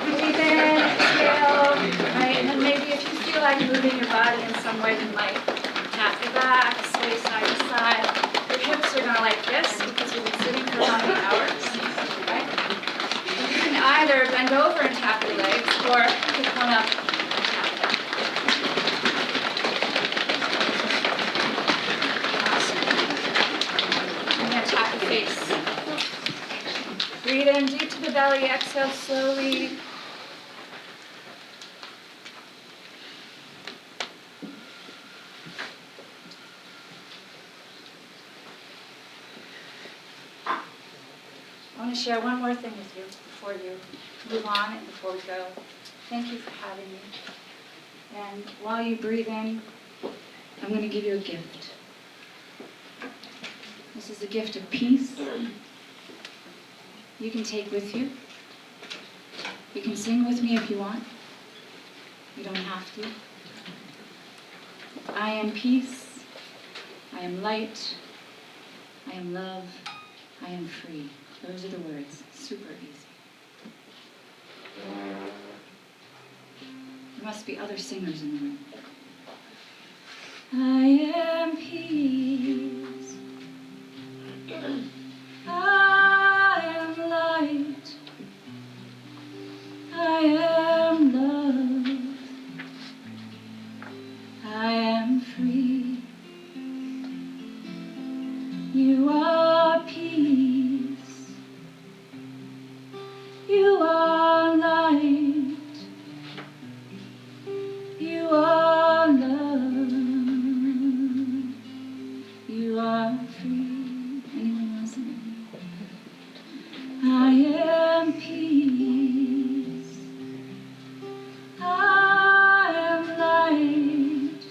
Breathe in, exhale, right? And then maybe if you feel like moving your body in some way, you might tap your back, sway side to side. Your hips are going to like this because you've been sitting for how many hours? Right? You can either bend over and tap your legs or pick one up and tap them. Awesome. I'm going to tap your face. Breathe in deep to the belly, exhale slowly. I want to share one more thing with you before you move on and before we go. Thank you for having me. And while you breathe in, I'm going to give you a gift. This is a gift of peace. you can take with you. You can sing with me if you want. You don't have to. I am peace. I am light. I am love. I am free. Those are the words. Super easy. There must be other singers in the room. I am peace. I am light. I am love. I am free. You are peace. You are light. You are love. You are free. Anyone else? I am peace. I am light.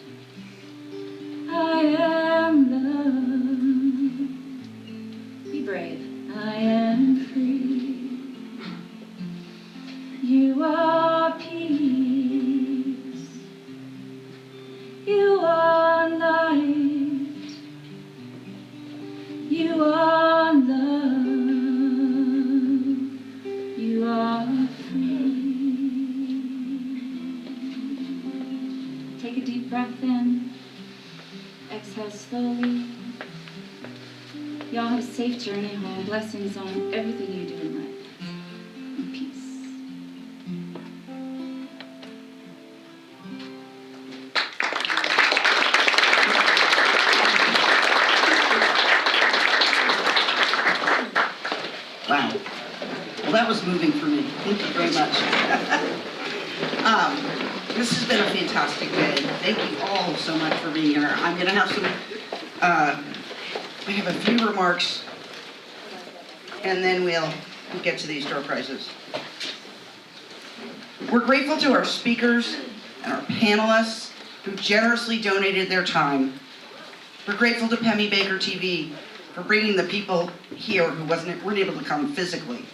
I am love. Be brave. I am free. You are peace. You are light. You are love. You are free. Take a deep breath in. Exhale slowly. Y'all have a safe journey home. Blessings on everything you do in life. And peace. Wow. Well, that was moving for me. Thank you very much. This has been a fantastic day. Thank you all so much for being here. I'm going to have some, I have a few remarks, and then we'll get to these door prizes. We're grateful to our speakers and our panelists who generously donated their time. We're grateful to Pemmy Baker TV for bringing the people here who weren't able to come physically.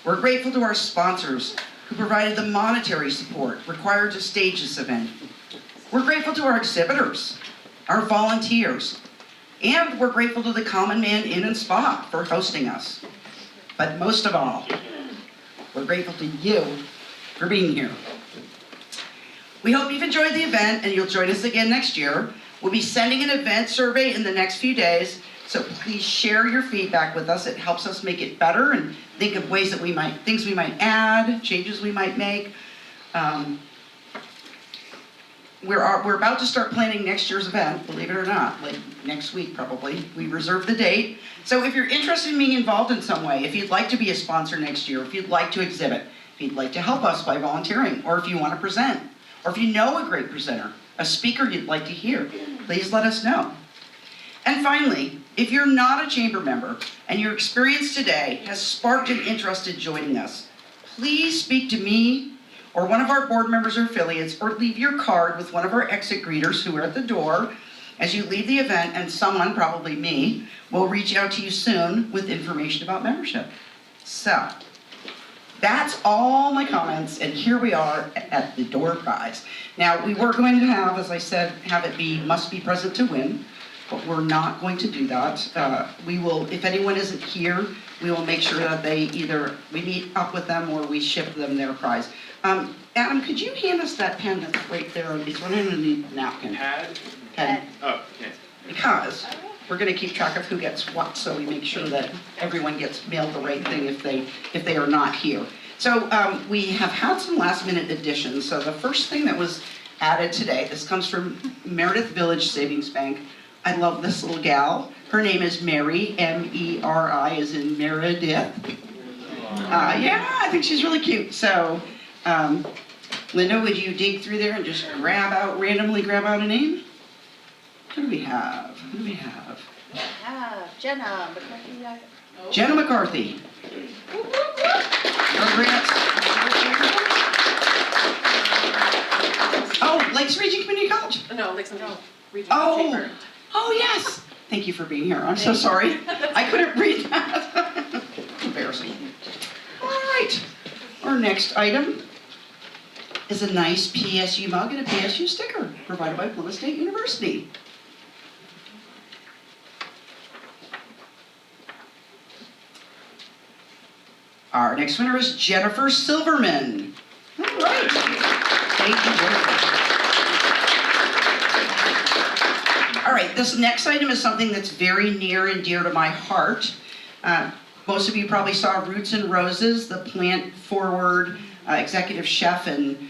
We're grateful to our sponsors who provided the monetary support required to stage this event. We're grateful to our exhibitors, our volunteers, and we're grateful to the Common Man Inn and Spa for hosting us. But most of all, we're grateful to you for being here. We hope you've enjoyed the event and you'll join us again next year. We'll be sending an event survey in the next few days, so please share your feedback with us. It helps us make it better and think of ways that things we might add, changes we might make. We're about to start planning next year's event, believe it or not, like next week probably. We reserved the date. So if you're interested in being involved in some way, if you'd like to be a sponsor next year, if you'd like to exhibit, if you'd like to help us by volunteering, or if you want to present, or if you know a great presenter, a speaker you'd like to hear, please let us know. And finally, if you're not a chamber member and your experience today has sparked an interest in joining us, please speak to me or one of our board members or affiliates, or leave your card with one of our exit greeters who are at the door as you leave the event, and someone, probably me, will reach out to you soon with information about membership. So, that's all my comments, and here we are at the door prize. Now, we were going to have, as I said, have it be must be present to win, but we're not going to do that. We will, if anyone isn't here, we will make sure that we meet up with them or we ship them their prize. Adam, could you hand us that pen that's right there? It's right underneath the napkin. Pen. Oh, yeah. Because we're going to keep track of who gets what, so we make sure that everyone gets mailed the right thing if they are not here. So we have had some last minute additions. So the first thing that was added today, this comes from Meredith Village Savings Bank. I love this little gal. Her name is Mary, M-E-R-I, as in Meredith. Yeah, I think she's really cute. So, Linda, would you dig through there and just randomly grab out a name? Who do we have? Jenna McCarthy. Jenna McCarthy. Oh, Lakes Region Community College. No, Lakes Regional Chamber. Oh, yes. Thank you for being here. I'm so sorry. I couldn't read that. Our next item is a nice PSU mug and a PSU sticker provided by Plymouth State University. Our next winner is Jennifer Silverman. All right. Thank you, Jennifer. All right, this next item is something that's very near and dear to my heart. Most of you probably saw Roots and Roses, the plant-forward executive chef and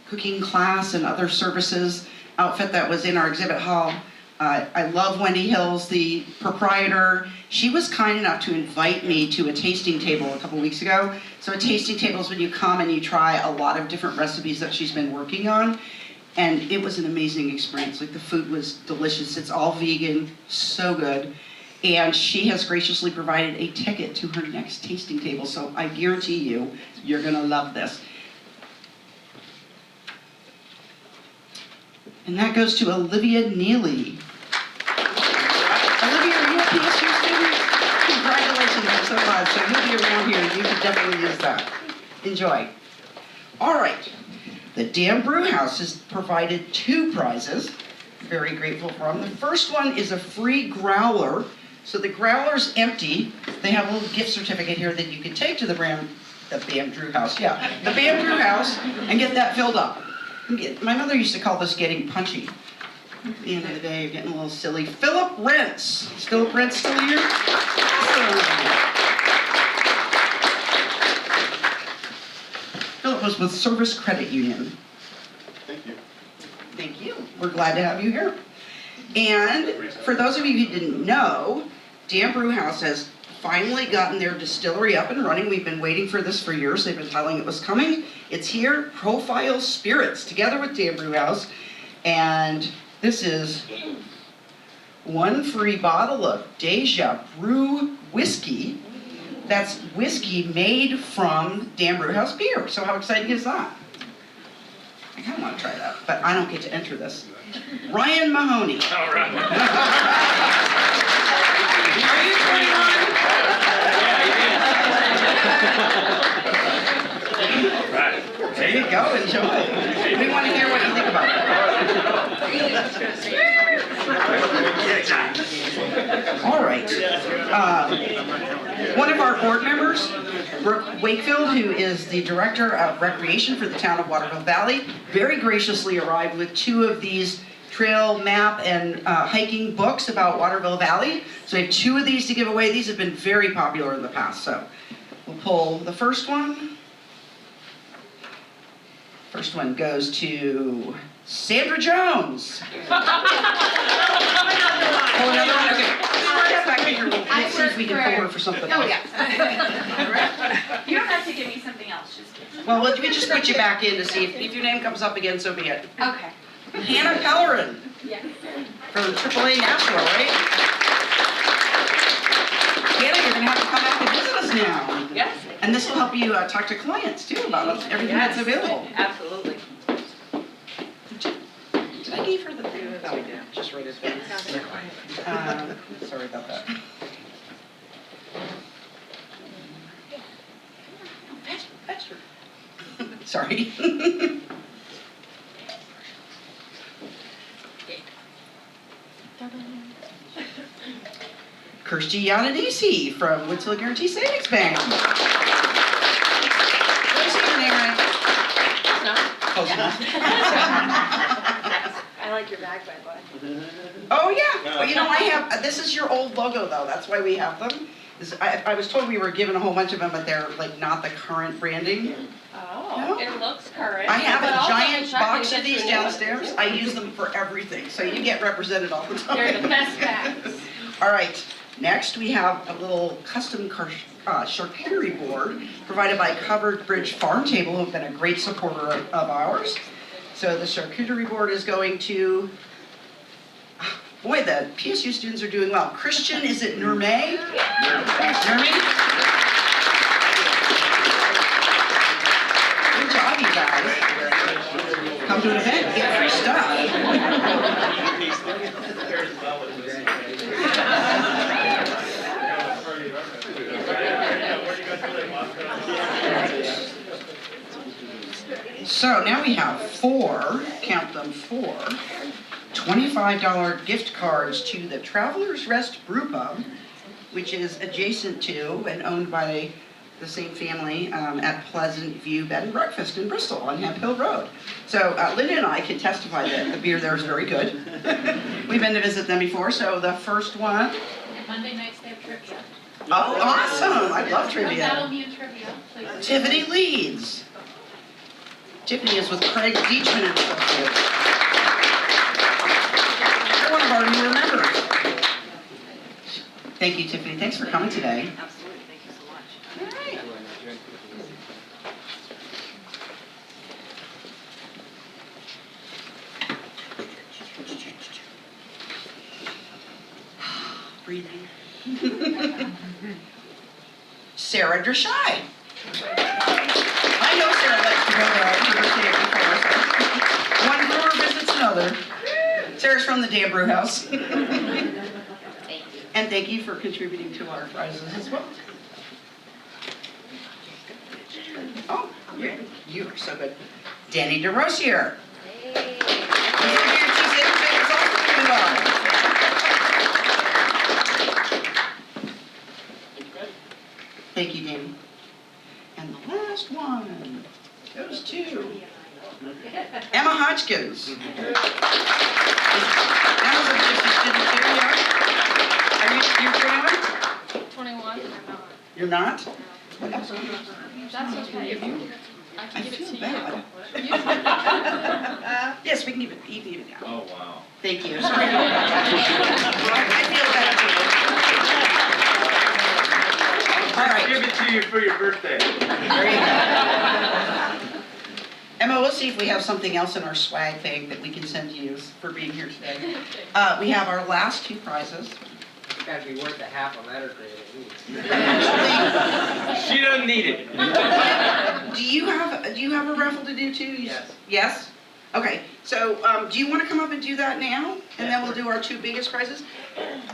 cooking class and other services outfit that was in our exhibit hall. I love Wendy Hills, the proprietor. She was kind enough to invite me to a tasting table a couple weeks ago. So a tasting table is when you come and you try a lot of different recipes that she's been working on. And it was an amazing experience. Like, the food was delicious. It's all vegan, so good. And she has graciously provided a ticket to her next tasting table. So I guarantee you, you're gonna love this. And that goes to Olivia Neely. Olivia, are you a PSU student? Congratulations, I'm so glad. So you'll be around here, you can definitely use that. Enjoy. All right, the Dan Brew House has provided 2 prizes. Very grateful for them. The first one is a free growler. So the growler's empty. They have a little gift certificate here that you can take to the BAM Brew House. Yeah, the BAM Brew House, and get that filled up. My mother used to call this getting punchy. At the end of the day, you're getting a little silly. Philip Rentz. Is Philip Rentz still here? Philip was with Service Credit Union. Thank you. Thank you. We're glad to have you here. And for those of you who didn't know, Dan Brew House has finally gotten their distillery up and running. We've been waiting for this for years. They've been telling it was coming. It's here, Profile Spirits, together with Dan Brew House. And this is 1 free bottle of Deja Brew whiskey. That's whiskey made from Dan Brew House beer. So how exciting is that? I kind of want to try that, but I don't get to enter this. Ryan Mahoney. All right. Are you 21? Right. There you go, enjoy. We want to hear what you think about it. All right. One of our board members, Brooke Wakefield, who is the Director of Recreation for the town of Waterville Valley, very graciously arrived with 2 of these trail map and hiking books about Waterville Valley. So we have 2 of these to give away. These have been very popular in the past. So we'll pull the first one. First one goes to Sandra Jones. Pull another one. Okay. Back here. We'll see if we can pull her for something else. Oh, yeah. You don't have to give me something else, just. Well, we just put you back in to see if your name comes up again, so be it. Okay. Hannah Pellerin Yeah. from AAA Nashville, right? Hannah, you're going to have to come back and visit us now. Yes. And this will help you talk to clients, too, about everything that's available. Absolutely. Did I give her the thing? No, I didn't. Just write it down. Sorry about that. Faster. Sorry. Kirsty Yanadisi from Woodsville Guarantee Savings Bank. Did I say your name right? Close enough. I like your bag, by the way. Oh, yeah. Well, you know, I have, this is your old logo, though. That's why we have them. I was told we were given a whole bunch of them, but they're, like, not the current branding. Oh, No. it looks current. I have but a also giant check box and of get these your new downstairs. ones. I use them for everything, so you get represented all the time. They're the best bags. All right, next we have a little custom charcuterie board provided by Covered Bridge Farm Table, who've been a great supporter of ours. So the charcuterie board is going to, boy, the PSU students are doing well. Christian, is it Nurme? Nurme? Good job, you guys. Come to an event, get free stuff. So now we have four, count them, four, $25 gift cards to the Travelers Rest Brew Pub, which is adjacent to and owned by the same family at Pleasant View Bed and Breakfast in Bristol on Hemp Hill Road. So Linda and I can testify that the beer there is very good. We've been to visit them before, so the first one. Monday nights they have trivia. Oh, awesome! I love Come trivia. battle me in trivia, please. Tiffany leads. Tiffany is with Craig Deachman and Associates. You're one of our newer members. Thank you, Tiffany. Thanks for coming today. Absolutely, thank you so much. All right. Breathing. Sarah Drashai. I know Sarah likes to go there. I've never seen it before. So. One brewer visits another. Sarah's from the Dan Brew House. And thank you for contributing to our prizes as well. Oh, you are so good. Danny DeRosier. Thank you, Danny. And the last one goes to Emma Hodgkins. Emma's a 21. You're not? That's okay. I can give it to you. Yes, we can give it, you can give it down. Oh, wow. Thank you. Sorry. I feel bad. All right. Give it to you for your birthday. There you go. Emma, we'll see if we have something else in our swag bag that we can send to you for being here today. We have our last two prizes. It's gotta be worth a half a letter grade at least. She doesn't need it. Do you have a raffle to do too? Yes. Yes? Okay, so do you want to come up and do that now? And then we'll do our two biggest prizes?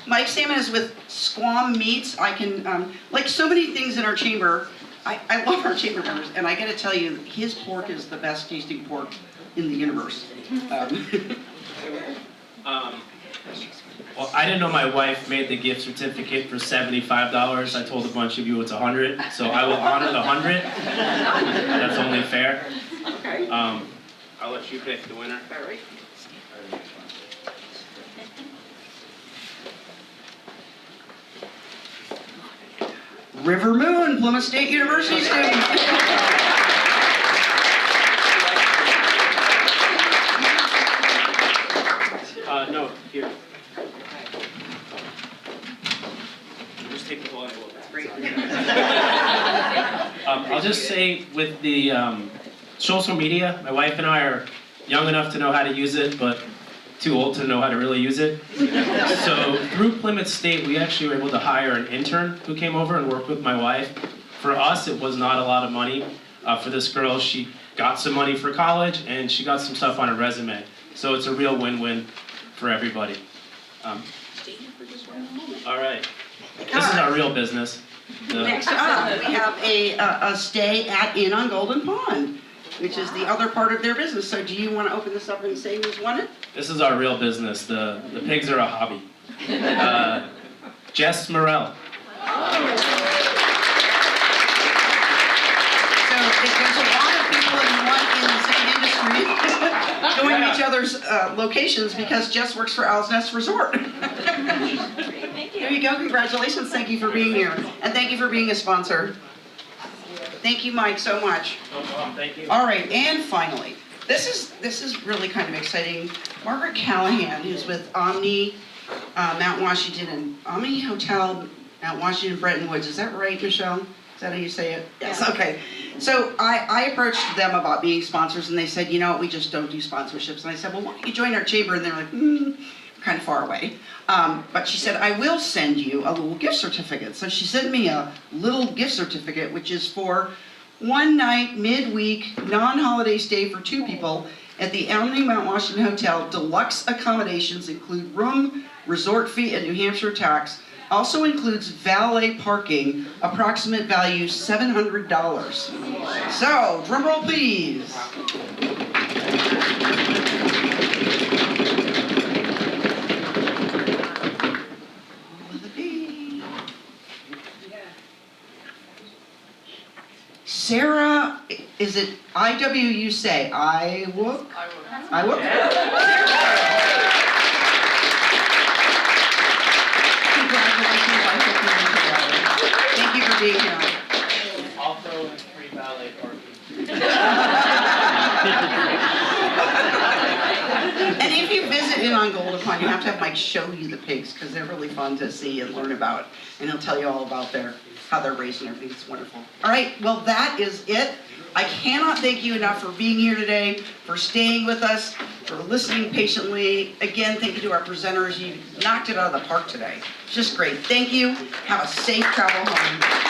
Mike Salmon is with Squam Meats. I can, like so many things in our chamber, I love our chamber members, and I gotta tell you, his pork is the best tasting pork in the universe. Well, I didn't know my wife made the gift certificate for $75. I told a bunch of you it's $100, so I will honor the $100. That's only fair. Okay. I'll let you pick the winner. All right. River Moon, Plymouth State University student. No, here. Just take the whole envelope. Great. I'll just say with the social media, my wife and I are young enough to know how to use it, but too old to know how to really use it. So through Plymouth State, we actually were able to hire an intern who came over and worked with my wife. For us, it was not a lot of money. For this girl, she got some money for college and she got some stuff on her resume. So it's a real win-win for everybody. All right. This is our real business. Next up, we have a stay at Inn on Golden Pond, which is the other part of their business. So do you want to open this up and say who's won it? This is our real business. The pigs are a hobby. Jess Morell. So there's a lot of people in the same industry going to each other's locations because Jess works for Owl's Nest Resort. There you go. Congratulations. Thank you for being here. And thank you for being a sponsor. Thank you, Mike, so much. No problem. Thank you. All right, and finally, this is really kind of exciting. Margaret Callahan, who's with Omni Mount Washington and Omni Hotel Mount Washington Bretton Woods. Is that right, Michelle? Is that how you say it? Yes. Okay. So I approached them about being sponsors, and they said, you know what, we just don't do sponsorships. And I said, well, why don't you join our chamber? And they're like, kind of far away. But she said, I will send you a little gift certificate. So she sent me a little gift certificate, which is for one night, midweek, non-holiday stay for two people at the Omni Mount Washington Hotel. Deluxe accommodations include room, resort fee, and New Hampshire tax. Also includes valet parking, approximate value $700. So, drum roll please. Sarah, is it IW you say? Iwook? Iwook? Congratulations, I hope you enjoy it. Thank you for being here. I'll throw in 3 ballet parking. And if you visit in on Golden Pond, you have to have Mike show you the pigs, because they're really fun to see and learn about. And he'll tell you all about how they're raised and everything. It's wonderful. All right, well, that is it. I cannot thank you enough for being here today, for staying with us, for listening patiently. Again, thank you to our presenters. You knocked it out of the park today. Just great. Thank you. Have a safe travel home.